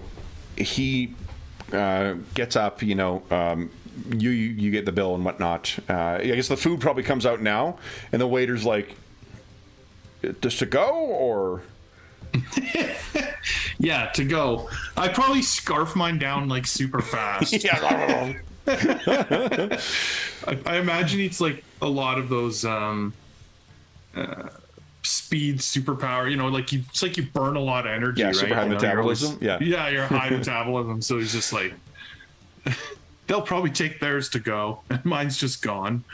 he gets up. You get the bill and whatnot. I guess the food probably comes out now, and the waiter's like, "Just to go or?" Yeah, to go. I probably scarf mine down like super fast. Yeah. I imagine it's like a lot of those speed superpower. It's like you burn a lot of energy. Yeah, right? super high metabolism. Yeah, you're high metabolism. So he's just like, they'll probably take theirs to go, and mine's just gone.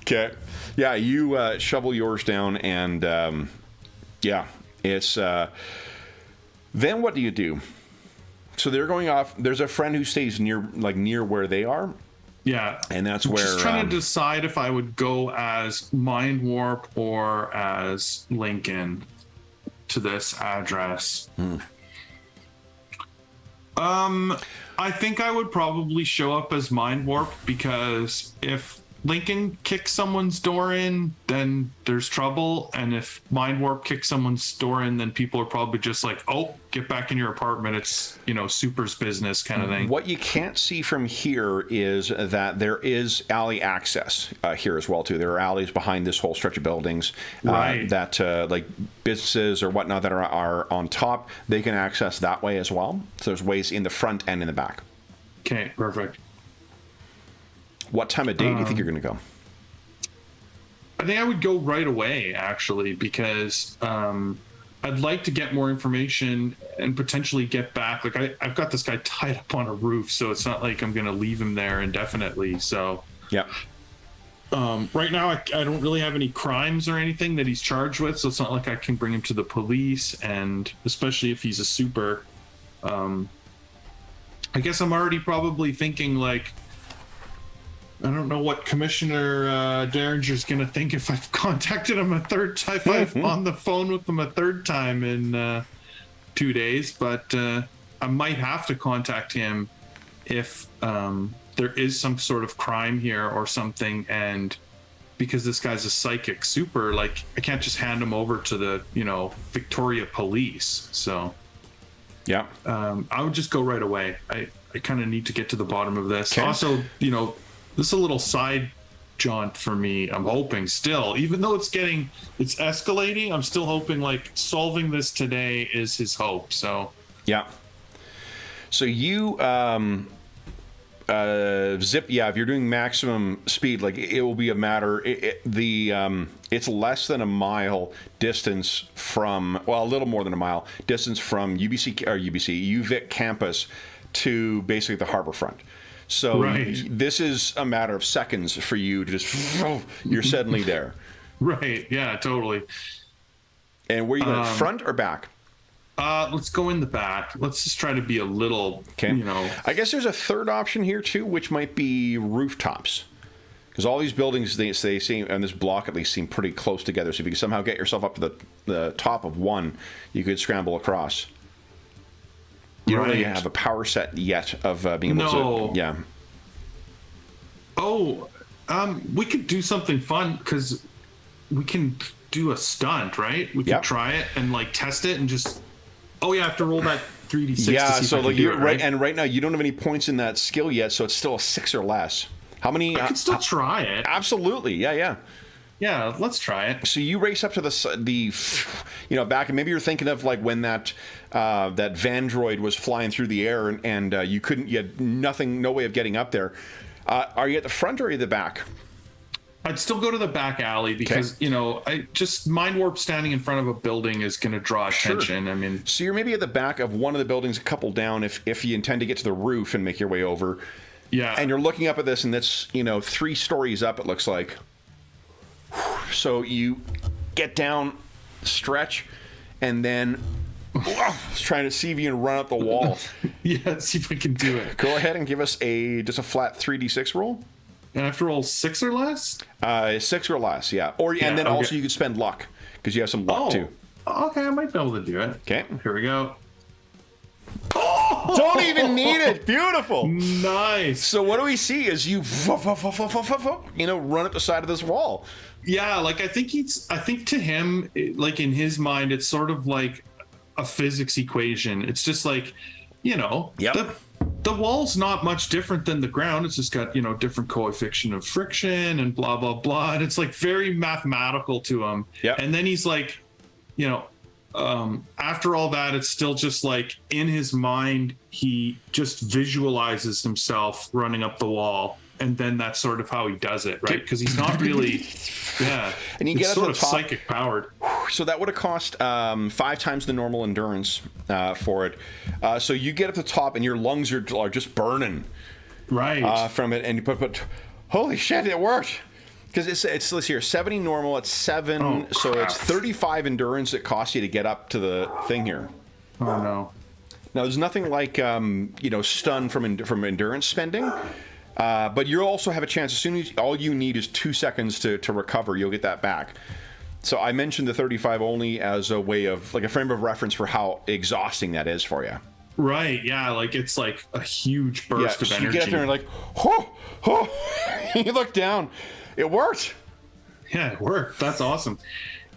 Okay. Yeah, you shovel yours down, and it's. Then what do you do? So they're going off. There's a friend who stays near where they are. Yeah, and that's I'm where. Just trying to decide if I would go as Mind Warp or as Lincoln to this address. I think I would probably show up as Mind Warp, because if Lincoln kicks someone's door in, then there's trouble. And if Mind Warp kicks someone's door in, then people are probably just like, oh, get back in your apartment. It's, Super's business kind of thing. What you can't see from here is that there is alley access here as well, too. There are alleys behind this whole stretch of buildings that like businesses or whatnot that are on top, they can access that way as well. So there's ways in the front and in the back. Okay, perfect. What time of day do you think you're going to go? I think I would go right away, actually, because I'd like to get more information and potentially get back. Like I've got this guy tied up on a roof, so it's not like I'm going to leave him there indefinitely. So yeah. Right now, I don't really have any crimes or anything that he's charged with, so it's not like I can bring him to the police, and especially if he's a super. I guess I'm already probably thinking like, I don't know what Commissioner Derringer's going to think if I've contacted him a third time, if I'm on the phone with him a third time in 2 days, but I might have to contact him if there is some sort of crime here or something, and because this guy's a psychic super, like I can't just hand him over to the, Victoria police. So yeah, I would just go right away. I kind of need to get to the bottom of this. Okay. Also, this is a little side jaunt for me. I'm hoping still, even though it's escalating, I'm still hoping like solving this today is his hope. So yeah. So you zip. Yeah, if you're doing maximum speed, like it will be a matter. It's less than a mile distance from, well, a little more than a mile distance from UVic campus to basically the harbor front. So this is a matter of seconds for you to just, you're suddenly there. Right. Yeah, totally. And where are you going, front or back? Let's go in the back. Let's just try to be a little, Okay. I guess there's a third option here too, which might be rooftops. Because all these buildings, they seem, and this block at least, seem pretty close together. So if you can somehow get yourself up to the top of one, you could scramble across. You don't really have a power set yet of being able to... Yeah. Oh, we could do something fun, because we can do a stunt, right? We could try it and like test it and just... Oh, yeah, I have to roll that 3d6 yeah, to see so if I like can do it, right? And right now you don't have any points in that skill yet, so it's still a 6 or less. How many? I can still try it. Absolutely, yeah. Yeah, let's try it. So you race up to the back, and maybe you're thinking of like when that Vandroid was flying through the air, and you had no way of getting up there. Are you at the front or are you at the back? I'd still go to the back alley because, I just mind warp standing in front of a building is going to draw attention. Sure. I mean, so you're maybe at the back of one of the buildings, a couple down, if you intend to get to the roof and make your way over. Yeah. And you're looking up at this, and it's, 3 stories up, it looks like. So you get down, stretch, and then trying to see if you can run up the wall. Yeah, see if I can do it. Go ahead and give us just a flat 3d6 roll. And I have to roll 6 or less? 6 or less, yeah. And then also you could spend luck, because you have some luck too. Okay, I might be able to do it. Okay. Here we go. Oh! Don't even need it. Beautiful. Nice. So what do we see as you run up the side of this wall? Yeah, like I think to him, like in his mind, it's sort of like a physics equation. It's just like, the wall's not much different than the ground. It's just got, different coefficient of friction and blah, blah, blah. And it's like very mathematical to him. Yep. And then he's like, after all that, it's still just like in his mind, he just visualizes himself running up the wall. And then that's sort of how he does it, right? Because he's not really, And you get up sort to of the top. Psychic powered. So that would have cost 5 times the normal endurance for it. So you get up to the top, and your lungs are just burning, right, from it. And but holy shit, it worked! Because it's let's here 70 normal, it's 7, so it's 35 endurance it costs you to get up to the thing here. Oh no! Now there's nothing like stun from endurance spending. But you'll also have a chance, as soon as all you need is 2 seconds to recover, you'll get that back. So I mentioned the 35 only as a way of, like, a frame of reference for how exhausting that is for you. Right, yeah, like it's like a huge burst of energy. You get up there and like, you look down. It worked. Yeah, it worked. That's awesome.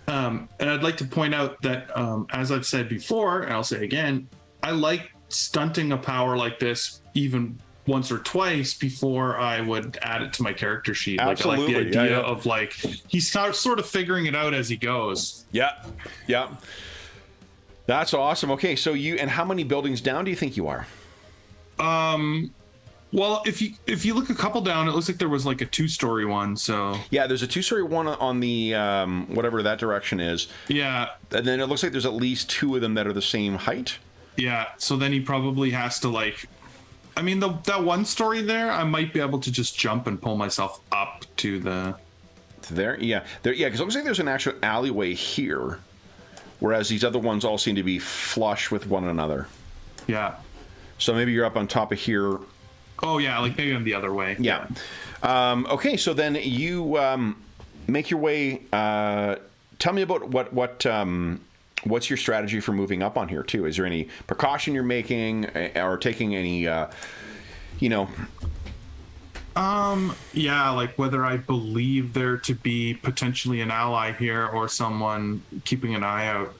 And I'd like to point out that, as I've said before, and I'll say again, I like stunting a power like this even once or twice before I would add it to my character sheet. Absolutely. Like I like the idea of like he's sort of figuring it out as he goes. Yeah. That's awesome. Okay, so and how many buildings down do you think you are? Well, if you look a couple down, it looks like there was like a 2-story one. So yeah, there's a 2-story one on the whatever that direction is. Yeah, and then it looks like there's at least 2 of them that are the same height. Yeah, so then he probably has to like. I mean, that 1 story there, I might be able to just jump and pull myself up to the... There? Yeah. Because it looks like there's an actual alleyway here, whereas these other ones all seem to be flush with one another. Yeah. So maybe you're up on top of here. Oh, yeah, like maybe I'm the other way. Yeah. Okay, so then you make your way... tell me about what's your strategy for moving up on here, too? Is there any precaution you're making or taking any, Yeah, like whether I believe there to be potentially an ally here or someone keeping an eye out.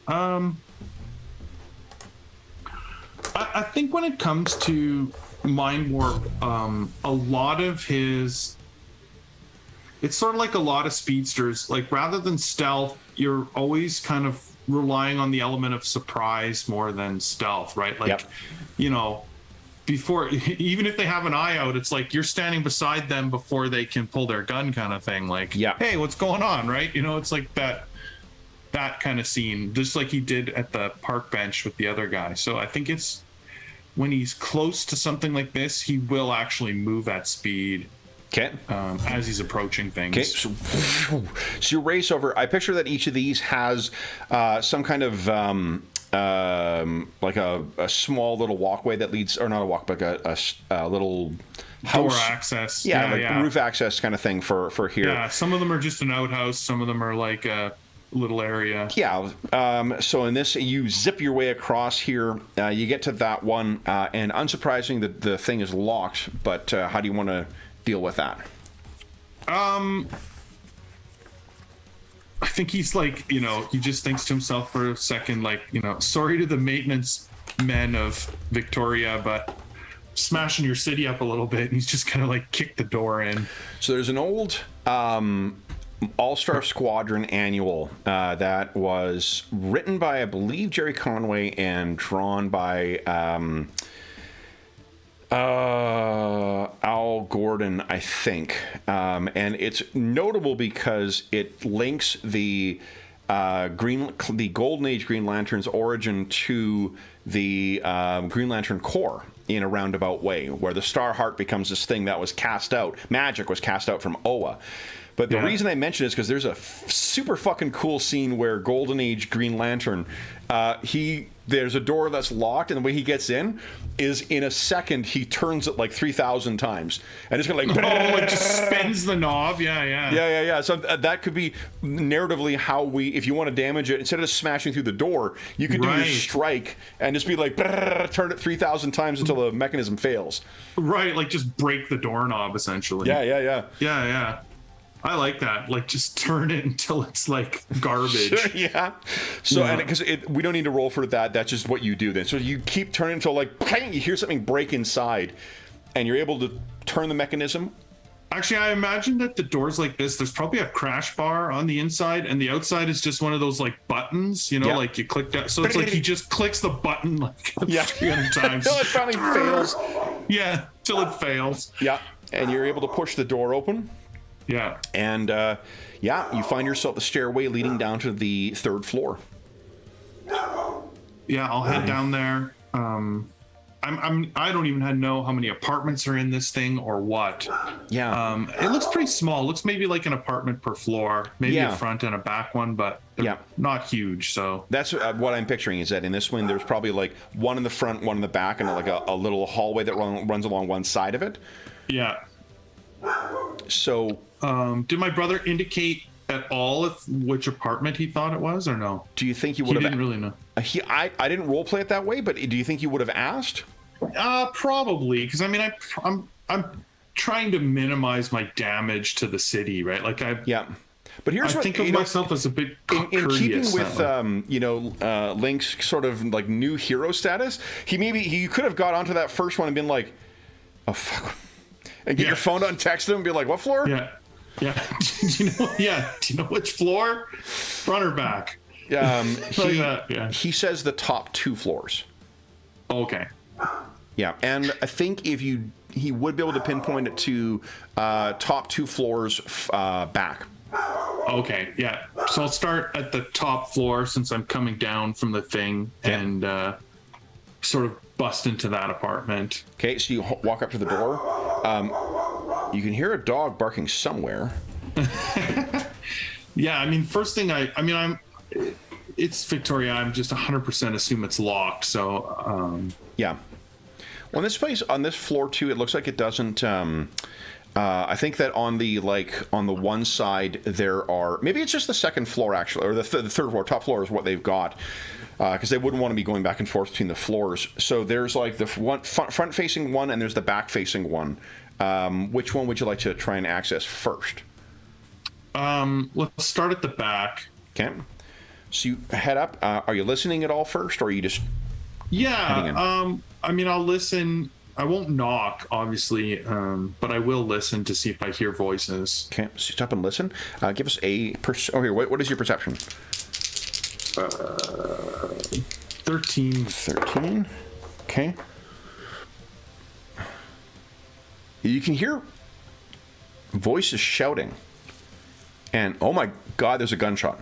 I think when it comes to Mind Warp, a lot of his... It's sort of like a lot of speedsters. Like, rather than stealth, you're always kind of relying on the element of surprise more than stealth, right? Like, before, even if they have an eye out, it's like you're standing beside them before they can pull their gun kind of thing. Like, hey, what's going on, right? It's like that kind of scene, just like he did at the park bench with the other guy. So I think it's when he's close to something like this, he will actually move at speed Okay. As he's approaching things. Okay. So you race over. I picture that each of these has some kind of like a small little walkway that leads, or not a walk, but a little house. Door access. Yeah, roof access kind of thing for here. Yeah, some of them are just an outhouse. Some of them are like a little area. Yeah. So in this, you zip your way across here. You get to that one, and unsurprisingly, the thing is locked. But how do you want to deal with that? I think he's like, he just thinks to himself for a second, like, sorry to the maintenance men of Victoria, but smashing your city up a little bit. And he's just kind of like kicked the door in. So there's an old All-Star Squadron annual that was written by, I believe, Jerry Conway and drawn by Al Gordon, I think. And it's notable because it links the Golden Age Green Lantern's origin to the Green Lantern Corps in a roundabout way, where the Star Heart becomes this thing that was cast out. Magic was cast out from Oa. But the reason I mention it is because there's a super fucking cool scene where Golden Age Green Lantern, there's a door that's locked, and the way he gets in is in a second he turns it like 3,000 times, and it's gonna like it just spins the knob. Yeah. So that could be narratively how if you want to damage it, instead of smashing through the door, you could do your strike and just be like turn it 3,000 times until the mechanism fails. Right, like just break the doorknob essentially. Yeah. I like that. Like, just turn it until it's like garbage. Yeah. So, and because we don't need to roll for that. That's just what you do then. So you keep turning until like bang, you hear something break inside, and you're able to turn the mechanism. Actually, I imagine that the doors like this, there's probably a crash bar on the inside, and the outside is just one of those like buttons, like you click that. So it's like he just clicks the button like 300 times. Until it finally fails. Yeah, till it fails. Yeah. And you're able to push the door open. Yeah. And you find yourself the stairway leading down to the third floor. Yeah, I'll head down there. I don't even know how many apartments are in this thing or what. Yeah. It looks pretty small. It looks maybe like an apartment per floor, maybe a front and a back one, but they're not huge. So that's what I'm picturing, is that in this one there's probably like one in the front, one in the back, and like a little hallway that runs along one side of it. Yeah. So did my brother indicate at all which apartment he thought it was, or no? Do you think he would have? He didn't really know. I didn't role play it that way, but do you think you would have asked? Probably, because I mean, I'm trying to minimize my damage to the city, right? Like But here's I think of myself as a bit in keeping with Link's sort of like new hero status. He could have got onto that first one and been like, "Oh fuck," and get your phone on, text him, and be like, "What floor?" Yeah. Do you know which floor? Front or back? He says the top 2 floors. Okay. Yeah, and I think he would be able to pinpoint it to top 2 floors back. Okay, yeah. So I'll start at the top floor since I'm coming down from the thing and sort of bust into that apartment. Okay, so you walk up to the door. You can hear a dog barking somewhere. Yeah, I mean, first thing it's Victoria. I'm just 100% assume it's locked. So yeah. Well, in this place, on this floor too, it looks like it doesn't. I think that on the one side there are, maybe it's just the second floor actually, or the third floor. Top floor is what they've got, because they wouldn't want to be going back and forth between the floors. So there's like the front facing one, and there's the back facing one. Which one would you like to try and access first? Let's start at the back. Okay. So you head up. Are you listening at all first, or are you just heading in? I mean, I'll listen. I won't knock, obviously, but I will listen to see if I hear voices. Okay, so stop and listen. Give us a here. What is your perception? 13. 13. Okay. You can hear voices shouting, and oh my god, there's a gunshot.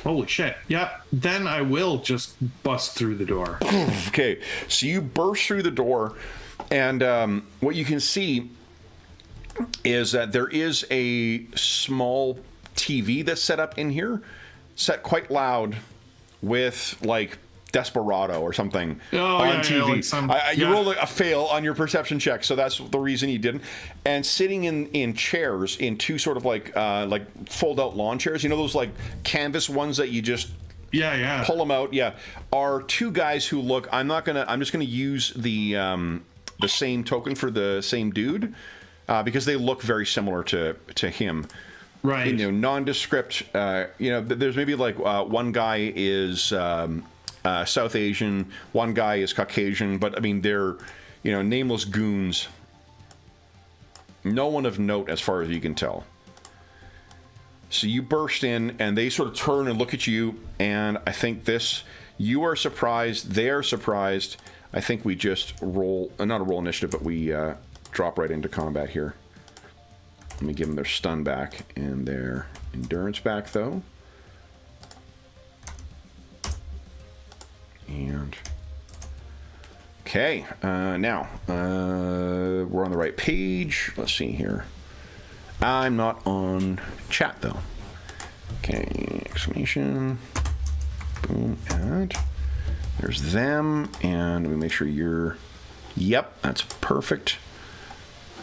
Holy shit. Yeah, then I will just bust through the door. Okay, so you burst through the door. And what you can see is that there is a small TV that's set up in here, set quite loud with like Desperado or something on TV. You rolled a fail on your perception check, so that's the reason you didn't. And sitting in chairs, in two sort of like fold out lawn chairs, you know those like canvas ones that you just pull them out, are two guys who look. I'm just gonna use the same token for the same dude because they look very similar to him. Right. You know, nondescript. There's maybe like one guy is South Asian, one guy is Caucasian, but I mean they're nameless goons. No one of note as far as you can tell. So you burst in, and they sort of turn and look at you, and I think you are surprised, they're surprised. I think we just roll, not a roll initiative, but we drop right into combat here. Let me give them their stun back and their endurance back, though. And okay, now we're on the right page. Let's see here. I'm not on chat though. Okay, exclamation. Boom, and there's them. And let me make sure you're. Yep, that's perfect.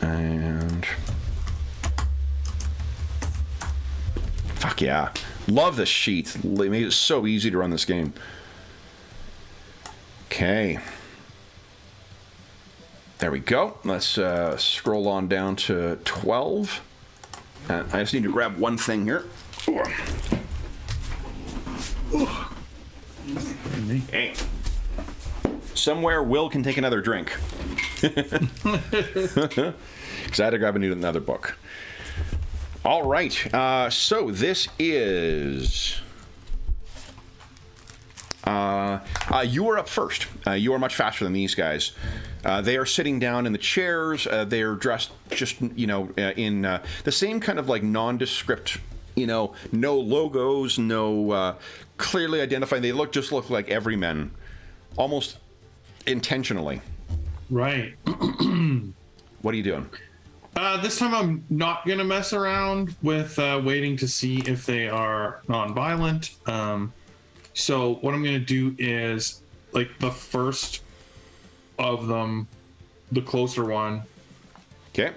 And fuck yeah, love this sheet. They made it so easy to run this game. Okay. There we go. Let's scroll on down to 12. I just need to grab one thing here. Hey. Somewhere Will can take another drink. Because I had to grab another book. All right. So this is... you are up first. You are much faster than these guys. They are sitting down in the chairs. They are dressed just, in the same kind of like nondescript, no logos, no clearly identifying. They look like everymen, almost intentionally. Right. What are you doing? This time I'm not going to mess around with waiting to see if they are nonviolent. So what I'm going to do is, like, the first of them, the closer one. Okay.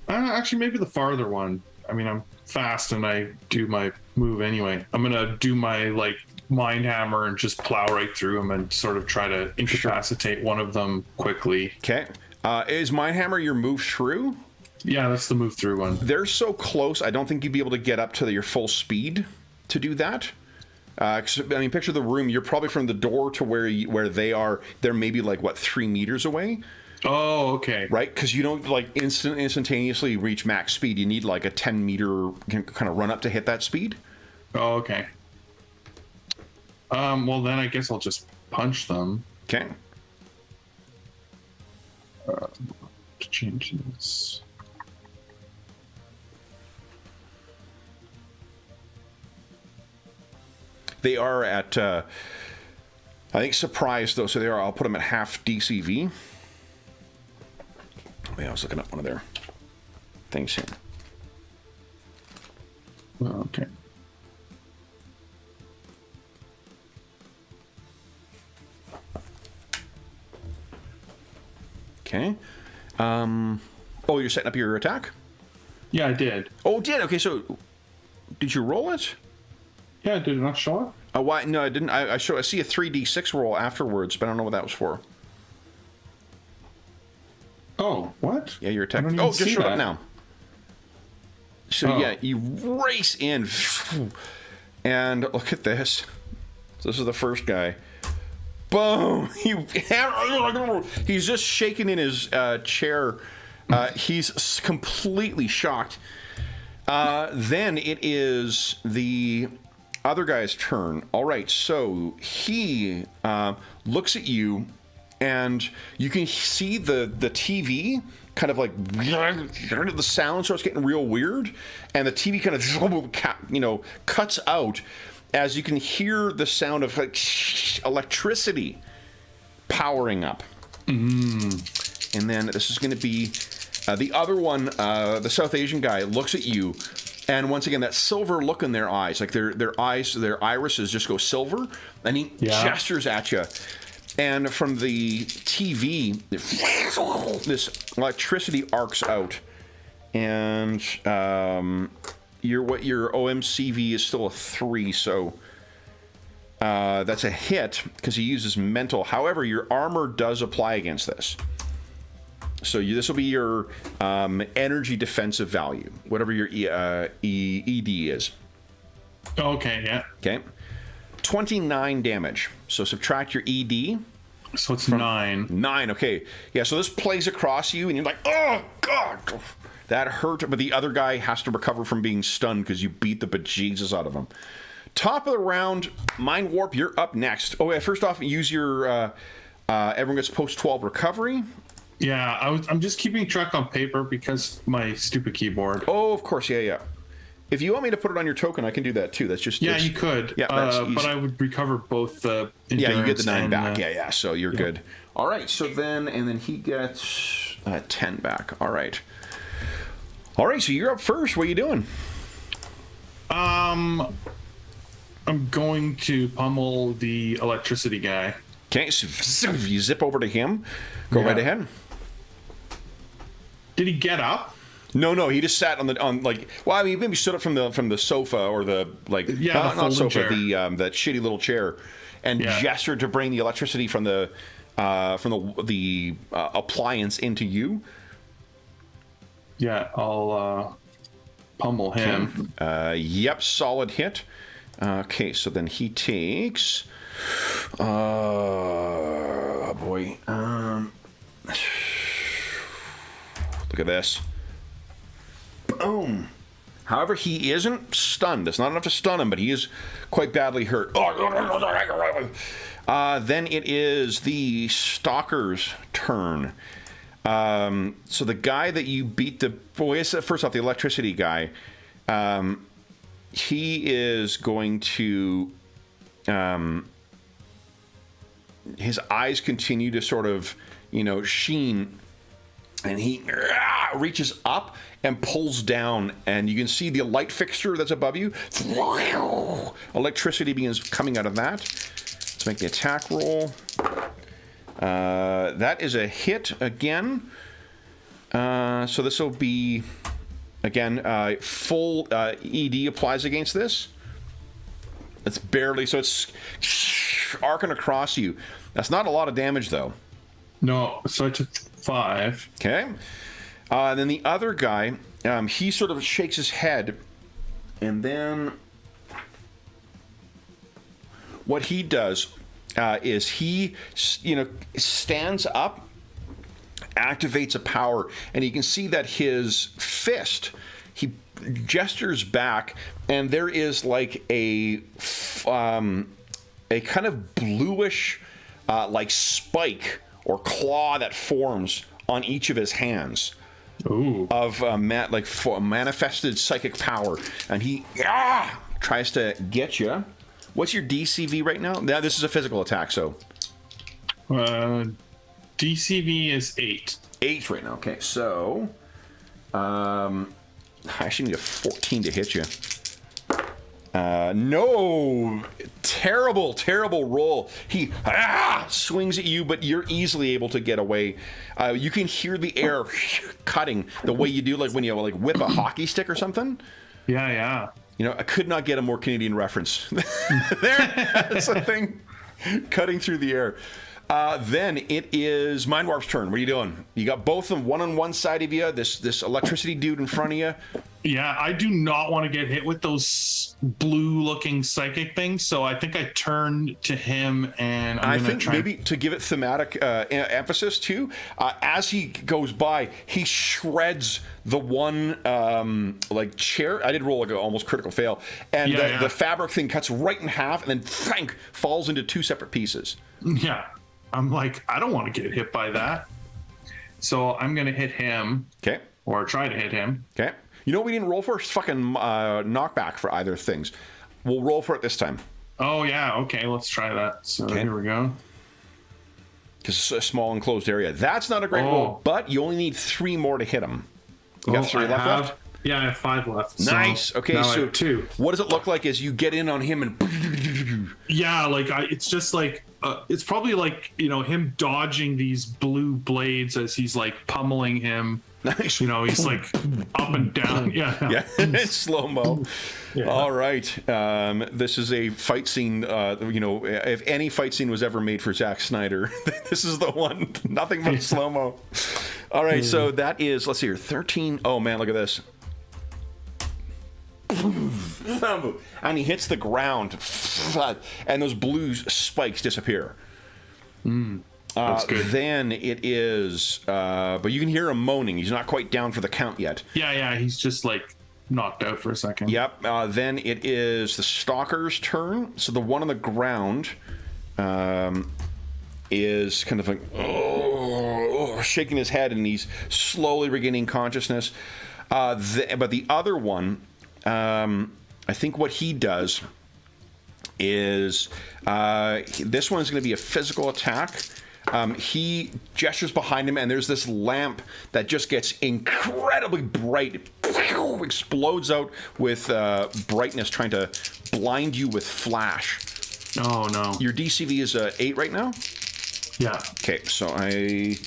Actually, maybe the farther one. I mean, I'm fast and I do my move anyway. I'm going to do my, like, mind hammer and just plow right through them and sort of try to incapacitate one of them quickly. Okay. Is mind hammer your move through? Yeah, that's the move through one. They're so close, I don't think you'd be able to get up to your full speed to do that. I mean, picture the room. You're probably from the door to where they are. They're maybe like 3 meters away. Oh, okay. Right, because you don't like instantaneously reach max speed. You need like a 10-meter kind of run up to hit that speed. Oh, okay. Well, then I guess I'll just punch them. Okay. To change this. They are at, I think, surprised, though, so they are. I'll put them at half DCV. I was looking up one of their things here. Okay. Okay. Oh, you're setting up your attack? Yeah, I did. Oh, did? Okay, so did you roll it? Yeah, did it not show up? Oh, why? No, I didn't. I see a 3d6 roll afterwards, but I don't know what that was for. Oh, what? Yeah, your attack. Oh, just showed up now. So yeah, you race in, and look at this. So this is the first guy. Boom! He's just shaking in his chair. He's completely shocked. Then it is the other guy's turn. All right, so he looks at you, and you can see the TV kind of like the sound starts getting real weird, and the TV kind of cuts out as you can hear the sound of like electricity powering up. And then this is going to be the other one, the South Asian guy, looks at you. And once again, that silver look in their eyes, like their eyes, their irises just go silver. And he gestures at you. And from the TV, this electricity arcs out. And your OMCV is still a 3, so that's a hit because he uses mental. However, your armor does apply against this. So this will be your energy defensive value, whatever your ED is. Okay, yeah. Okay. 29 damage. So subtract your ED. So it's 9. 9, okay. Yeah, so this plays across you, and you're like, oh, God. That hurt, but the other guy has to recover from being stunned because you beat the bejesus out of him. Top of the round, Mind Warp, you're up next. Oh, yeah, first off, use your everyone gets post-12 recovery. Yeah, I'm just keeping track on paper because my stupid keyboard. Oh, of course, yeah. If you want me to put it on your token, I can do that too. That's just... Yeah, you could. Yeah, but I would recover both the endurance. Yeah, you get the 9 back. Yeah, so you're good. All right, so then he gets 10 back. All right, so you're up first. What are you doing? I'm going to pummel the electricity guy. Okay, so you zip over to him. Go right ahead. Did he get up? No, he just sat on like. Well, I mean, he maybe stood up from the sofa or the like. Yeah, not sofa, chair. that shitty little chair, and gestured to bring the electricity from the appliance into you. Yeah, I'll pummel him. Yep, solid hit. Okay, so then he takes. Oh boy. Look at this. Boom. However, he isn't stunned. That's not enough to stun him, but he is quite badly hurt. Then it is the Stalker's turn. So the guy that you beat first off, the electricity guy, he is going to, his eyes continue to sort of, sheen, and he reaches up and pulls down, and you can see the light fixture that's above you. Electricity begins coming out of that. Let's make the attack roll. That is a hit again. So this will be, again, full ED applies against this. It's barely, so it's arcing across you. That's not a lot of damage, though. No, so I took 5. Okay. Then the other guy, he sort of shakes his head, and then what he does is he, stands up, activates a power, and you can see that his fist, he gestures back, and there is like a kind of bluish, like spike or claw that forms on each of his hands. Ooh. Of manifested psychic power, and he tries to get you. What's your DCV right now? Now this is a physical attack, so DCV is 8. 8 right now. Okay, so I actually need a 14 to hit you. No, terrible roll. He swings at you, but you're easily able to get away. You can hear the air cutting the way you do, like when you whip a hockey stick or something. Yeah. I could not get a more Canadian reference. That's a thing, cutting through the air. Then it is Mind Warp's turn. What are you doing? You got both of them, one on one side of you, this electricity dude in front of you. Yeah, I do not want to get hit with those blue-looking psychic things, so I think I turn to him, and I think maybe to give it thematic emphasis too, as he goes by, he shreds the one chair. I did roll like an almost critical fail, and the fabric thing cuts right in half, and then falls into 2 separate pieces. Yeah, I'm like, I don't want to get hit by that, so I'm gonna hit him. Okay. Or try to hit him. Okay. You know what we didn't roll for? Fucking knockback for either things. We'll roll for it this time. Oh, yeah. Okay, let's try that. So Here we go. because it's a small enclosed area. That's not a great roll, but you only need 3 more to hit him. You got 3 left? Yeah, I have 5 left. Nice. So okay, now so I have 2. What does it look like as you get in on him and... Yeah, like it's just like it's probably like, you know, him dodging these blue blades as he's like pummeling him. Nice. You know, he's like up and down. Yeah. Slow mo. Yeah. All right. This is a fight scene. You know, if any fight scene was ever made for Zack Snyder, this is the one. Nothing but slow mo. All right. So that is, let's see here, 13. Oh man, look at this. And he hits the ground, and those blue spikes disappear. That's good. Then it is, but you can hear him moaning. He's not quite down for the count yet. Yeah, he's just like knocked out for a second. Yep. Then it is the stalker's turn. So the one on the ground is kind of like shaking his head, and he's slowly regaining consciousness. But the other one, I think what he does is this one's going to be a physical attack. He gestures behind him, and there's this lamp that just gets incredibly bright. It explodes out with brightness, trying to blind you with flash. Oh, no. Your DCV is 8 right now? Yeah. Okay, so I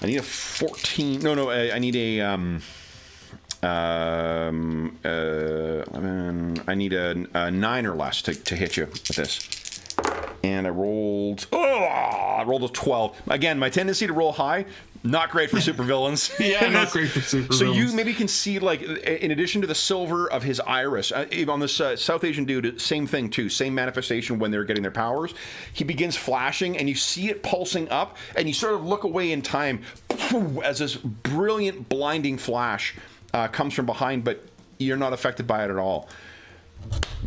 need a 14. No, I need a... I need a 9 or less to hit you with this. And I rolled a 12. Again, my tendency to roll high, not great for supervillains. Yeah, not great for supervillains. So you maybe can see, like, in addition to the silver of his iris, on this South Asian dude, same thing too, same manifestation when they're getting their powers. He begins flashing, and you see it pulsing up, and you sort of look away in time as this brilliant, blinding flash comes from behind, but you're not affected by it at all.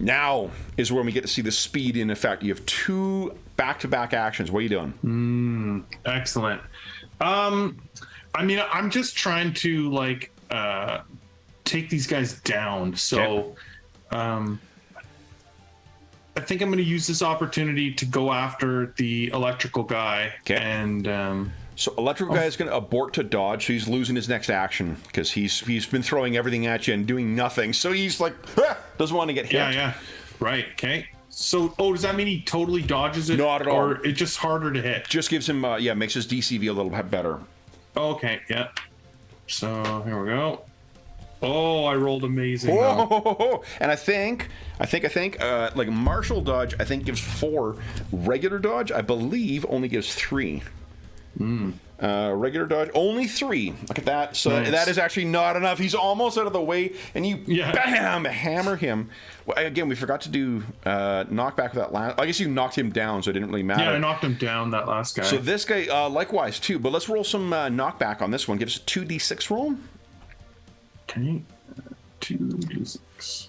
Now is when we get to see the speed in effect. You have 2 back-to-back actions. What are you doing? Excellent. I mean, I'm just trying to like take these guys down. So I think I'm going to use this opportunity to go after the electrical guy. Okay. And so electrical guy is going to abort to dodge, so he's losing his next action because he's been throwing everything at you and doing nothing. So he's like, doesn't want to get hit. Yeah. Right. Okay. So, does that mean he totally dodges it? Not at all. Or it's just harder to hit? Just gives him, makes his DCV a little bit better. Okay. Yeah. So here we go. Oh, I rolled amazing. And I think, like martial dodge, I think gives 4. Regular dodge, I believe, only gives 3. Regular dodge, only 3. Look at that. So nice. That is actually not enough. He's almost out of the way, and you bam, hammer him. Well, again, we forgot to do knockback with that last. I guess you knocked him down, so it didn't really matter. Yeah, I knocked him down, that last guy. So this guy, likewise, too. But let's roll some knockback on this one. Give us a 2d6 roll. Okay. 2d6.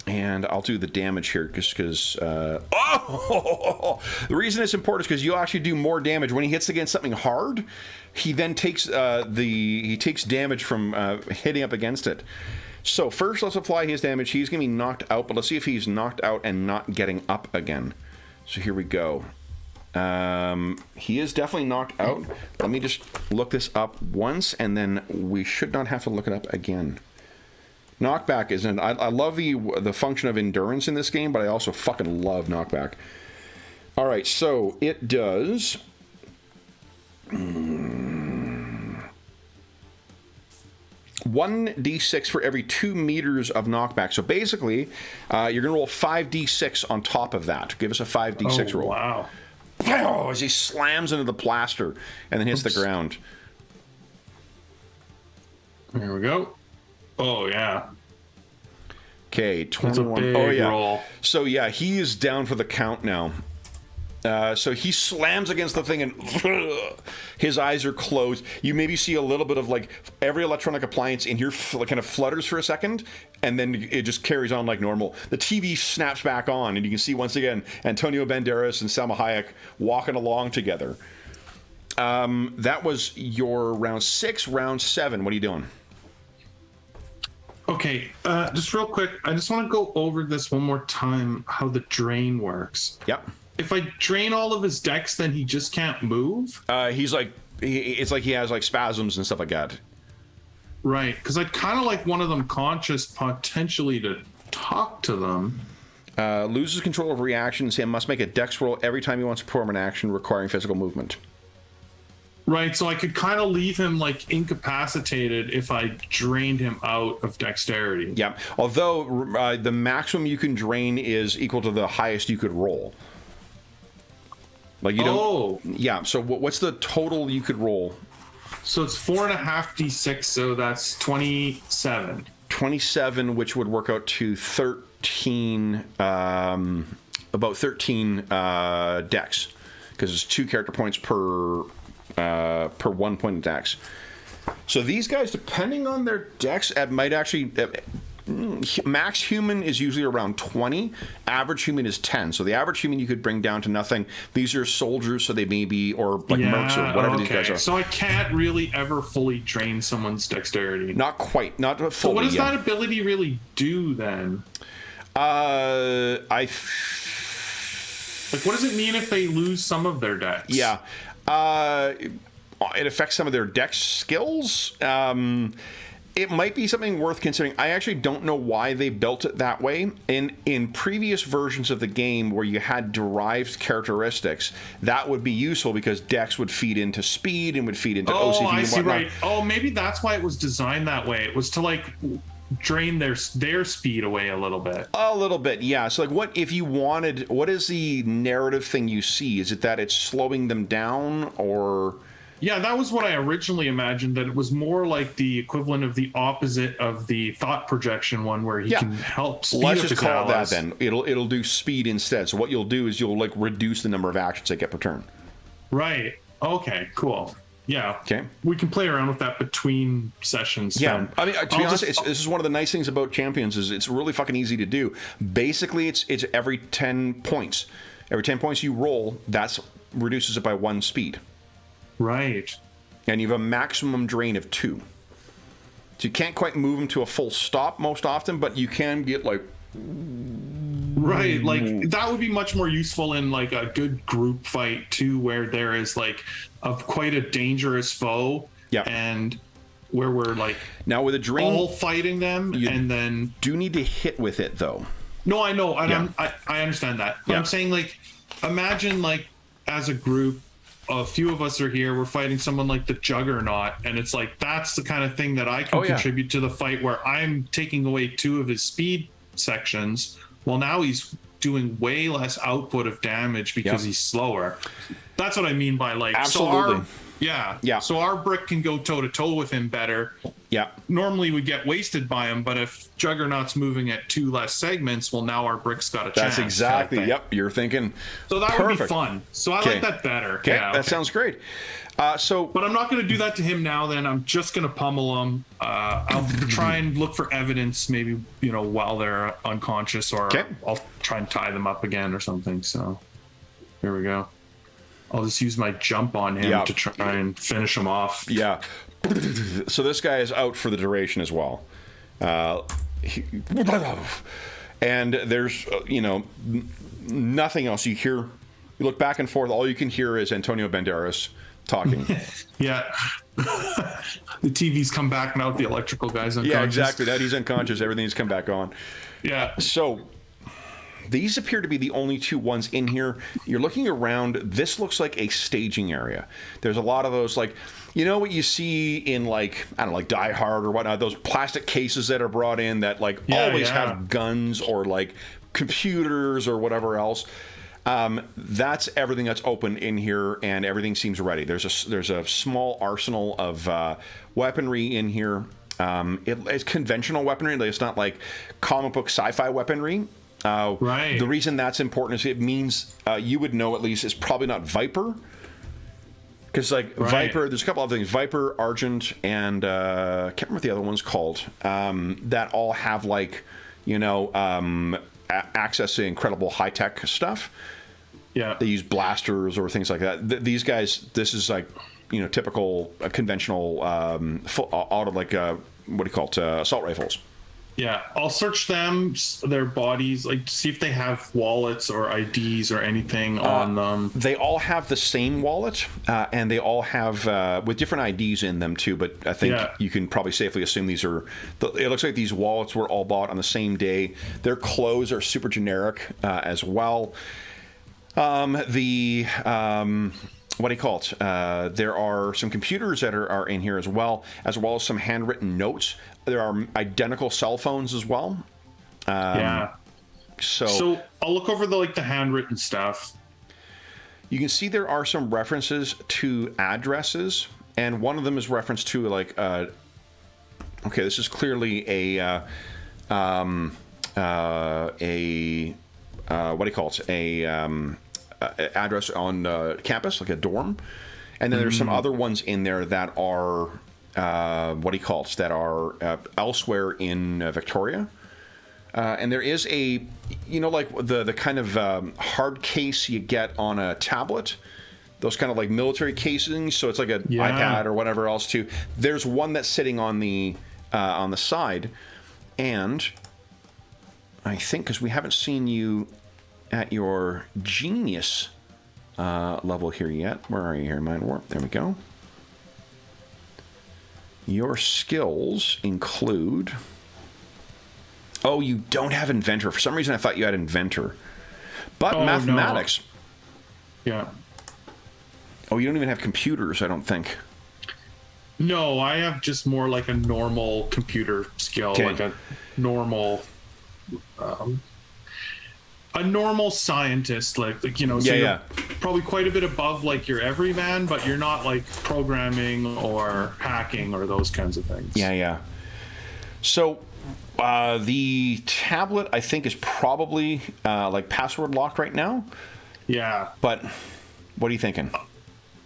And I'll do the damage here just because... the reason it's important is because you actually do more damage. When he hits against something hard, he then takes takes damage from hitting up against it. So first, let's apply his damage. He's going to be knocked out, but let's see if he's knocked out and not getting up again. So here we go. He is definitely knocked out. Let me just look this up once, and then we should not have to look it up again. Knockback isn't. I love the function of endurance in this game, but I also fucking love knockback. All right, so it does. 1d6 for every 2 meters of knockback. So basically, you're gonna roll 5d6 on top of that. Give us a 5d6 roll. Wow! As he slams into the plaster and then hits the ground. Here we go. Oh, yeah. Okay, 21. Roll. So, yeah, he is down for the count now. So he slams against the thing and his eyes are closed. You maybe see a little bit of like every electronic appliance in here kind of flutters for a second, and then it just carries on like normal. The TV snaps back on, and you can see once again Antonio Banderas and Salma Hayek walking along together. That was your round 6. Round 7, what are you doing? Okay, just real quick, I just want to go over this one more time, how the drain works. Yep. if I drain all of his dex, then he just can't move? He's like, it's like he has like spasms and stuff like that. Right, because I'd kind of like one of them conscious potentially to talk to them. Loses control of reactions and must make a dex roll every time he wants to perform an action requiring physical movement. Right, so I could kind of leave him like incapacitated if I drained him out of dexterity. Yeah, although the maximum you can drain is equal to the highest you could roll. Like you don't. Oh. Yeah. So what's the total you could roll? So it's 4.5 d6, so that's 27. 27, which would work out to 13, about 13 dex, because it's 2 character points per 1 point of dex. So these guys, depending on their dex, might actually. Max human is usually around 20. Average human is 10. So the average human you could bring down to nothing. These are soldiers, so they may be, or like mercs or whatever these guys are. So I can't really ever fully drain someone's dexterity. Not quite. Not fully. So what does that ability really do then? Like, what does it mean if they lose some of their dex? Yeah. It affects some of their dex skills. It might be something worth considering. I actually don't know why they built it that way. In previous versions of the game where you had derived characteristics, that would be useful because dex would feed into speed and would feed into OCD I and see, whatnot. right. Oh, maybe that's why it was designed that way. It was to like drain their speed away a little bit. A little bit, yeah. So like what if you wanted, what is the narrative thing you see? Is it that it's slowing them down or... Yeah, that was what I originally imagined, that it was more like the equivalent of the opposite of the thought projection one where he can help speed Let's up just his call it that allies. then. It'll do speed instead. So what you'll do is you'll like reduce the number of actions they get per turn. Right. Okay, cool. Yeah. Okay. We can play around with that between sessions. Yeah. then. I mean, to be honest, this is one of the nice things about Champions is it's really fucking easy to do. Basically, it's every 10 points. Every 10 points you roll, that's reduces it by 1 speed. Right. And you have a maximum drain of 2. So you can't quite move them to a full stop most often, but you can get like... Right, like that would be much more useful in like a good group fight too, where there is like quite a dangerous foe, and where we're like now with a drain all fighting them, and then do need to hit with it though. No, I know, and I understand that. But I'm saying like, imagine like as a group, a few of us are here, we're fighting someone like the Juggernaut, and it's like that's the kind of thing that I can contribute to the fight, where I'm taking away 2 of his speed sections. Well, now he's doing way less output of damage because he's slower. That's what I mean by like... Absolutely. So our brick can go toe-to-toe with him better. Yeah. Normally we get wasted by him, but if Juggernaut's moving at 2 less segments, well, now our brick's got a chance. That's exactly, you're thinking. So that would be fun. So I like that better. Okay, that sounds great. But I'm not going to do that to him now. Then I'm just going to pummel him. I'll try and look for evidence, maybe while they're unconscious, or I'll try and tie them up again or something. So here we go. I'll just use my jump on him to try and finish him off. Yeah. So this guy is out for the duration as well. And there's nothing else. You look back and forth. All you can hear is Antonio Banderas talking. Yeah. The TV's come back now. The electrical guy's unconscious. Yeah, exactly. Now he's unconscious. Everything's come back on. Yeah. So these appear to be the only 2 ones in here. You're looking around. This looks like a staging area. There's a lot of those, like, what you see in, like, I don't know, like Die Hard or whatnot, those plastic cases that are brought in that, like, always have guns or, like, computers or whatever else. That's everything that's open in here, and everything seems ready. There's a small arsenal of weaponry in here. It's conventional weaponry. It's not like comic book sci-fi weaponry. Right. The reason that's important is it means you would know at least it's probably not Viper. Because Viper, there's a couple of things. Viper, Argent, and I can't remember what the other one's called. That all have access to incredible high-tech stuff. Yeah. They use blasters or things like that. These guys, this is like, typical conventional auto, like, what do you call it, assault rifles. Yeah, I'll search them, their bodies, like see if they have wallets or IDs or anything on them. They all have the same wallet, and they all have with different IDs in them too. But I think you can probably safely assume these are. It looks like these wallets were all bought on the same day. Their clothes are super generic as well. What do you call it? There are some computers that are in here as well as some handwritten notes. There are identical cell phones as well. So I'll look over the handwritten stuff. You can see there are some references to addresses, and one of them is reference to okay, this is clearly a what do you call it? Address on campus, like a dorm, and then there's some other ones in there that are what do you call it? That are elsewhere in Victoria, and there is a like the kind of hard case you get on a tablet, those kind of like military casings. So it's like an iPad or whatever else too. There's one that's sitting on the side, and I think because we haven't seen you at your genius level here yet. Where are you here, Mind Warp? There we go. Your skills include... Oh, you don't have Inventor. For some reason, I thought you had Inventor. But Mathematics... No. Yeah. Oh, you don't even have computers, I don't think. No, I have just more like a normal computer skill, like a normal... a normal scientist, you're probably quite a bit above your everyman, but you're not programming or hacking or those kinds of things. So the tablet, I think, is probably password locked right now. Yeah. But what are you thinking?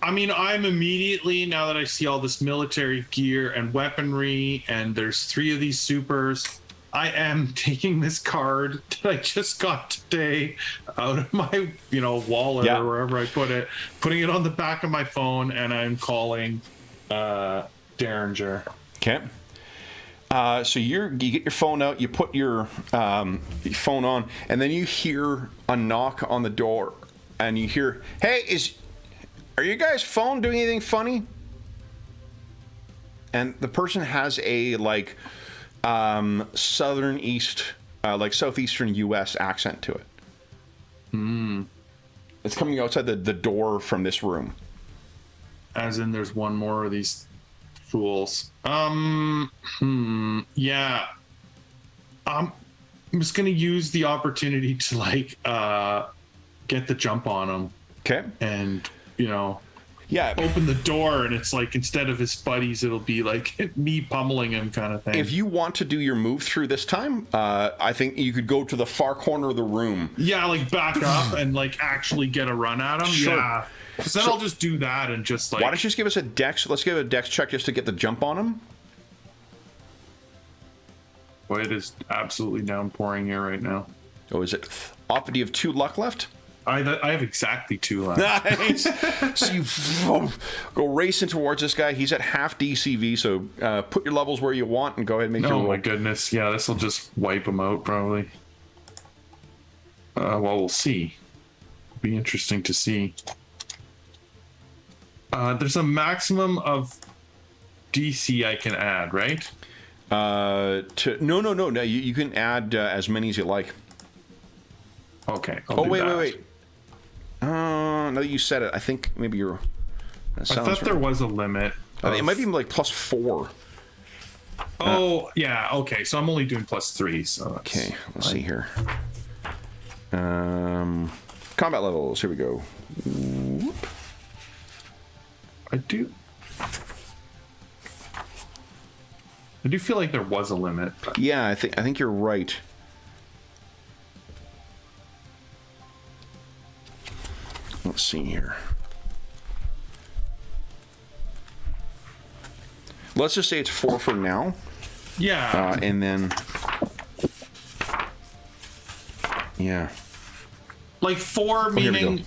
I mean, I'm immediately, now that I see all this military gear and weaponry, and there's 3 of these supers, I am taking this card that I just got today out of my, wallet or wherever I put it, putting it on the back of my phone, and I'm calling Derringer. Okay. So you get your phone out, you put your phone on, and then you hear a knock on the door, and you hear, "Hey, are you guys' phone doing anything funny?" And the person has a southern east, southeastern U.S. accent to it. It's coming outside the door from this room. As in, there's one more of these fools. Yeah. I'm just gonna use the opportunity to get the jump on him. Okay. And Yeah. open the door, and it's instead of his buddies, it'll be me pummeling him kind of thing. If you want to do your move through this time, I think you could go to the far corner of the room. Yeah, back up and actually get a run at him. Sure. Yeah. Because then I'll just do that and just Why don't you just give us a dex? Let's give a dex check just to get the jump on him. Boy, it is absolutely downpouring here right now. Oh, is it off? Do you have 2 luck left? I have exactly 2 left. Nice. So you go racing towards this guy. He's at half DCV, so put your levels where you want and go ahead and make your roll. Oh my goodness. Yeah, this will just wipe him out probably. Well, we'll see. Be interesting to see. There's a maximum of DC I can add, right? No. You can add as many as you like. Okay. Wait. Now that you said it, I think maybe you're... I thought there was a limit. It might be +4. Oh, yeah. Okay, so I'm only doing +3. So okay, let's see here. Combat levels. Here we go. Whoop. I do feel like there was a limit. Yeah, I think you're right. Let's see here. Let's just say it's 4 for now. Yeah. And then... Yeah. 4 meaning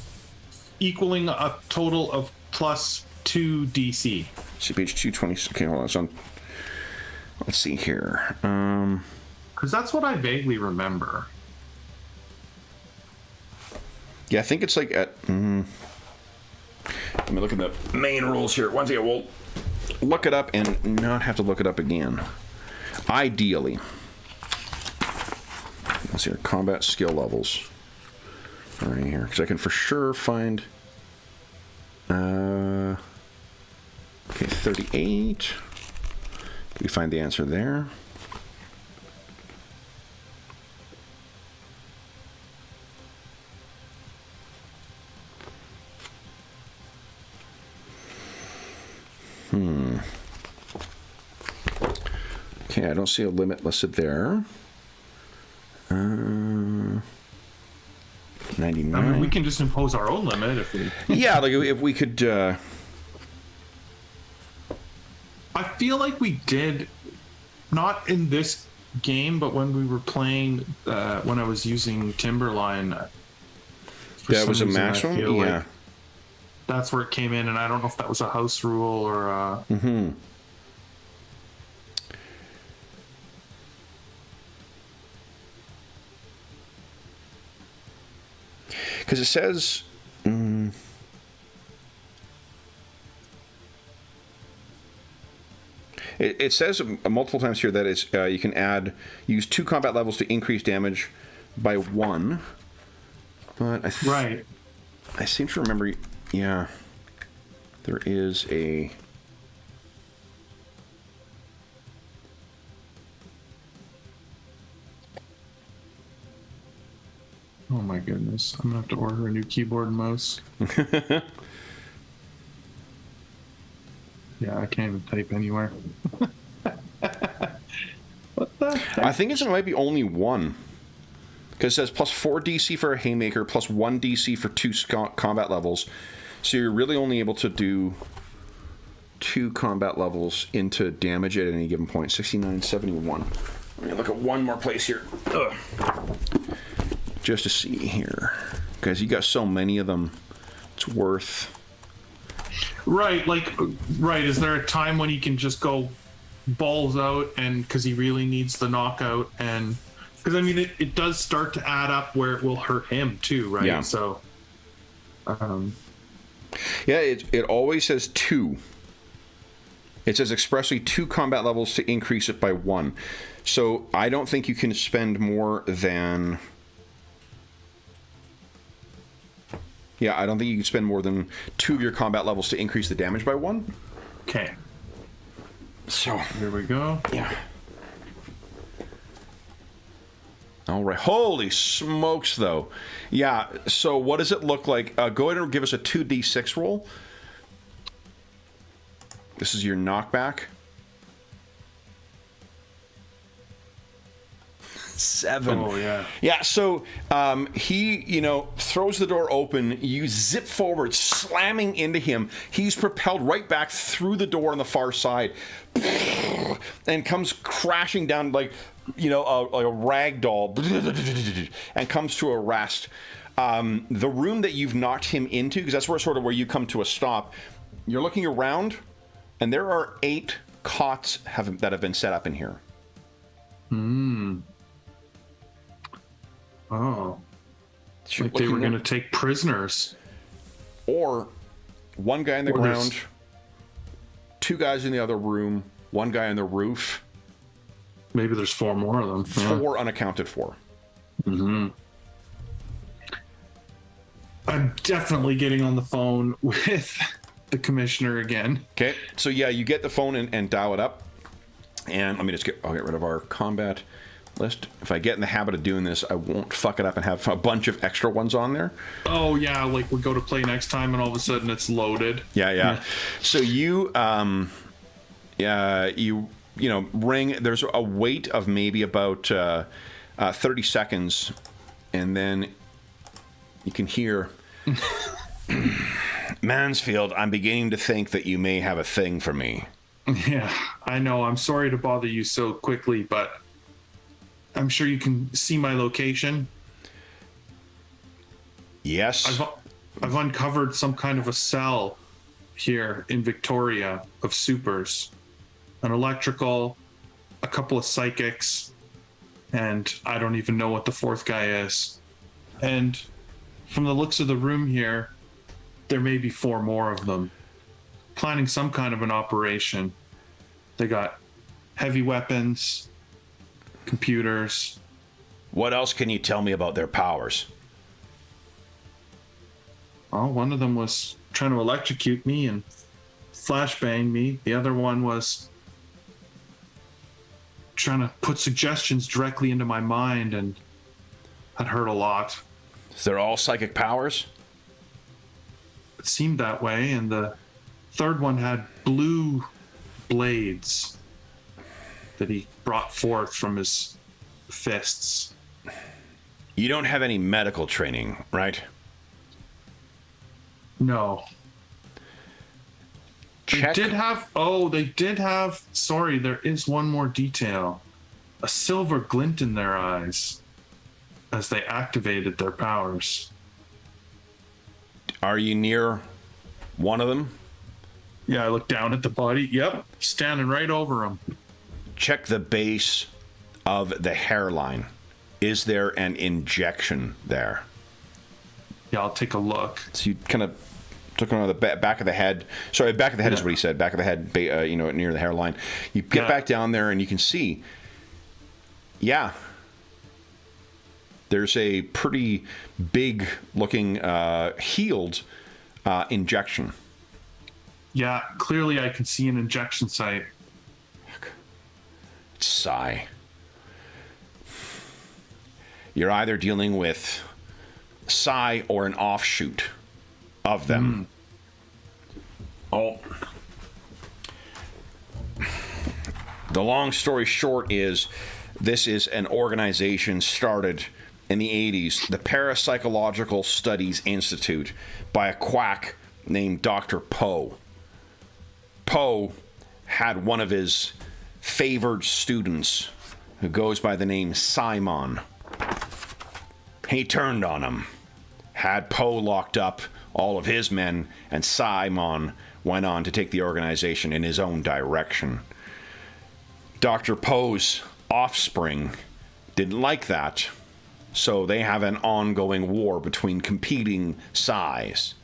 equaling a total of +2 DC. See, page 220. Okay, hold on. Let's see here. Because that's what I vaguely remember. Yeah, I think it's like at... let me look at the main rules here. Once again, we'll look it up and not have to look it up again. Ideally. Let's see here. Combat skill levels. Right here. Because I can for sure find... okay, 38. We find the answer there. Okay, I don't see a limit listed there. 99. I mean, we can just impose our own limit if we... Yeah, like if we could... I feel like we did, not in this game, but when we were playing, when I was using Timberline. That was a maximum? Yeah. Like that's where it came in, and I don't know if that was a house rule or... Because it says... It says multiple times here that it's, you can use 2 combat levels to increase damage by 1. But right. I seem to remember... Yeah. There is a... Oh my goodness. I'm going to have to order a new keyboard and mouse. Yeah, I can't even type anywhere. What the heck? I think it might be only 1. Because it says plus 4 DC for a Haymaker, plus 1 DC for 2 combat levels. So you're really only able to do 2 combat levels into damage at any given point. 69, 71. Let me look at one more place here. Ugh. Just to see here. Because you got so many of them, it's worth... Right, is there a time when he can just go balls out and because he really needs the knockout? And because I mean it does start to add up where it will hurt him too, right? Yeah. So yeah, it always says 2. It says expressly 2 combat levels to increase it by 1. So I don't think you can spend more than... Yeah, I don't think you can spend more than 2 of your combat levels to increase the damage by 1. Okay. So here we go. Yeah. All right. Holy smokes, though. Yeah. So what does it look like? Go ahead and give us a 2d6 roll. This is your knockback. 7. Oh, yeah. Yeah, so he, throws the door open. You zip forward, slamming into him. He's propelled right back through the door on the far side and comes crashing down like a rag doll and comes to a rest. The room that you've knocked him into, because that's where you come to a stop, you're looking around, and there are 8 cots that have been set up in here. Oh. Like they were going to take prisoners. Or 1 guy on the ground, 2 guys in the other room, 1 guy on the roof. Maybe there's 4 more of them. 4 unaccounted for. I'm definitely getting on the phone with the commissioner again. Okay, so yeah, you get the phone and dial it up. And let me I'll get rid of our combat list. If I get in the habit of doing this, I won't fuck it up and have a bunch of extra ones on there. Oh yeah, like we go to play next time and all of a sudden it's loaded. Yeah. So you ring. There's a wait of maybe about 30 seconds, and then you can hear Mansfield, I'm beginning to think that you may have a thing for me. Yeah, I know. I'm sorry to bother you so quickly, but I'm sure you can see my location. Yes. I've uncovered some kind of a cell here in Victoria of supers. An electrical, a couple of psychics, and I don't even know what the fourth guy is. And from the looks of the room here, there may be 4 more of them, planning some kind of an operation. They got heavy weapons, computers. What else can you tell me about their powers? Oh, one of them was trying to electrocute me and flashbang me. The other one was trying to put suggestions directly into my mind, and that hurt a lot. They're all psychic powers? It seemed that way, and the third one had blue blades that he brought forth from his fists. You don't have any medical training, right? No. Check. They did have, sorry, there is one more detail. A silver glint in their eyes as they activated their powers. Are you near one of them? Yeah, I looked down at the body. Yep, standing right over him. Check the base of the hairline. Is there an injection there? Yeah, I'll take a look. So you kind of took him on the back of the head. Sorry, back of the head is what he said. Back of the head, near the hairline. You get back down there and you can see, there's a pretty big looking healed injection. Yeah, clearly I can see an injection site. Sigh. You're either dealing with Psy or an offshoot of them. Oh. The long story short is this is an organization started in the 80s, the Parapsychological Studies Institute, by a quack named Dr. Poe. Poe had one of his favored students who goes by the name Simon. He turned on him, had Poe locked up, all of his men, and Simon went on to take the organization in his own direction. Dr. Poe's offspring didn't like that, so they have an ongoing war between competing Psis.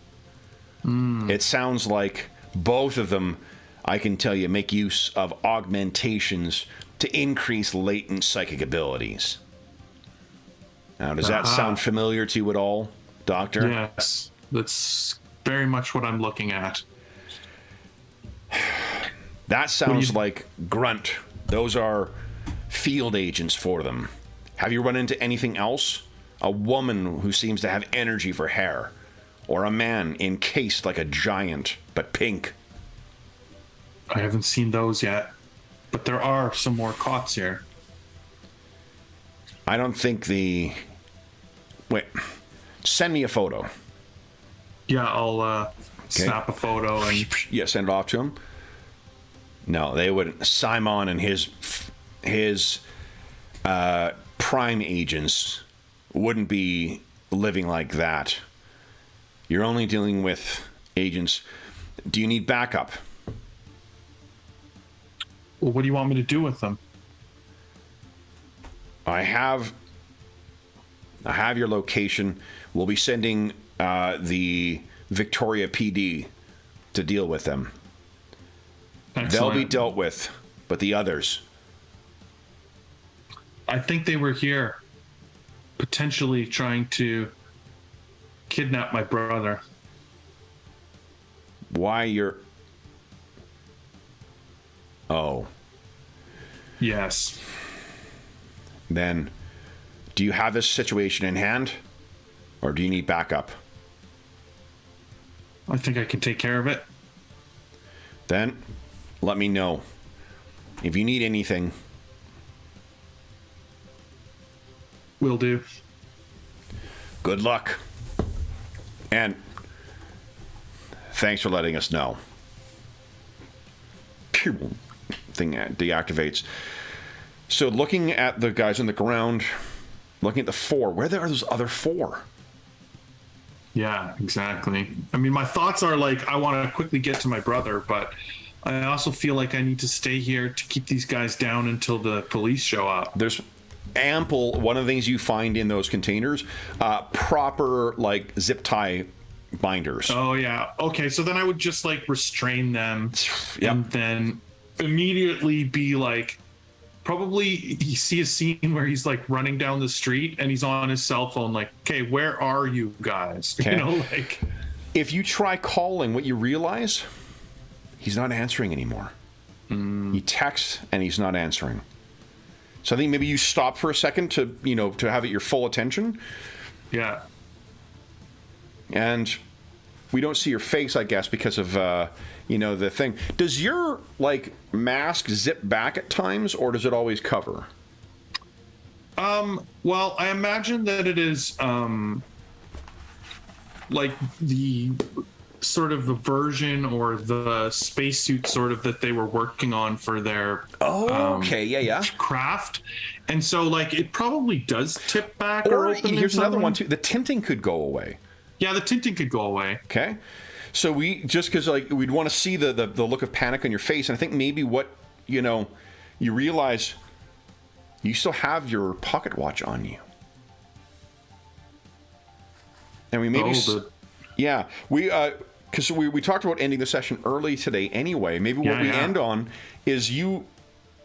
It sounds like both of them, I can tell you, make use of augmentations to increase latent psychic abilities. Now, does that sound familiar to you at all, Doctor? Yes, that's very much what I'm looking at. That sounds like Grunt. Those are field agents for them. Have you run into anything else? A woman who seems to have energy for hair, or a man encased like a giant, but pink. I haven't seen those yet, but there are some more cots here. I don't think the... Wait, send me a photo. Yeah, I'll snap a photo and... Yeah, send it off to him. No, they wouldn't. Simon and his prime agents wouldn't be living like that. You're only dealing with agents. Do you need backup? Well, what do you want me to do with them? I have your location. We'll be sending the Victoria PD to deal with them. Excellent. They'll be dealt with, but the others... I think they were here, potentially trying to kidnap my brother. Why you're... Oh. Yes. Then, do you have this situation in hand? Or do you need backup? I think I can take care of it. Then, let me know. If you need anything... Will do. Good luck. And thanks for letting us know. Thing deactivates. So looking at the guys on the ground, looking at the 4, where are those other 4? Yeah, exactly. I mean, my thoughts are like, I want to quickly get to my brother, but I also feel like I need to stay here to keep these guys down until the police show up. ample. One of the things you find in those containers, proper like zip tie binders. Oh yeah. Okay, so then I would just like restrain them, Yep. and then immediately be like, probably you see a scene where he's like running down the street and he's on his cell phone, like, okay, where are you guys? Okay. You know, like, If you try calling, what you realize, he's not answering anymore. You text and he's not answering. So I think maybe you stop for a second to have it your full attention. yeah. And we don't see your face, I guess, because of the thing. Does your like mask zip back at times, or does it always cover? Well, I imagine that it is like the sort of the version or the spacesuit sort of that they were working on for their craft. And so like it probably does tip back or open. Here's another one too. The tinting could go away. Yeah, the tinting could go away. Okay. So we just because like we'd want to see the look of panic on your face, and I think maybe what you realize you still have your pocket watch on you. And we maybe because we talked about ending the session early today anyway. Maybe what we end on is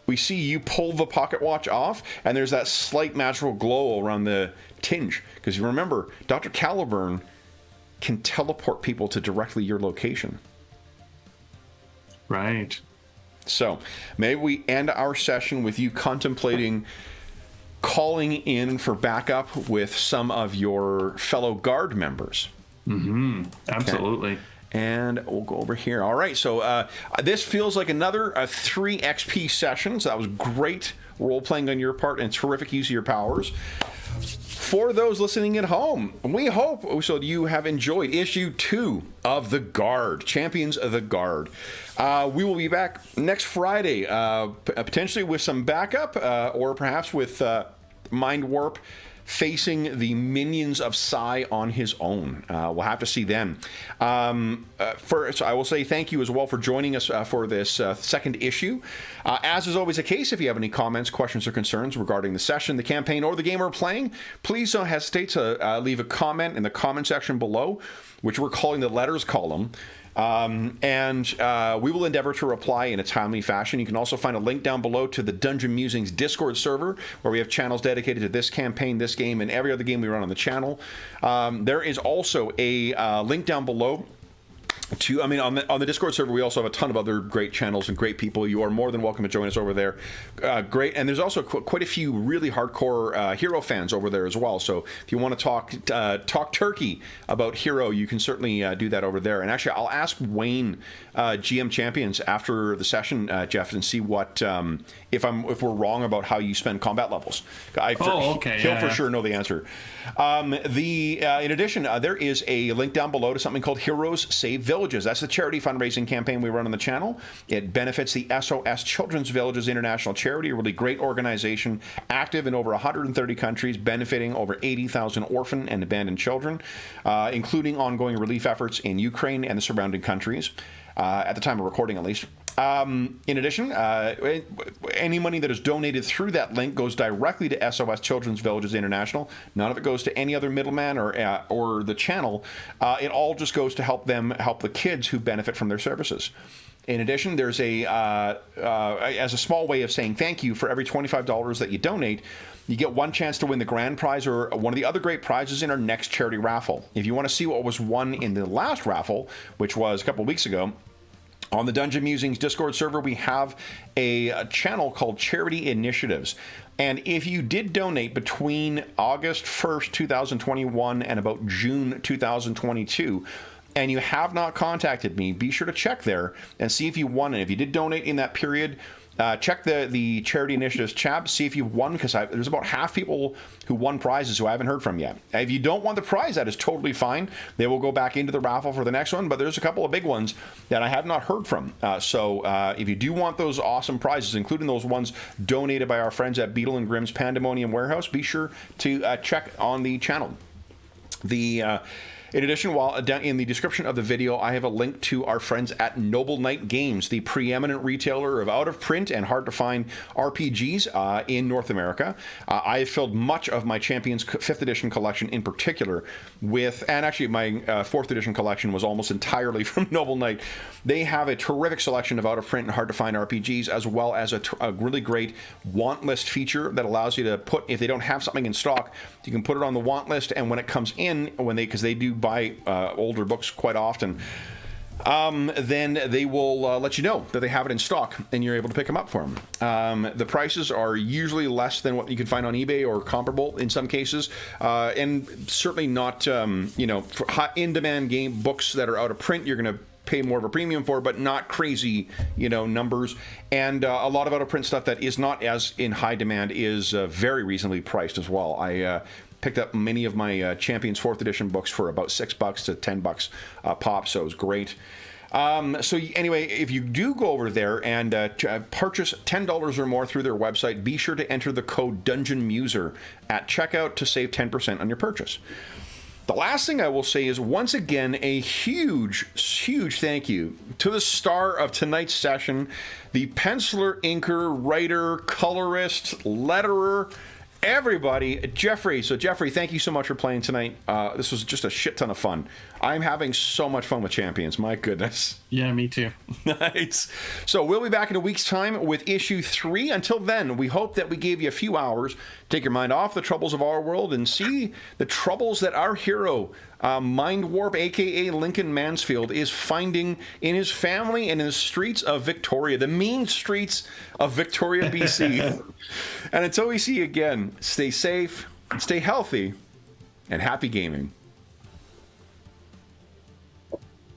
we see you pull the pocket watch off, and there's that slight natural glow around the tinge. Because you remember, Dr. Caliburn can teleport people to directly your location. Right. So maybe we end our session with you contemplating calling in for backup with some of your fellow guard members. Mm-hmm. Absolutely. Okay. And we'll go over here. All right, so this feels like another 3 XP session. So that was great role-playing on your part and terrific use of your powers. For those listening at home, we hope so you have enjoyed issue 2 of The Guard, Champions of the Guard. We will be back next Friday, potentially with some backup, or perhaps with Mind Warp facing the minions of Psy on his own. We'll have to see then. First, I will say thank you as well for joining us for this second issue. As is always the case, if you have any comments, questions, or concerns regarding the session, the campaign, or the game we're playing, please don't hesitate to leave a comment in the comment section below, which we're calling the letters column. And we will endeavor to reply in a timely fashion. You can also find a link down below to the Dungeon Musings Discord server, where we have channels dedicated to this campaign, this game, and every other game we run on the channel. There is also a link down below on the Discord server. We also have a ton of other great channels and great people. You are more than welcome to join us over there. Great, and there's also quite a few really hardcore Hero fans over there as well. So if you want to talk turkey about Hero, you can certainly do that over there. And actually, I'll ask Wayne, GM Champions, after the session, Jeff, and see what if we're wrong about how you spend combat levels. He'll for sure know the answer. In addition, there is a link down below to something called Heroes Save Villages. That's the charity fundraising campaign we run on the channel. It benefits the SOS Children's Villages International Charity, a really great organization, active in over 130 countries, benefiting over 80,000 orphan and abandoned children, including ongoing relief efforts in Ukraine and the surrounding countries, at the time of recording at least. In addition, any money that is donated through that link goes directly to SOS Children's Villages International. None of it goes to any other middleman or the channel. It all just goes to help the kids who benefit from their services. In addition, there's as a small way of saying thank you, for every $25 that you donate, you get one chance to win the grand prize or one of the other great prizes in our next charity raffle. If you want to see what was won in the last raffle, which was a couple of weeks ago, on the Dungeon Musings Discord server, we have a channel called Charity Initiatives. And if you did donate between August 1st, 2021 and about June 2022, and you have not contacted me, be sure to check there and see if you won. And if you did donate in that period, check the Charity Initiatives tab, see if you've won, because there's about half people who won prizes who I haven't heard from yet. If you don't want the prize, that is totally fine. They will go back into the raffle for the next one, but there's a couple of big ones that I have not heard from. So if you do want those awesome prizes, including those ones donated by our friends at Beetle and Grimm's Pandemonium Warehouse, be sure to check on the channel. In addition, while down in the description of the video, I have a link to our friends at Noble Knight Games, the preeminent retailer of out-of-print and hard-to-find RPGs in North America. I have filled much of my Champions 5th edition collection in particular with, and actually my 4th edition collection was almost entirely from Noble Knight. They have a terrific selection of out-of-print and hard-to-find RPGs, as well as a really great want list feature that allows you to put, if they don't have something in stock, you can put it on the want list, and when it comes in, because they do buy older books quite often, then they will let you know that they have it in stock, and you're able to pick them up for them. The prices are usually less than what you can find on eBay or comparable in some cases, and certainly not, for in-demand game books that are out of print, you're going to pay more of a premium for, but not crazy, numbers. And a lot of out-of-print stuff that is not as in high demand is very reasonably priced as well. I picked up many of my Champions 4th edition books for about $6 to $10 pop, so it was great. So anyway, if you do go over there and purchase $10 or more through their website, be sure to enter the code DungeonMuser at checkout to save 10% on your purchase. The last thing I will say is, once again, a huge thank you to the star of tonight's session, the penciler, inker, writer, colorist, letterer, everybody, Jeffrey. So, Jeffrey, thank you so much for playing tonight. This was just a shit ton of fun. I'm having so much fun with Champions. My goodness. Yeah, me too. Nice. So we'll be back in a week's time with issue 3. Until then, we hope that we gave you a few hours to take your mind off the troubles of our world and see the troubles that our hero, Mind Warp, a.k.a. Lincoln Mansfield, is finding in his family and in the streets of Victoria, the mean streets of Victoria, BC. And until we see you again, stay safe, stay healthy, and happy gaming.